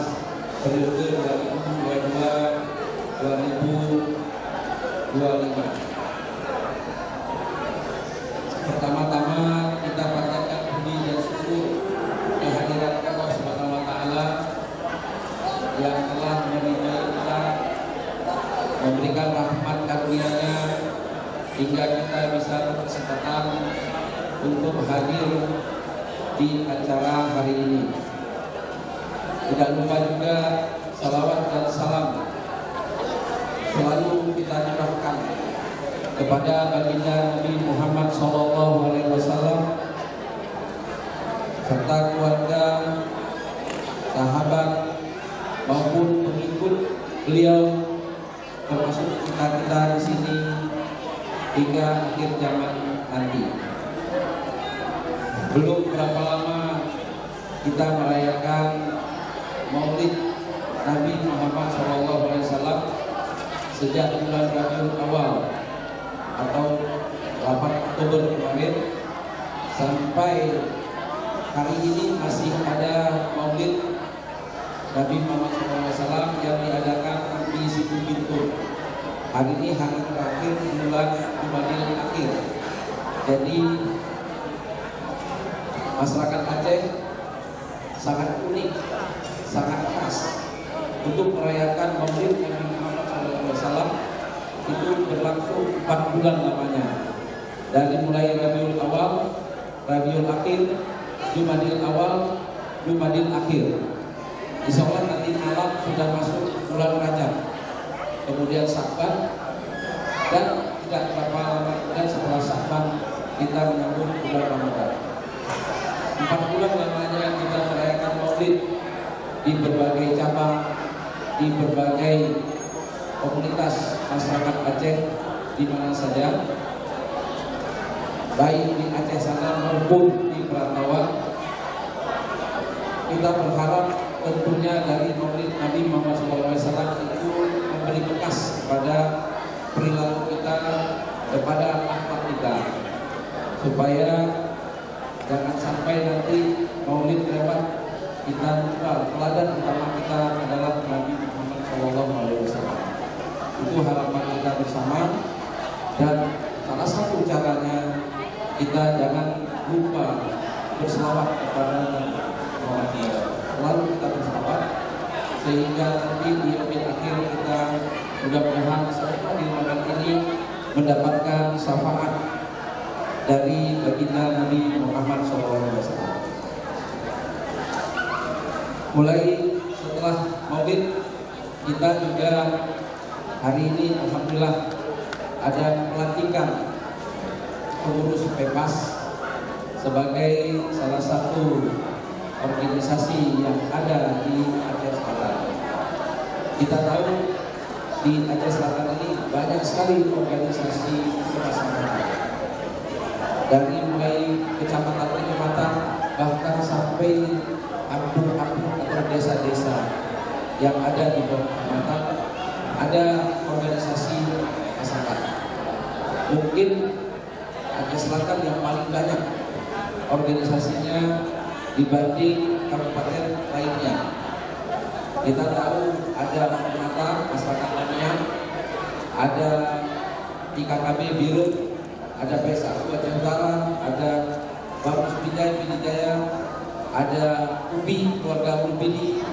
periode 2022-2025. Pertama-tama kita panjatkan puji dan syukur kehadiran Allah Subhanahu wa taala yang telah meridai kita, memberikan rahmat karunia-Nya hingga kita bisa berkesempatan untuk hadir di acara hari ini. Tidak lupa juga salawat dan salam selalu kita curahkan kepada baginda Nabi Muhammad SAW serta keluarga, sahabat maupun pengikut beliau, termasuk kita di sini hingga akhir zaman nanti. Belum berapa lama kita merayakan Maulid Nabi Muhammad SAW sejak bulan Rabiul Awal atau 8 Oktober kemarin sampai hari ini masih ada Maulid Nabi Muhammad SAW yang diadakan di Situ Bintur. Hari ini hari terakhir bulan Jumadil Akhir. Jadi masyarakat Aceh sangat unik, sangat khas untuk merayakan Maulid Nabi Muhammad SAW. Itu berlangsung 4 bulan lamanya, dari mulai Rabiul Awal, Rabiul Akhir, Jumadil Awal, Jumadil Akhir. Insya Allah nanti malam sudah masuk bulan Rajab, kemudian Sya'ban, dan tidak berapa lama kemudian setelah Sya'ban kita menyambut bulan Ramadan. 4 bulan lamanya kita merayakan Maulid di berbagai cabang, di berbagai komunitas masyarakat Aceh di mana saja, baik di Aceh sana maupun di perantauan. Kita berharap tentunya dari Maulid Nabi Muhammad SAW itu memberi bekas kepada perilaku kita, kepada akhlak kita, supaya jangan sampai nanti Maulid lewat kita lupa teladan utama kita adalah Nabi Muhammad SAW. Itu harapan kita bersama, dan salah satu caranya kita jangan lupa berselawat kepada Muhammad. Selalu kita berselawat sehingga nanti di akhir kita mudah-mudahan semua di ruangan ini mendapatkan syafaat dari baginda Nabi Muhammad SAW. Mulai setelah Maulid, kita juga hari ini alhamdulillah ada pelantikan pengurus PEPAS sebagai salah satu organisasi yang ada di Aceh Selatan. Kita tahu di Aceh Selatan ini banyak sekali organisasi kemasyarakatan, dari mulai kecamatan-kecamatan bahkan sampai kampung-kampung atau desa-desa yang ada di bawah kecamatan ada organisasi masyarakat. Mungkin Aceh Selatan yang paling banyak organisasinya dibanding kabupaten lainnya. Kita tahu ada Mata Masyarakat Namiang, ada IKKB Biru, ada PSAU Aceh Utara, ada Bamus Bidjaya, ada UBI keluarga Ulbidi,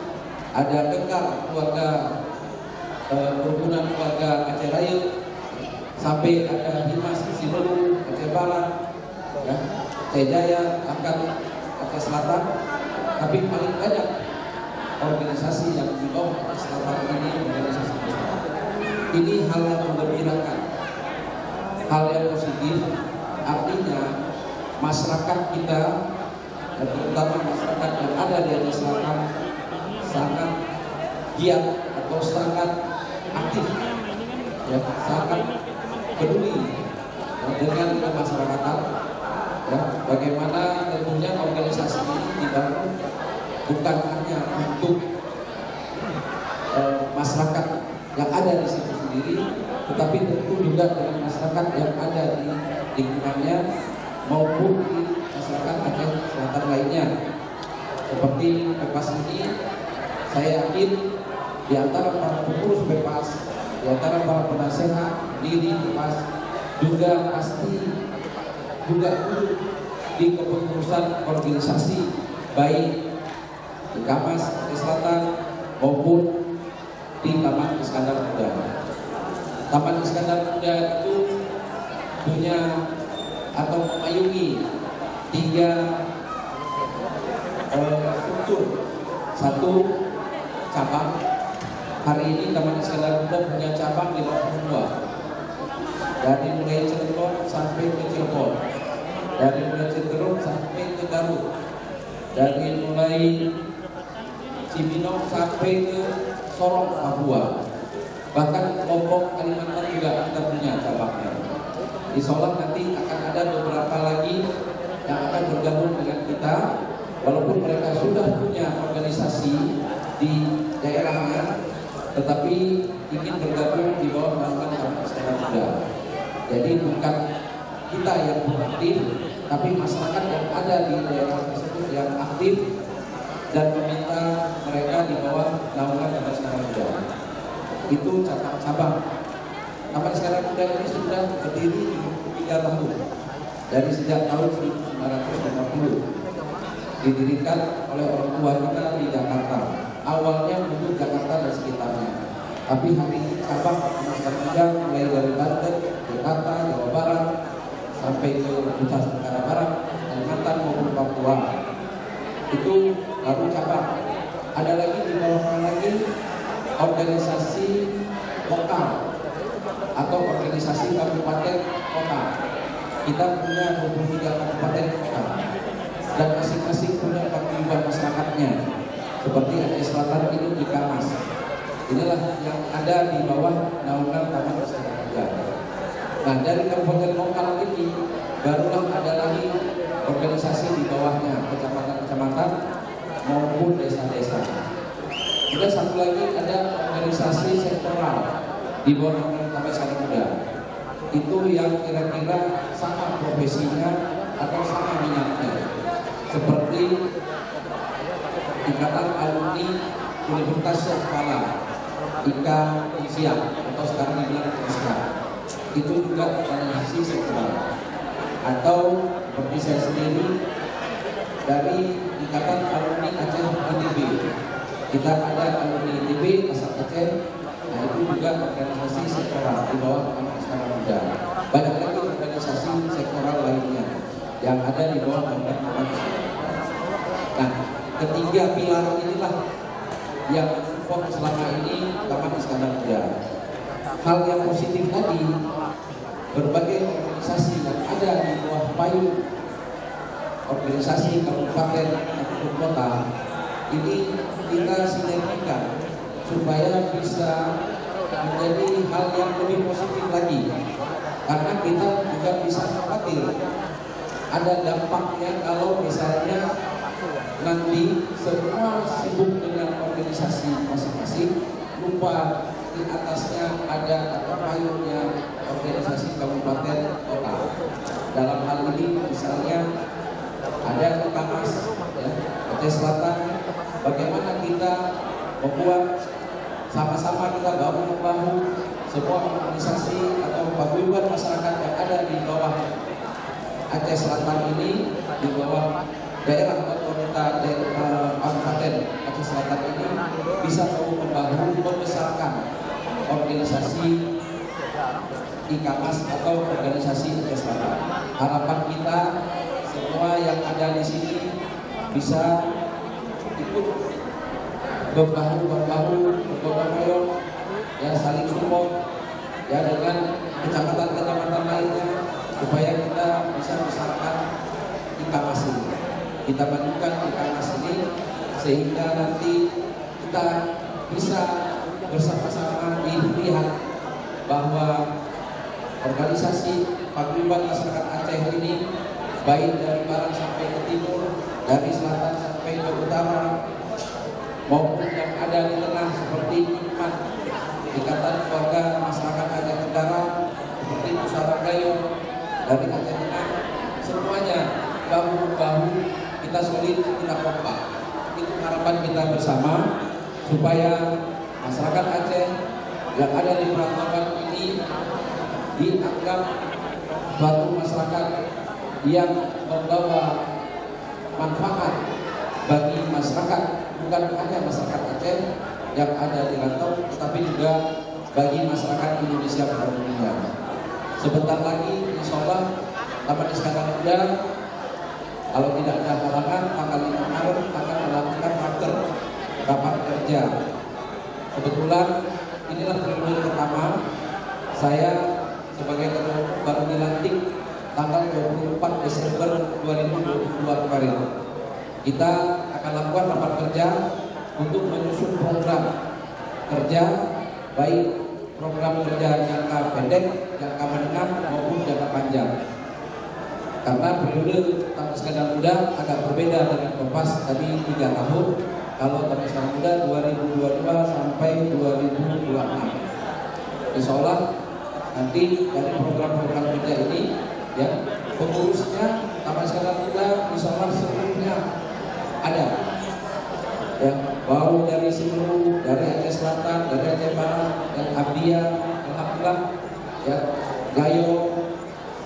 ada Kekar keluarga Kerukunan keluarga Aceh Raya, sampai ada Himas Silu Aceh Barat, ya, Aceh Jaya, Angkat Aceh Selatan. Tapi paling banyak organisasi yang di bawah Aceh Selatan ini organisasi besar. Ini hal yang menggembirakan, hal yang positif. Artinya masyarakat kita, dan terutama masyarakat yang ada di Aceh Selatan, sangat giat atau sangat aktif, ya, sangat peduli dengan kemasyarakatan. Ya, bagaimana tentunya organisasi ini dibangun bukan hanya untuk masyarakat yang ada di situ sendiri, tetapi tentu juga dengan masyarakat yang ada di lingkungannya maupun di masyarakat Aceh Selatan lainnya. Seperti PEPAS ini, saya yakin di antara para pengurus PEPAS, di antara para penasehat diri PEPAS juga pasti juga di kepengurusan organisasi, baik di Kamas Aceh Selatan maupun di Taman Iskandar Muda. Taman Iskandar Muda itu punya atau memayungi 3 struktur. Satu, cabang. Hari ini Taman Iskandar Muda punya cabang di Papua, dari mulai Cirebon sampai ke Cirebon, dari mulai Cirebon sampai ke Garut, dari mulai Cibinong sampai ke Sorong Papua, bahkan Lombok Kalimantan juga kita punya cabangnya. Di Solok nanti akan ada beberapa lagi yang akan bergabung dengan kita, walaupun mereka sudah punya organisasi di daerahnya, tetapi ingin bergabung di bawah naungan Taman Iskandar Muda. Jadi bukan kita yang aktif, tapi masyarakat yang ada di daerah tersebut yang aktif dan meminta mereka di bawah naungan Taman Iskandar Muda. Itu cabang. Taman Iskandar Muda ini sudah berdiri 3 tahun, dari sejak tahun 1950. Didirikan oleh orang tua kita di Jakarta. Awalnya untuk Jakarta dan sekitarnya, tapi hari ini cabang Taman Iskandar Muda mulai dari Banten, Jakarta, Jawa Barat, sampai ke Nusa Tenggara Barat, Kalimantan maupun Papua. Itu baru cabang. Ada lagi di bawahnya lagi organisasi lokal atau organisasi kabupaten kota. Kita punya 23 kabupaten kota dan masing-masing punya paguyuban masyarakatnya. Seperti Aceh Selatan ini di Kamas. Inilah yang ada di bawah naungan Taman Iskandar Muda. Nah, dari kabupaten lokal ini barulah ada lagi organisasi di bawahnya, kecamatan-kecamatan maupun desa-desa. Kemudian satu lagi ada organisasi sektoral di bawah naungan Taman Iskandar Muda. Itu yang kira-kira sama profesinya atau sama minatnya, seperti Ikatan Alumni Universitas Kepala, IKA Siap atau sekarang dibilang ISK. Itu juga organisasi sektoral. Atau seperti saya sendiri dari Ikatan Alumni Aceh ITB, Kita ada alumni ITB asal Aceh, nah itu juga organisasi sektoral di bawah Taman Istana Muda. Banyak lagi organisasi sektoral lainnya yang ada di bawah Taman Istana Muda. Nah, ketiga pilar inilah yang support selama ini Taman Istana Muda. Hal yang positif tadi, berbagai organisasi yang ada di bawah payung organisasi kabupaten ataupun kota ini kita sinergikan supaya bisa menjadi hal yang lebih positif lagi, karena kita juga bisa khawatir ada dampaknya kalau misalnya nanti semua sibuk dengan organisasi masing-masing, lupa di atasnya ada atau payungnya organisasi kabupaten kota. Dalam hal ini misalnya ada Kamas ya, Aceh Selatan, bagaimana kita membuat sama-sama kita bahu-membahu semua organisasi atau paguyuban masyarakat yang ada di bawah Aceh Selatan ini, di bawah daerah otorita Kabupaten Aceh Selatan ini bisa bahu-membahu membesarkan organisasi IKAMAS atau organisasi Aceh Selatan. Harapan kita semua yang ada di sini bisa ikut berbahu-membahu, bergotong royong, ya saling support ya dengan kecamatan-kecamatan lainnya supaya kita bisa besarkan IKAMAS ini. Kita majukan IKAMAS ini sehingga nanti kita bisa bersama-sama dilihat bahwa organisasi paguyuban masyarakat Aceh ini baik dari barat sampai ke timur, dari selatan sampai ke utara, maupun yang ada di tengah seperti IKMAT, Ikatan Keluarga Masyarakat Aceh Tenggara, seperti Pusara Gayo dari Aceh Tengah, semuanya bahu-bahu kita solid, kita kompak. Itu harapan kita bersama supaya masyarakat Aceh yang ada di perantauan ini dianggap suatu masyarakat yang membawa manfaat bagi masyarakat, bukan hanya masyarakat Aceh yang ada di rantau, tetapi juga bagi masyarakat Indonesia pada umumnya. Sebentar lagi, insya Allah, Taman Istana Muda, kalau tidak ada halangan, tanggal 5 Maret akan melakukan rapat kerja. Kebetulan inilah periode pertama saya sebagai ketua umum baru dilantik tanggal 24 Desember 2022 kemarin. Kita akan lakukan rapat kerja untuk menyusun program kerja, baik program kerja jangka pendek, jangka menengah maupun jangka panjang. Karena periode Taman Istana Muda agak berbeda dengan Kompas tadi 3 tahun. Kalau Taman Istana Muda 2022 sampai 2026. Insya Allah nanti dari program-program kerja ini ya pengurusnya Taman Istana Muda insya Allah seluruhnya ada ya, baru dari seluruh, dari Aceh Selatan, dari Aceh Barat, dan Abdia, alhamdulillah ya, Gayo,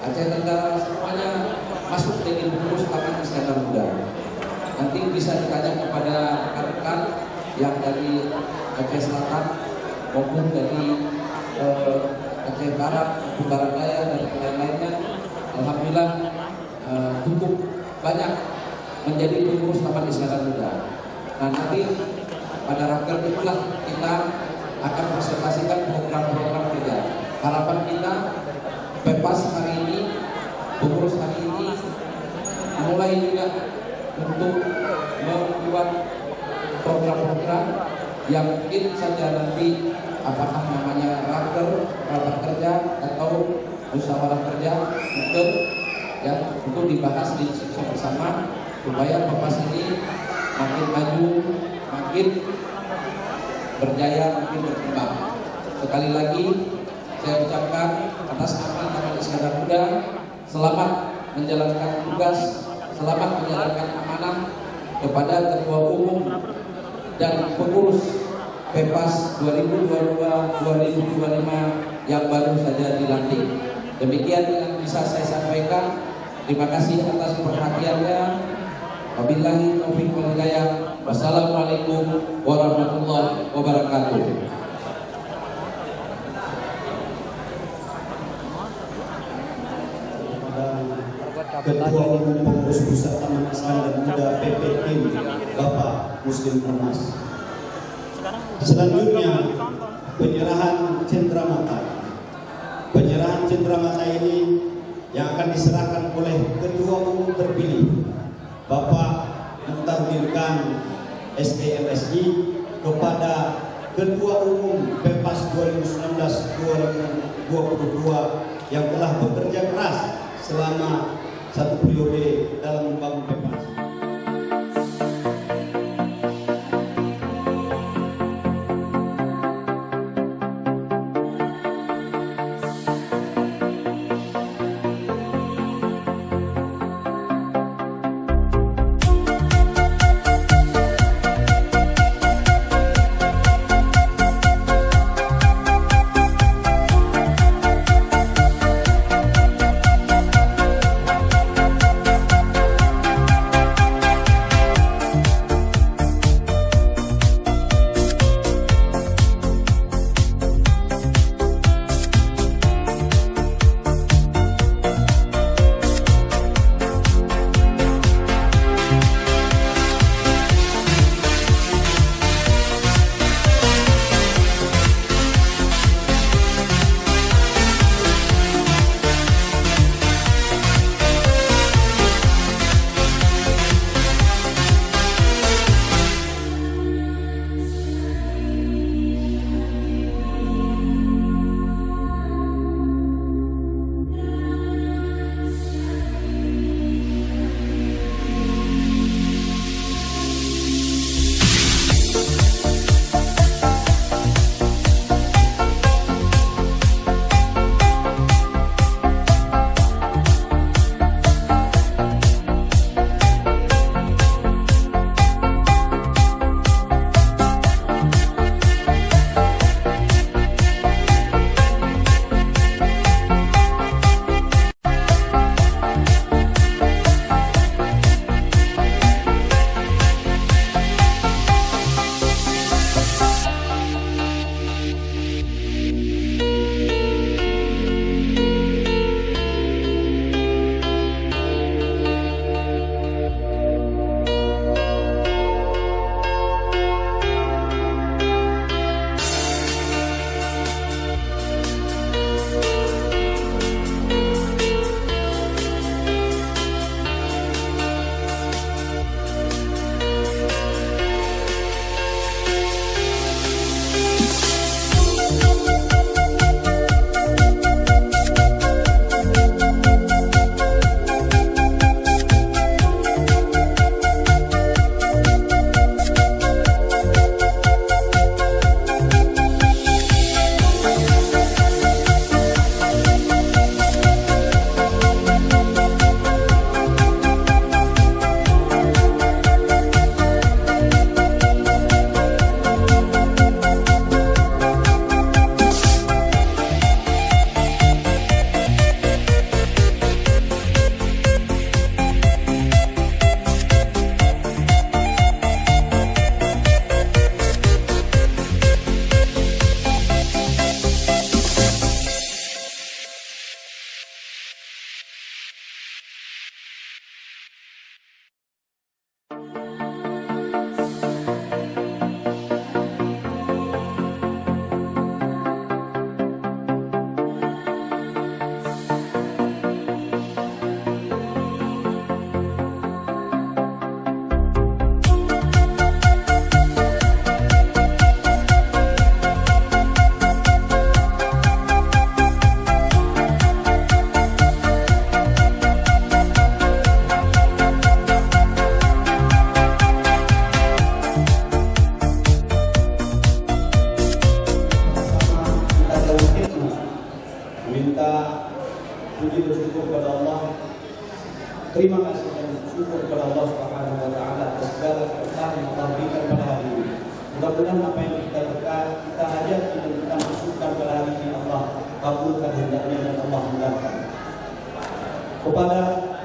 Aceh Tenggara, semuanya masuk jadi pengurus Taman Istana Muda. Nanti bisa ditanya kepada rekan-rekan yang dari Aceh Selatan maupun dari Aceh Barat, Barat Daya, dan lain-lainnya. Alhamdulillah cukup banyak menjadi pengurus Taman Istana Muda. Nah nanti pada raker itulah kita akan presentasikan program-program kerja. Harapan kita Pepas hari ini, pengurus hari ini mulai juga untuk membuat program-program yang mungkin saja nanti apakah namanya rapat kerja atau musyawarah kerja untuk ya untuk dibahas di diskusi bersama supaya Pepas ini makin maju, makin berjaya, makin berkembang. Sekali lagi saya ucapkan atas nama Taman Istana Muda selamat menjalankan tugas, selamat menjalankan amanah kepada Ketua Umum dan pengurus Pepas 2022-2025 yang baru saja dilantik. Demikian yang bisa saya sampaikan. Terima kasih atas perhatiannya. Wabillahi taufiq wal hidayah. Wassalamualaikum warahmatullahi wabarakatuh. Ketua Umum Pengurus Pusat Taman Islam dan Muda PPM Bapak Muslim Ormas. Selanjutnya penyerahan cenderamata. Penyerahan cenderamata ini yang akan diserahkan oleh Ketua Umum terpilih Bapak Muhtar SDMSI kepada Ketua Umum PEPAS 2019-2022 yang telah bekerja keras selama satu periode dalam membangun PEPAS. Terima kasih dan syukur kepada Allah Subhanahu wa taala atas segala keberkahan yang Allah berikan pada hari ini. Mudah-mudahan apa yang kita hajati dan kita masukkan pada hari ini Allah kabulkan hendaknya dan Allah mudahkan. Kepada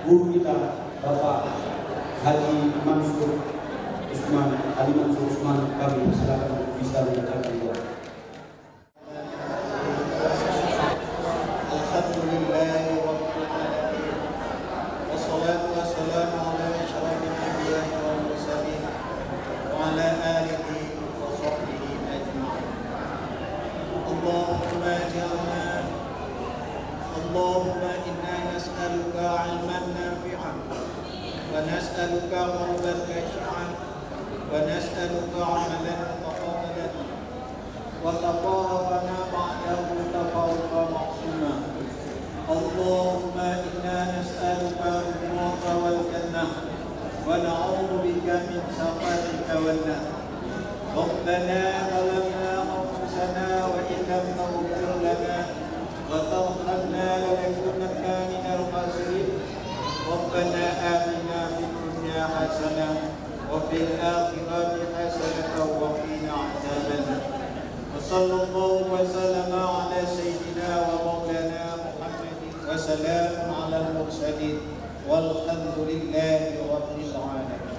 guru kita Bapak Haji Mansur Usman, Ali Mansur Usman, kami persilakan untuk bisa membacakan doa. اللهم إنا نسألك علما نافعا ونسألك قلبا خاشعا ونسألك عملا متقبلا وتقاربنا بعده تفوقا معصوما. اللهم إنا نسألك رضاك والجنة ونعوذ بك من سخطك والنار. ربنا ظلمنا أنفسنا وإن لم تغفر لنا وترحمنا لنكونن من الخاسرين. ربنا آتنا في الدنيا حسنة وفي الآخرة حسنة وقنا عذاب النار. وصلى الله وسلم على سيدنا ومولانا محمد وسلام على المرسلين والحمد لله رب العالمين.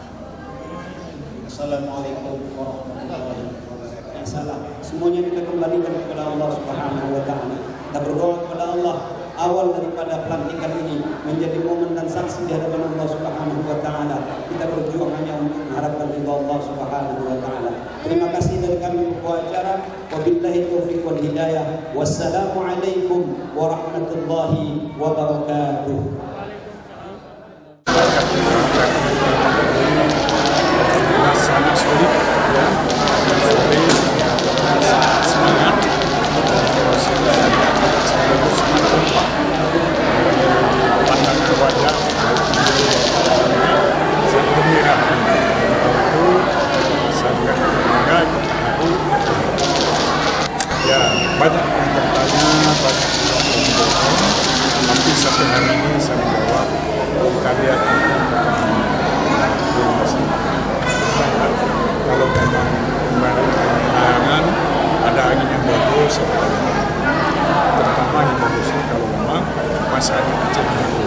Assalamualaikum warahmatullahi wabarakatuh. Salam. Semuanya kita kembalikan kepada Allah Subhanahu wa taala. Kita berdoa kepada Allah awal daripada pelantikan ini menjadi momen dan saksi di hadapan Allah Subhanahu wa taala. Kita berjuang hanya untuk mengharapkan ridha Allah Subhanahu wa taala. Terima kasih dari kami pembawa acara. Wabillahi taufiq wal hidayah. Wassalamualaikum warahmatullahi wabarakatuh. Sangat sulit ya, sangat semangat sebagai semangat lupa pandangan wajah sangat gembira itu sangat bangga aku ya banyak yang bertanya banyak yang bertanya tapi sampai hari ini saya menjawab kita lihat kalau memang penerangan ada angin yang bagus terutama angin bagus kalau memang masyarakat Aceh bagus.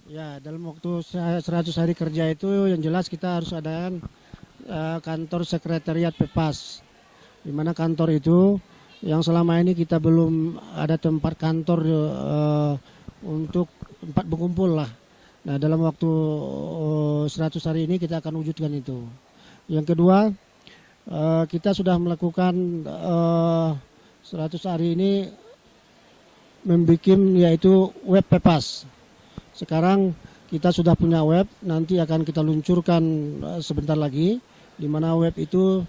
Ya, dalam waktu 100 hari kerja itu yang jelas kita harus adakan kantor sekretariat PEPAS, di mana kantor itu yang selama ini kita belum ada tempat kantor untuk tempat berkumpul lah. Nah, dalam waktu 100 hari ini kita akan wujudkan itu. Yang kedua, kita sudah melakukan 100 hari ini membuat yaitu web PEPAS. Sekarang kita sudah punya web, nanti akan kita luncurkan sebentar lagi, di mana web itu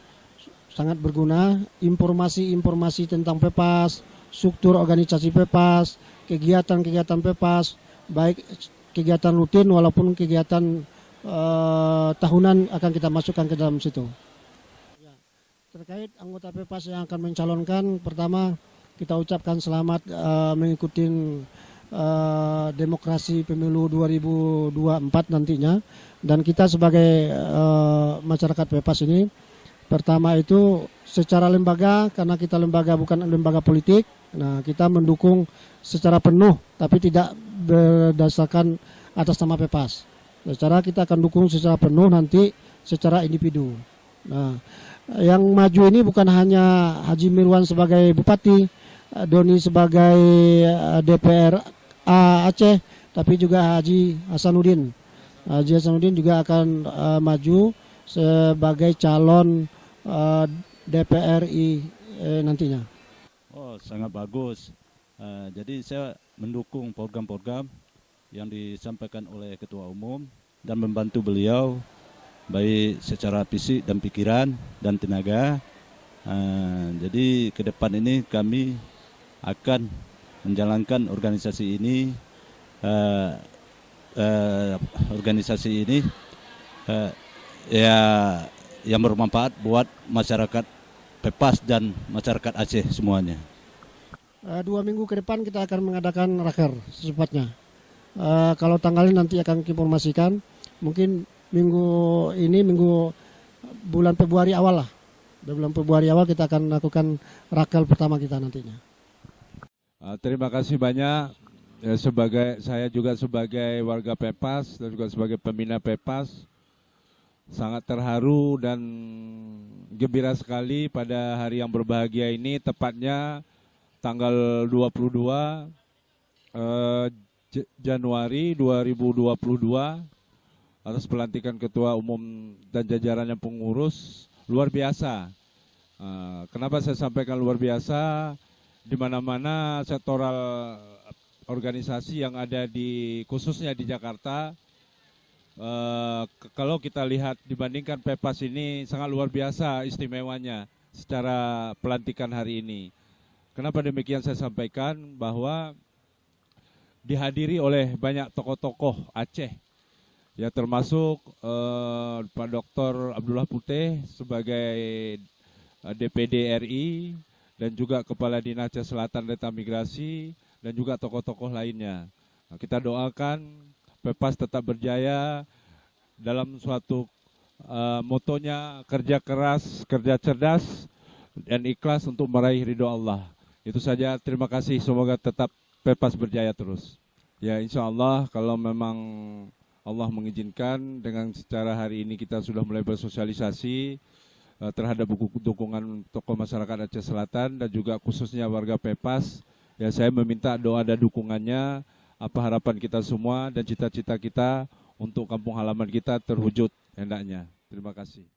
sangat berguna, informasi-informasi tentang PEPAS, struktur organisasi PEPAS, kegiatan-kegiatan PEPAS, baik kegiatan rutin walaupun kegiatan tahunan akan kita masukkan ke dalam situ. Ya, terkait anggota PEPAS yang akan mencalonkan, pertama kita ucapkan selamat mengikuti demokrasi pemilu 2024 nantinya. Dan kita sebagai masyarakat PEPAS ini, pertama itu secara lembaga, karena kita lembaga bukan lembaga politik, nah kita mendukung secara penuh tapi tidak berdasarkan atas nama PEPAS. Secara kita akan dukung secara penuh nanti secara individu. Nah, yang maju ini bukan hanya Haji Mirwan sebagai Bupati, Doni sebagai DPR Aceh, tapi juga Haji Hasanuddin. Haji Hasanuddin juga akan maju sebagai calon DPR RI nantinya. Oh, sangat bagus. Jadi saya mendukung program-program yang disampaikan oleh Ketua Umum dan membantu beliau baik secara fisik dan pikiran dan tenaga. Jadi ke depan ini kami akan menjalankan organisasi ini, ya yang bermanfaat buat masyarakat PEPAS dan masyarakat Aceh semuanya. 2 minggu ke depan kita akan mengadakan raker secepatnya. Kalau tanggalnya nanti akan informasikan. Mungkin minggu ini, bulan Februari awal lah. Bulan Februari awal kita akan melakukan raker pertama kita nantinya. Terima kasih banyak Ya, saya juga sebagai warga Pepas dan juga sebagai pembina Pepas sangat terharu dan gembira sekali pada hari yang berbahagia ini, tepatnya tanggal 22 Januari 2022 atas pelantikan Ketua Umum dan jajarannya pengurus. Luar biasa. Kenapa saya sampaikan luar biasa? Di mana-mana sektoral organisasi yang ada khususnya di Jakarta, kalau kita lihat dibandingkan Pepas ini sangat luar biasa istimewanya secara pelantikan hari ini. Kenapa demikian saya sampaikan? Bahwa dihadiri oleh banyak tokoh-tokoh Aceh, ya termasuk Pak Dr. Abdullah Putih sebagai DPD RI dan juga Kepala Dinas Aceh Selatan dan Migrasi, dan juga tokoh-tokoh lainnya. Kita doakan Pepas tetap berjaya dalam suatu motonya kerja keras, kerja cerdas, dan ikhlas untuk meraih ridho Allah. Itu saja, terima kasih, semoga tetap Pepas berjaya terus. Ya, insya Allah kalau memang Allah mengizinkan, dengan secara hari ini kita sudah mulai bersosialisasi terhadap dukungan tokoh masyarakat Aceh Selatan dan juga khususnya warga Pepas. Ya, saya meminta doa dan dukungannya, apa harapan kita semua dan cita-cita kita untuk kampung halaman kita terwujud hendaknya. Terima kasih.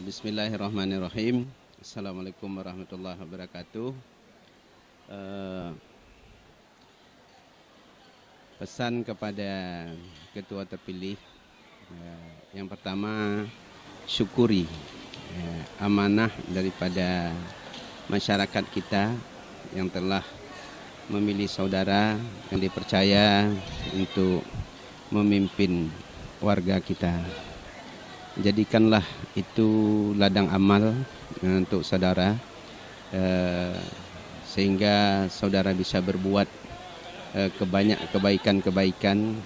Bismillahirrahmanirrahim. Assalamualaikum warahmatullahi wabarakatuh. Pesan kepada ketua terpilih, yang pertama, syukuri amanah daripada masyarakat kita yang telah memilih saudara yang dipercaya untuk memimpin warga kita. Jadikanlah itu ladang amal untuk saudara, sehingga saudara bisa berbuat kebaikan-kebaikan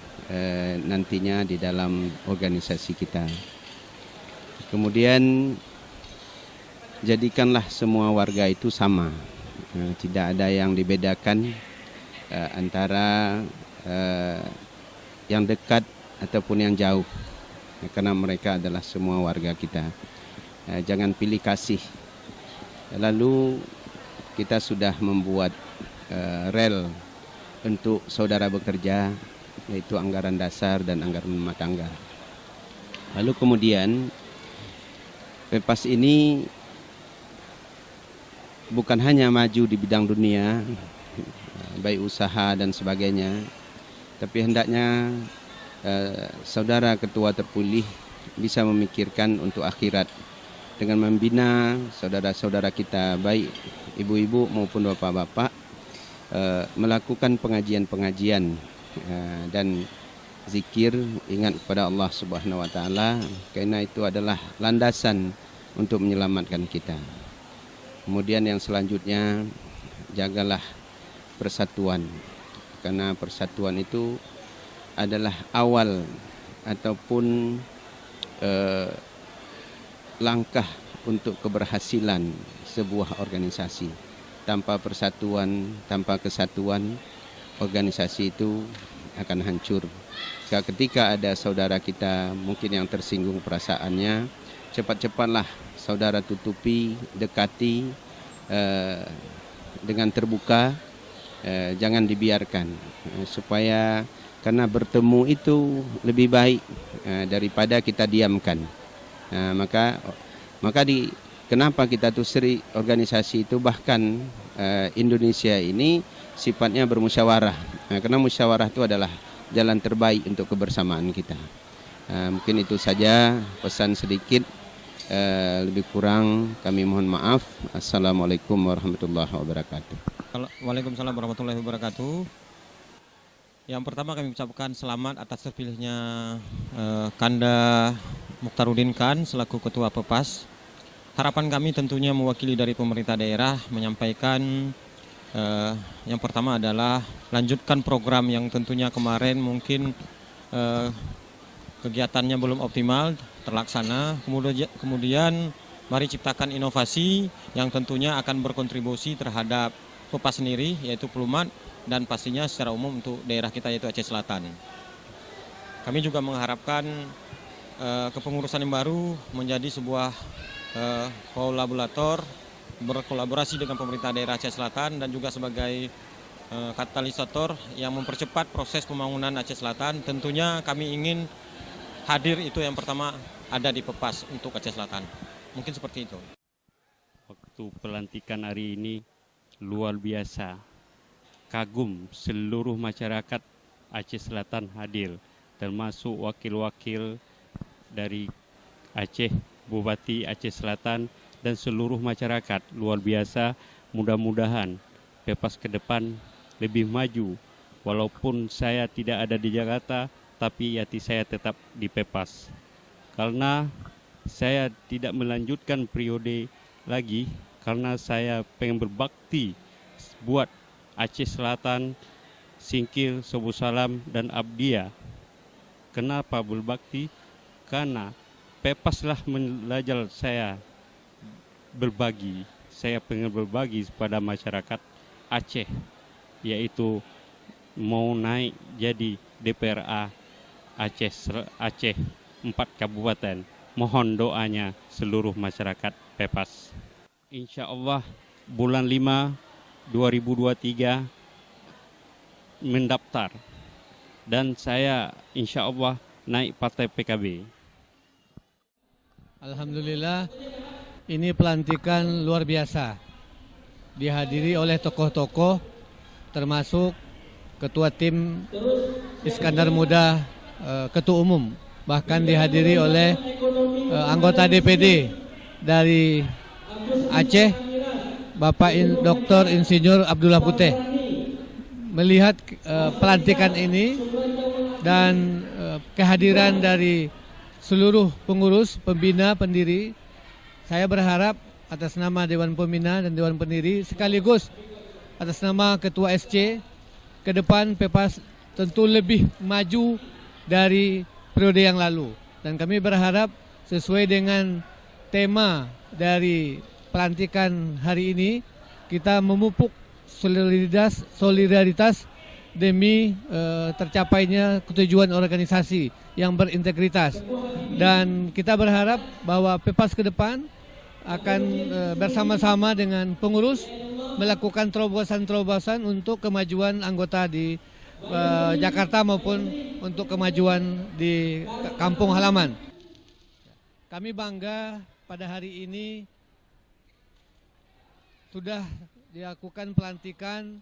nantinya di dalam organisasi kita. Kemudian jadikanlah semua warga itu sama. Tidak ada yang dibedakan antara yang dekat ataupun yang jauh, karena mereka adalah semua warga kita. Jangan pilih kasih. Lalu kita sudah membuat rel untuk saudara bekerja, yaitu anggaran dasar dan anggaran rumah tangga. Lalu kemudian Pepas ini bukan hanya maju di bidang dunia, baik usaha dan sebagainya, tapi hendaknya saudara ketua terpilih bisa memikirkan untuk akhirat dengan membina saudara-saudara kita, baik ibu-ibu maupun bapak-bapak, melakukan pengajian-pengajian dan zikir, ingat kepada Allah Subhanahu wa taala, karena itu adalah landasan untuk menyelamatkan kita. Kemudian yang selanjutnya, jagalah persatuan, karena persatuan itu adalah awal ataupun langkah untuk keberhasilan sebuah organisasi. Tanpa persatuan, tanpa kesatuan, organisasi itu akan hancur. Ketika ada saudara kita mungkin yang tersinggung perasaannya, cepat-cepatlah saudara tutupi, dekati dengan terbuka, jangan dibiarkan, supaya karena bertemu itu lebih baik daripada kita diamkan. Kenapa kita tuh seri organisasi itu, bahkan Indonesia ini sifatnya bermusyawarah, karena musyawarah itu adalah jalan terbaik untuk kebersamaan kita. Mungkin itu saja pesan sedikit. Lebih kurang kami mohon maaf. Assalamualaikum warahmatullahi wabarakatuh. Waalaikumsalam warahmatullahi wabarakatuh. Yang pertama kami ucapkan selamat atas terpilihnya Kanda Mukhtarudin Khan selaku Ketua Pepas. Harapan kami tentunya mewakili dari pemerintah daerah menyampaikan yang pertama adalah lanjutkan program yang tentunya kemarin mungkin kegiatannya belum optimal terlaksana. Kemudian mari ciptakan inovasi yang tentunya akan berkontribusi terhadap Pepas sendiri, yaitu Pelumat, dan pastinya secara umum untuk daerah kita yaitu Aceh Selatan. Kami juga mengharapkan kepengurusan yang baru menjadi sebuah kolaborator berkolaborasi dengan pemerintah daerah Aceh Selatan dan juga sebagai katalisator yang mempercepat proses pembangunan Aceh Selatan. Tentunya kami ingin hadir itu yang pertama ada di Pepas untuk Aceh Selatan. Mungkin seperti itu. Waktu pelantikan hari ini luar biasa. Kagum seluruh masyarakat Aceh Selatan hadir, termasuk wakil-wakil dari Aceh, Bupati Aceh Selatan dan seluruh masyarakat. Luar biasa, mudah-mudahan Pepas ke depan lebih maju. Walaupun saya tidak ada di Jakarta, tapi hati saya tetap di Pepas. Karena saya tidak melanjutkan periode lagi, karena saya pengen berbakti buat Aceh Selatan, Singkil, Sobo Salam, dan Abdia. Kenapa berbakti? Karena Pepaslah mengajar saya berbagi. Saya pengen berbagi kepada masyarakat Aceh, yaitu mau naik jadi DPRA Aceh 4 kabupaten. Mohon doanya seluruh masyarakat Pepas. Insya Allah bulan 5 2023 mendaftar. Dan saya insya Allah naik partai PKB. Alhamdulillah, ini pelantikan luar biasa. Dihadiri oleh tokoh-tokoh termasuk Ketua Tim Iskandar Muda, Ketua Umum. Bahkan dihadiri oleh anggota DPD dari Aceh, Bapak Dr. Insinyur Abdullah Puteh. Melihat pelantikan ini dan kehadiran dari seluruh pengurus, pembina, pendiri, saya berharap atas nama Dewan Pembina dan Dewan Pendiri sekaligus atas nama Ketua SC, ke depan Pepas tentu lebih maju dari periode yang lalu. Dan kami berharap sesuai dengan tema dari pelantikan hari ini, kita memupuk solidaritas demi tercapainya ketujuan organisasi yang berintegritas. Dan kita berharap bahwa Pepas ke depan akan bersama-sama dengan pengurus melakukan terobosan-terobosan untuk kemajuan anggota di Jakarta maupun untuk kemajuan di kampung halaman. Kami bangga pada hari ini sudah dilakukan pelantikan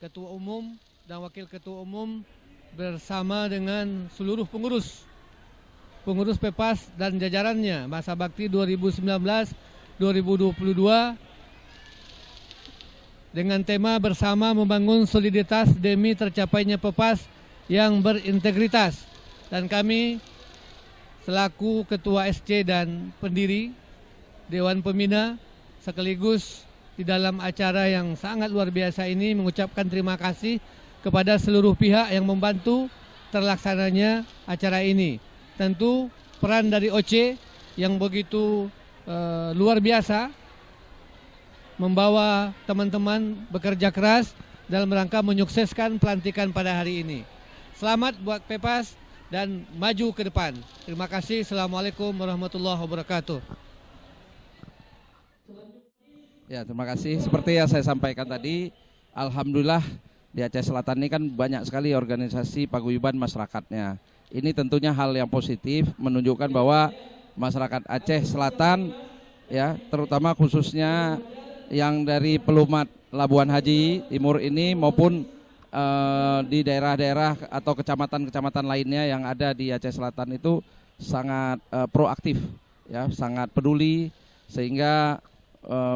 Ketua Umum dan Wakil Ketua Umum bersama dengan seluruh pengurus Pepas dan jajarannya masa bakti 2019-2022 dengan tema bersama membangun soliditas demi tercapainya Pepas yang berintegritas. Dan kami selaku Ketua SC dan pendiri Dewan Pembina sekaligus di dalam acara yang sangat luar biasa ini mengucapkan terima kasih kepada seluruh pihak yang membantu terlaksananya acara ini. Tentu peran dari OC yang begitu luar biasa membawa teman-teman bekerja keras dalam rangka menyukseskan pelantikan pada hari ini. Selamat buat Pepas dan maju ke depan. Terima kasih. Assalamualaikum warahmatullahi wabarakatuh. Ya, terima kasih. Seperti yang saya sampaikan tadi, alhamdulillah di Aceh Selatan ini kan banyak sekali organisasi paguyuban masyarakatnya. Ini tentunya hal yang positif, menunjukkan bahwa masyarakat Aceh Selatan, ya, terutama khususnya yang dari Pelumat Labuan Haji Timur ini maupun di daerah-daerah atau kecamatan-kecamatan lainnya yang ada di Aceh Selatan itu sangat proaktif, ya, sangat peduli, sehingga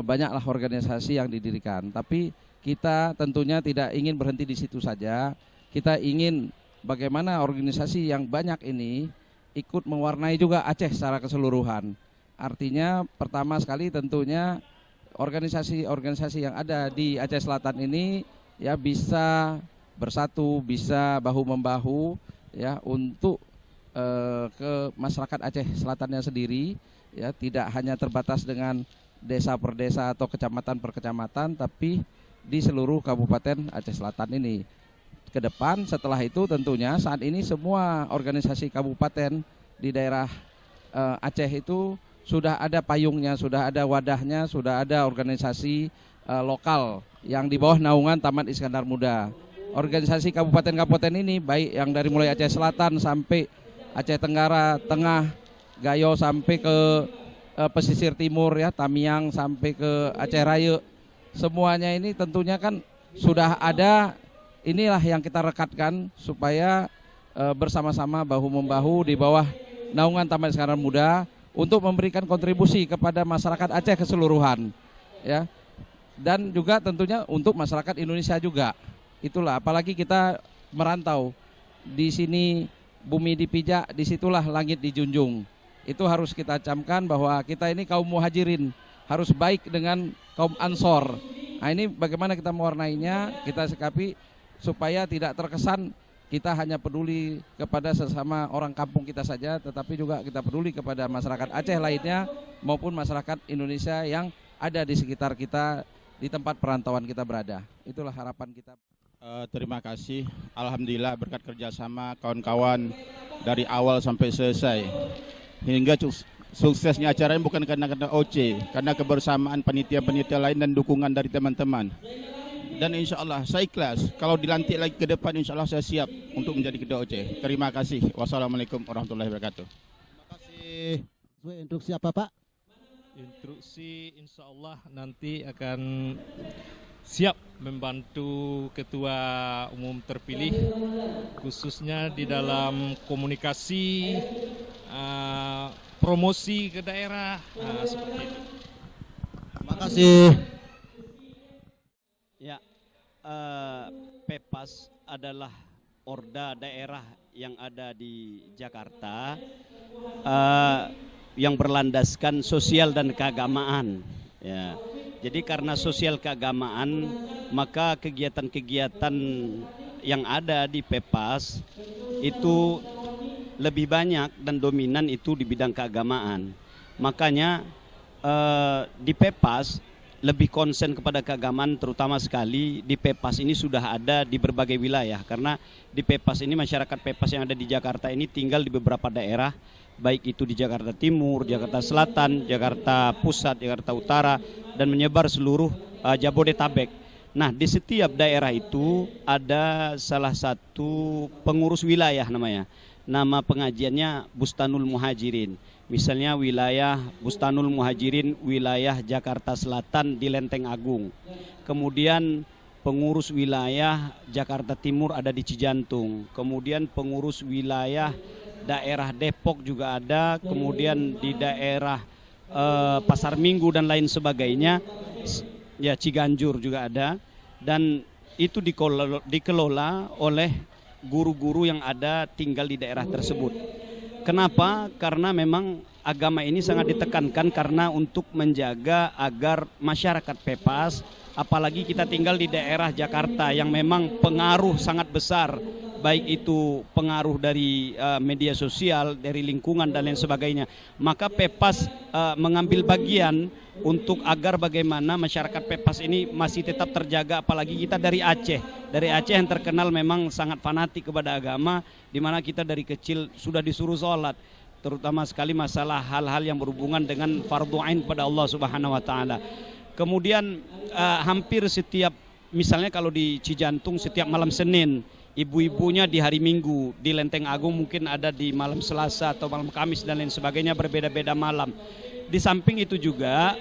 banyaklah organisasi yang didirikan. Tapi kita tentunya tidak ingin berhenti di situ saja. Kita ingin bagaimana organisasi yang banyak ini ikut mewarnai juga Aceh secara keseluruhan. Artinya pertama sekali tentunya organisasi-organisasi yang ada di Aceh Selatan ini ya bisa bersatu, bisa bahu-membahu ya untuk ke masyarakat Aceh Selatannya sendiri, ya, tidak hanya terbatas dengan desa per desa atau kecamatan per kecamatan, tapi di seluruh Kabupaten Aceh Selatan ini. Ke depan setelah itu tentunya saat ini semua organisasi kabupaten di daerah Aceh itu sudah ada payungnya, sudah ada wadahnya, sudah ada organisasi lokal yang di bawah naungan Taman Iskandar Muda. Organisasi kabupaten-kabupaten ini baik yang dari mulai Aceh Selatan sampai Aceh Tenggara, Tengah, Gayo sampai ke pesisir timur ya, Tamiang sampai ke Aceh Raya. Semuanya ini tentunya kan sudah ada, inilah yang kita rekatkan supaya bersama-sama bahu-membahu di bawah naungan Taman Iskandar Muda untuk memberikan kontribusi kepada masyarakat Aceh keseluruhan ya. Dan juga tentunya untuk masyarakat Indonesia juga. Itulah, apalagi kita merantau. Di sini bumi dipijak, disitulah langit dijunjung. Itu harus kita camkan bahwa kita ini kaum muhajirin, harus baik dengan kaum ansor. Nah ini bagaimana kita mewarnainya, kita sikapi supaya tidak terkesan kita hanya peduli kepada sesama orang kampung kita saja, tetapi juga kita peduli kepada masyarakat Aceh lainnya maupun masyarakat Indonesia yang ada di sekitar kita, di tempat perantauan kita berada. Itulah harapan kita. Terima kasih. Alhamdulillah berkat kerjasama kawan-kawan dari awal sampai selesai. Hingga suksesnya acara ini bukan karena OC, karena kebersamaan panitia-panitia lain dan dukungan dari teman-teman. Dan insya Allah saya ikhlas. Kalau dilantik lagi ke depan, insya Allah saya siap untuk menjadi ketua OC. Terima kasih. Wassalamualaikum warahmatullahi wabarakatuh. Terima kasih. Untuk siapa Pak? Instruksi insya Allah nanti akan siap membantu ketua umum terpilih khususnya di dalam komunikasi promosi ke daerah seperti itu. Terima kasih. Ya, PEPAS adalah orda daerah yang ada di Jakarta yang berlandaskan sosial dan keagamaan. Ya. Jadi karena sosial keagamaan, maka kegiatan-kegiatan yang ada di PEPAS itu lebih banyak dan dominan itu di bidang keagamaan. Makanya di PEPAS lebih konsen kepada keagamaan, terutama sekali di PEPAS ini sudah ada di berbagai wilayah. Karena di PEPAS ini masyarakat PEPAS yang ada di Jakarta ini tinggal di beberapa daerah, baik itu di Jakarta Timur, Jakarta Selatan, Jakarta Pusat, Jakarta Utara, dan menyebar seluruh Jabodetabek. Nah, di setiap daerah itu ada salah satu pengurus wilayah namanya. Nama pengajiannya Bustanul Muhajirin. Misalnya wilayah Bustanul Muhajirin, wilayah Jakarta Selatan di Lenteng Agung. Kemudian pengurus wilayah Jakarta Timur ada di Cijantung. Kemudian pengurus wilayah daerah Depok juga ada, kemudian di daerah Pasar Minggu dan lain sebagainya, ya Ciganjur juga ada, dan itu dikelola oleh guru-guru yang ada tinggal di daerah tersebut. Kenapa? Karena memang agama ini sangat ditekankan karena untuk menjaga agar masyarakat PEPAS, apalagi kita tinggal di daerah Jakarta yang memang pengaruh sangat besar, baik itu pengaruh dari media sosial, dari lingkungan dan lain sebagainya. Maka PEPAS mengambil bagian untuk agar bagaimana masyarakat PEPAS ini masih tetap terjaga, apalagi kita dari Aceh. Dari Aceh yang terkenal memang sangat fanatik kepada agama, di mana kita dari kecil sudah disuruh sholat, terutama sekali masalah hal-hal yang berhubungan dengan fardhu ain pada Allah Subhanahu wa taala. Kemudian hampir setiap, misalnya kalau di Cijantung setiap malam Senin, ibu-ibunya di hari Minggu, di Lenteng Agung mungkin ada di malam Selasa atau malam Kamis dan lain sebagainya, berbeda-beda malam. Di samping itu juga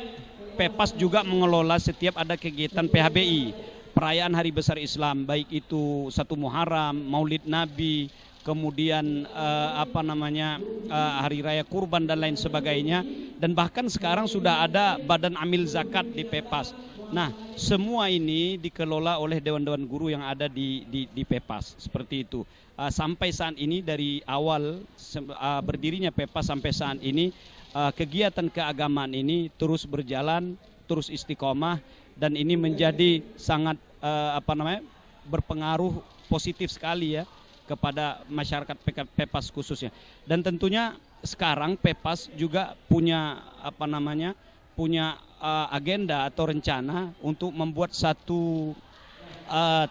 PEPAS juga mengelola setiap ada kegiatan PHBI, perayaan Hari Besar Islam, baik itu 1 Muharram, Maulid Nabi, kemudian Hari Raya Kurban dan lain sebagainya, dan bahkan sekarang sudah ada Badan Amil Zakat di PEPAS. Nah, semua ini dikelola oleh dewan-dewan guru yang ada di PEPAS, seperti itu. Sampai saat ini dari awal berdirinya PEPAS sampai saat ini kegiatan keagamaan ini terus berjalan, terus istiqomah, dan ini menjadi sangat berpengaruh positif sekali ya kepada masyarakat PEPAS khususnya. Dan tentunya sekarang PEPAS juga punya punya agenda atau rencana untuk membuat satu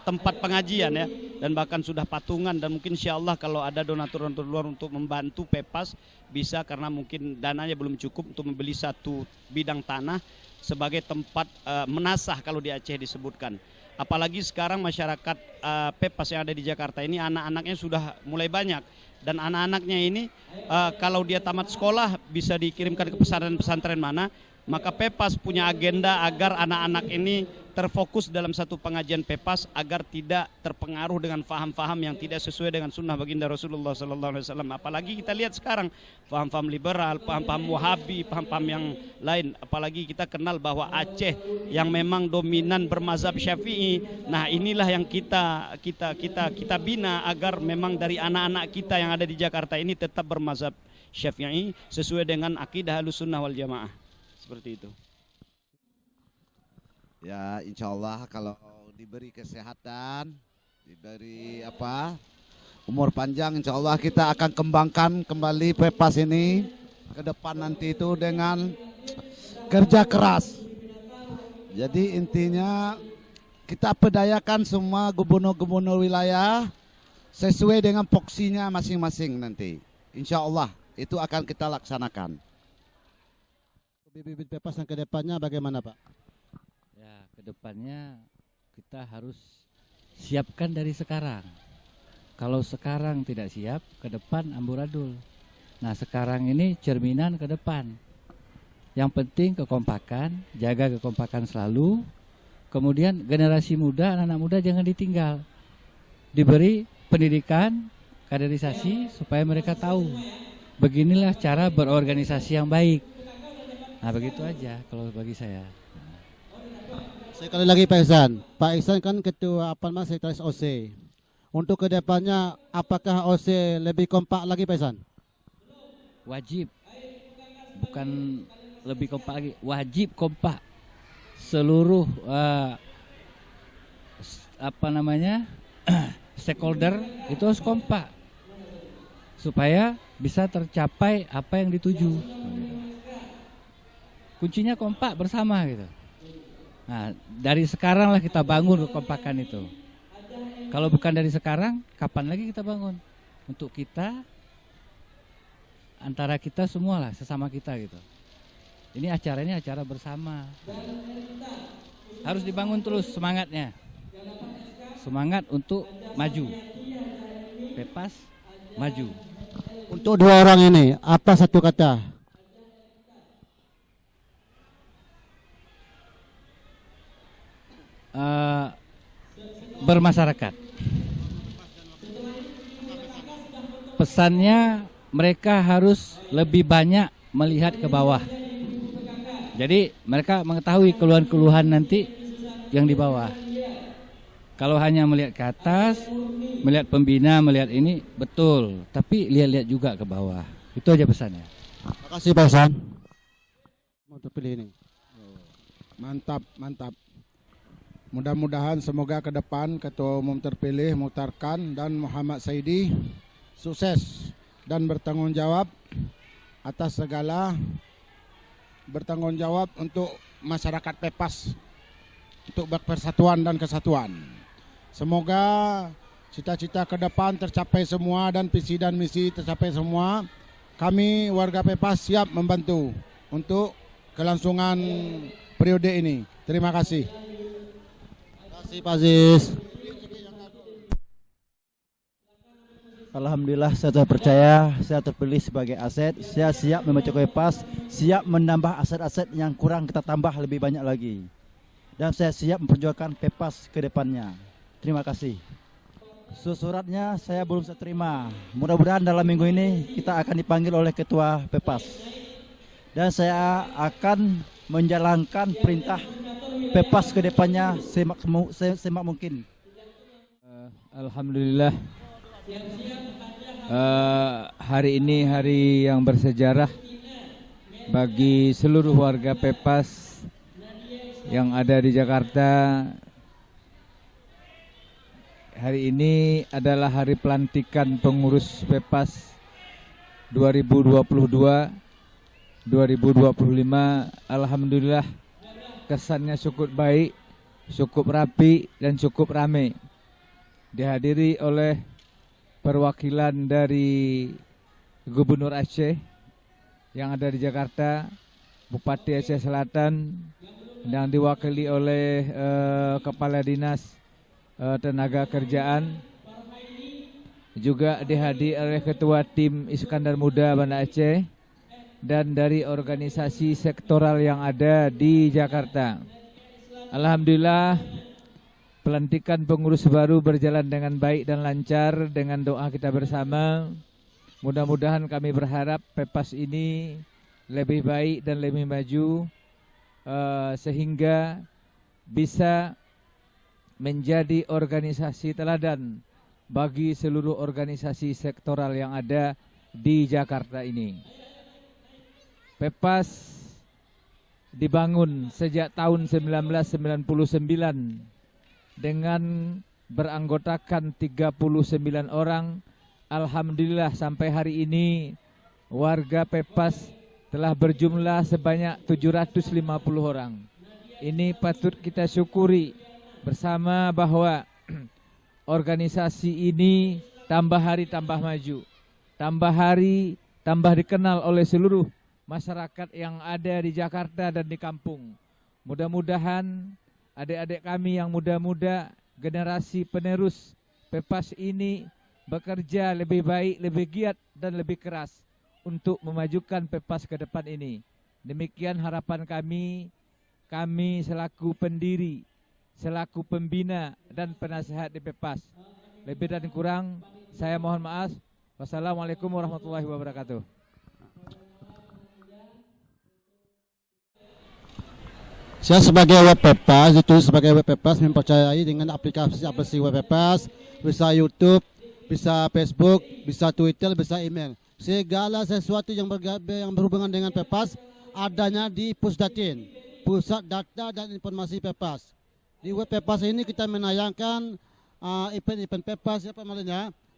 tempat pengajian ya, dan bahkan sudah patungan, dan mungkin insya Allah kalau ada donatur-donatur luar untuk membantu Pepas bisa, karena mungkin dananya belum cukup untuk membeli satu bidang tanah sebagai tempat menasah kalau di Aceh disebutkan. Apalagi sekarang masyarakat Pepas yang ada di Jakarta ini anak-anaknya sudah mulai banyak, dan anak-anaknya ini kalau dia tamat sekolah bisa dikirimkan ke pesantren-pesantren mana. Maka Pepas punya agenda agar anak-anak ini terfokus dalam satu pengajian Pepas agar tidak terpengaruh dengan faham-faham yang tidak sesuai dengan sunnah baginda Rasulullah SAW. Apalagi kita lihat sekarang faham-faham liberal, faham-faham Wahabi, faham-faham yang lain. Apalagi kita kenal bahwa Aceh yang memang dominan bermazhab Syafi'i. Nah, inilah yang kita bina agar memang dari anak-anak kita yang ada di Jakarta ini tetap bermazhab Syafi'i sesuai dengan akidah Ahlussunnah wal Jamaah. Seperti itu. Ya, insya Allah kalau diberi kesehatan, diberi umur panjang, insya Allah kita akan kembangkan kembali Pepas ini ke depan nanti itu dengan kerja keras. Jadi intinya kita pedayakan semua gubernur-gubernur wilayah sesuai dengan poksinya masing-masing nanti. Insya Allah itu akan kita laksanakan. Bibit Pepas yang kedepannya bagaimana Pak? Ya, kedepannya kita harus siapkan dari sekarang. Kalau sekarang tidak siap, ke depan amburadul. Nah, sekarang ini cerminan ke depan. Yang penting kekompakan, jaga kekompakan selalu. Kemudian generasi muda, anak-anak muda jangan ditinggal. Diberi pendidikan, kaderisasi supaya mereka tahu. Beginilah cara berorganisasi yang baik. Nah, begitu aja kalau bagi saya. Sekali lagi Pak Ihsan. Pak Ihsan kan ketua sekretaris OC. Untuk kedepannya apakah OC lebih kompak lagi Pak Ihsan? Wajib. Bukan lebih kompak lagi, wajib kompak. Seluruh stakeholder itu harus kompak supaya bisa tercapai apa yang dituju. Kuncinya kompak bersama gitu. Nah, dari sekarang lah kita bangun kekompakan itu. Kalau bukan dari sekarang, kapan lagi kita bangun? Untuk kita, antara kita semua lah, sesama kita gitu. Ini acara bersama. Harus dibangun terus semangatnya. Semangat untuk maju. Pepas, maju. Untuk dua orang ini, apa satu kata? Bermasyarakat. Pesannya mereka harus lebih banyak melihat ke bawah. Jadi mereka mengetahui keluhan-keluhan nanti yang di bawah. Kalau hanya melihat ke atas, melihat pembina, melihat ini betul, tapi lihat-lihat juga ke bawah. Itu aja pesannya. Terima kasih Pak Ihsan. Mau terpilih ini. Mantap, mantap. Mudah-mudahan semoga ke depan Ketua Umum terpilih Mukhtar Khan dan Muhammad Saidi sukses dan bertanggung jawab atas segala, bertanggung jawab untuk masyarakat Pepas, untuk persatuan dan kesatuan. Semoga cita-cita ke depan tercapai semua dan visi dan misi tercapai semua. Kami warga Pepas siap membantu untuk kelangsungan periode ini. Terima kasih. Pak Aziz. Alhamdulillah saya percaya saya terpilih sebagai aset. Saya siap membaca Pepas, siap menambah aset-aset yang kurang kita tambah lebih banyak lagi. Dan saya siap memperjuangkan Pepas ke depannya. Terima kasih. Suratnya saya belum saya terima. Mudah-mudahan dalam minggu ini kita akan dipanggil oleh Ketua Pepas. Dan saya akan menjalankan perintah Pepas ke depannya semak mungkin. Alhamdulillah. Hari ini hari yang bersejarah bagi seluruh warga Pepas yang ada di Jakarta. Hari ini adalah hari pelantikan pengurus Pepas 2022 2025 alhamdulillah kesannya cukup baik, cukup rapi dan cukup ramai. Dihadiri oleh perwakilan dari Gubernur Aceh yang ada di Jakarta, Bupati Aceh Selatan, yang diwakili oleh Kepala Dinas Tenaga Kerjaan, juga dihadiri oleh Ketua Tim Iskandar Muda Banda Aceh, dan dari organisasi sektoral yang ada di Jakarta. Alhamdulillah pelantikan pengurus baru berjalan dengan baik dan lancar dengan doa kita bersama. Mudah-mudahan kami berharap PEPAS ini lebih baik dan lebih maju sehingga bisa menjadi organisasi teladan bagi seluruh organisasi sektoral yang ada di Jakarta ini. PEPAS dibangun sejak tahun 1999 dengan beranggotakan 39 orang. Alhamdulillah sampai hari ini warga PEPAS telah berjumlah sebanyak 750 orang. Ini patut kita syukuri bersama bahwa organisasi ini tambah hari tambah maju, tambah hari tambah dikenal oleh seluruh masyarakat yang ada di Jakarta dan di kampung. Mudah-mudahan adik-adik kami yang muda-muda, generasi penerus PEPAS ini bekerja lebih baik, lebih giat dan lebih keras untuk memajukan PEPAS ke depan ini. Demikian harapan kami selaku pendiri, selaku pembina dan penasehat di PEPAS. Lebih dan kurang saya mohon maaf. Wassalamualaikum warahmatullahi wabarakatuh. Saya sebagai web PEPAS mempercayai dengan aplikasi web PEPAS, bisa YouTube, bisa Facebook, bisa Twitter, bisa email. Segala sesuatu yang berhubungan dengan PEPAS adanya di Pusdatin, Pusat Data dan Informasi PEPAS. Di web PEPAS ini kita menayangkan event-event PEPAS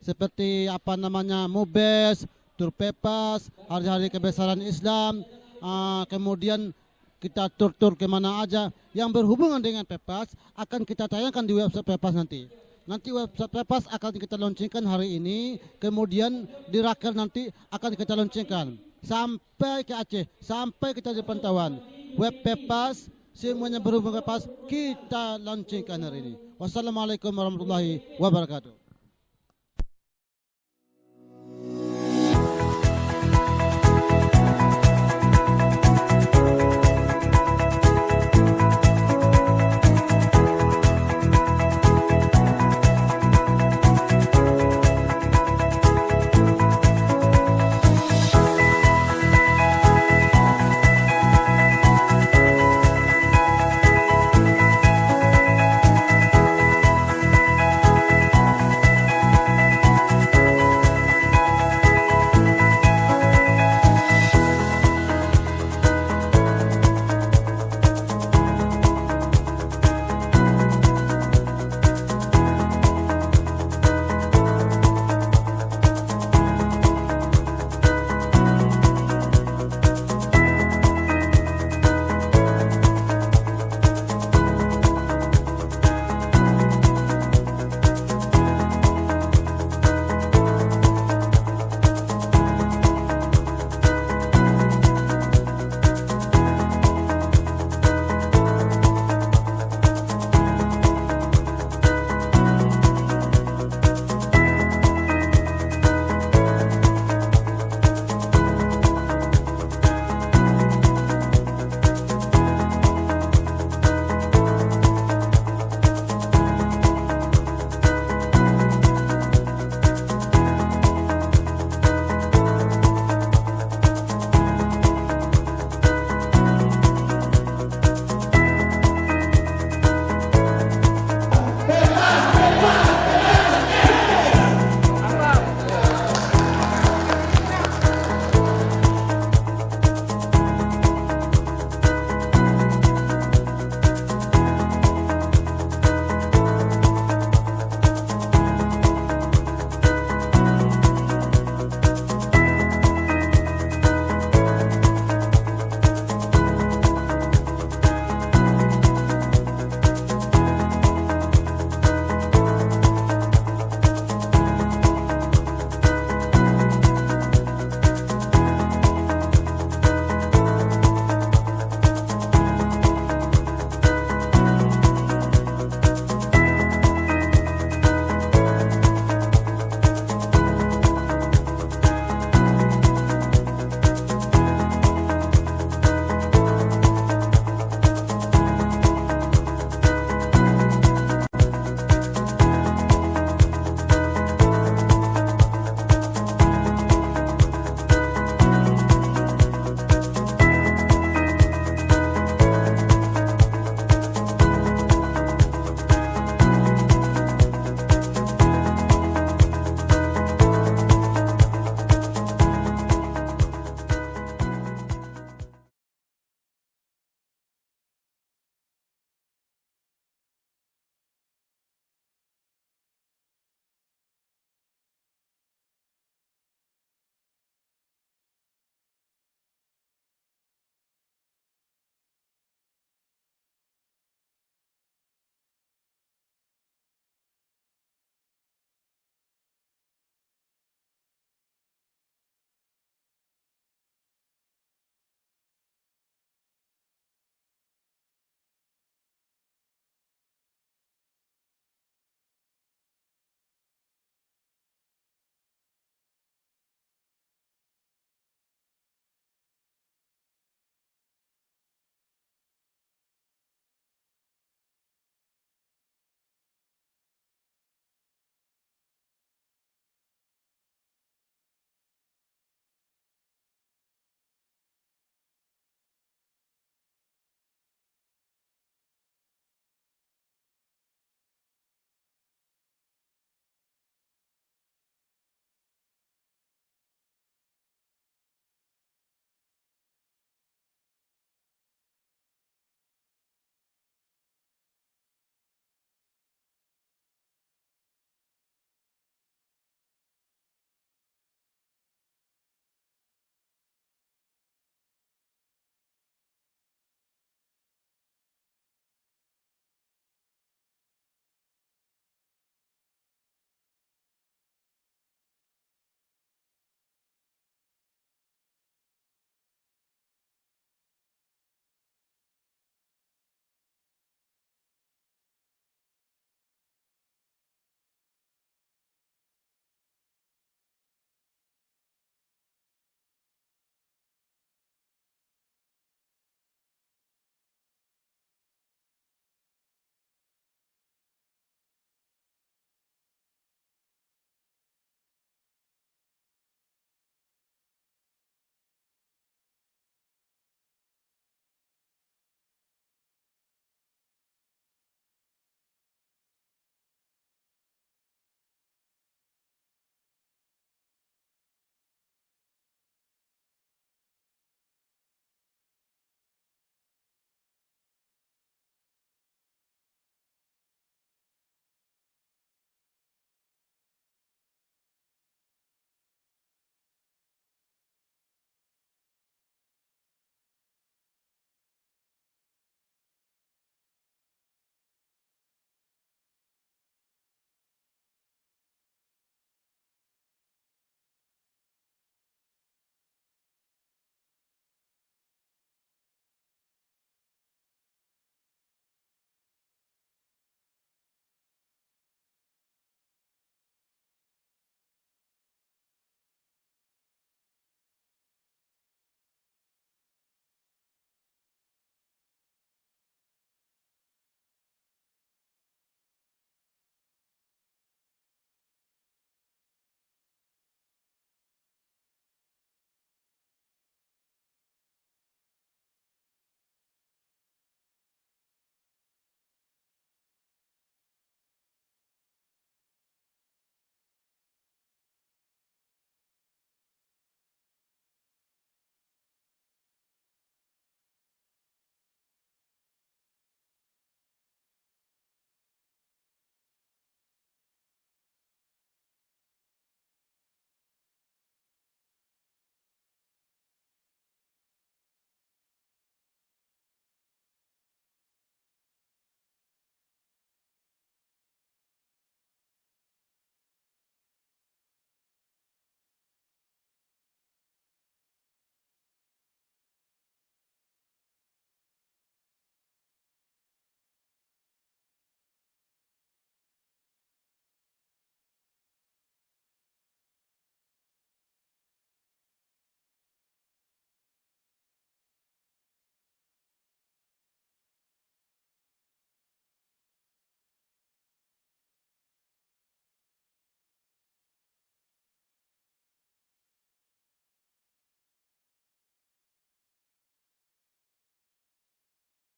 seperti MUBES, Tur PEPAS, hari-hari kebesaran Islam, kemudian kita tur-tur kemana aja yang berhubungan dengan PEPAS akan kita tayangkan di website PEPAS nanti. Nanti website PEPAS akan kita launchingkan hari ini, kemudian di Raker nanti akan kita launchingkan sampai ke Aceh, sampai kita di pantauan. Web PEPAS, semuanya berhubungan PEPAS kita launchingkan hari ini. Wassalamualaikum warahmatullahi wabarakatuh.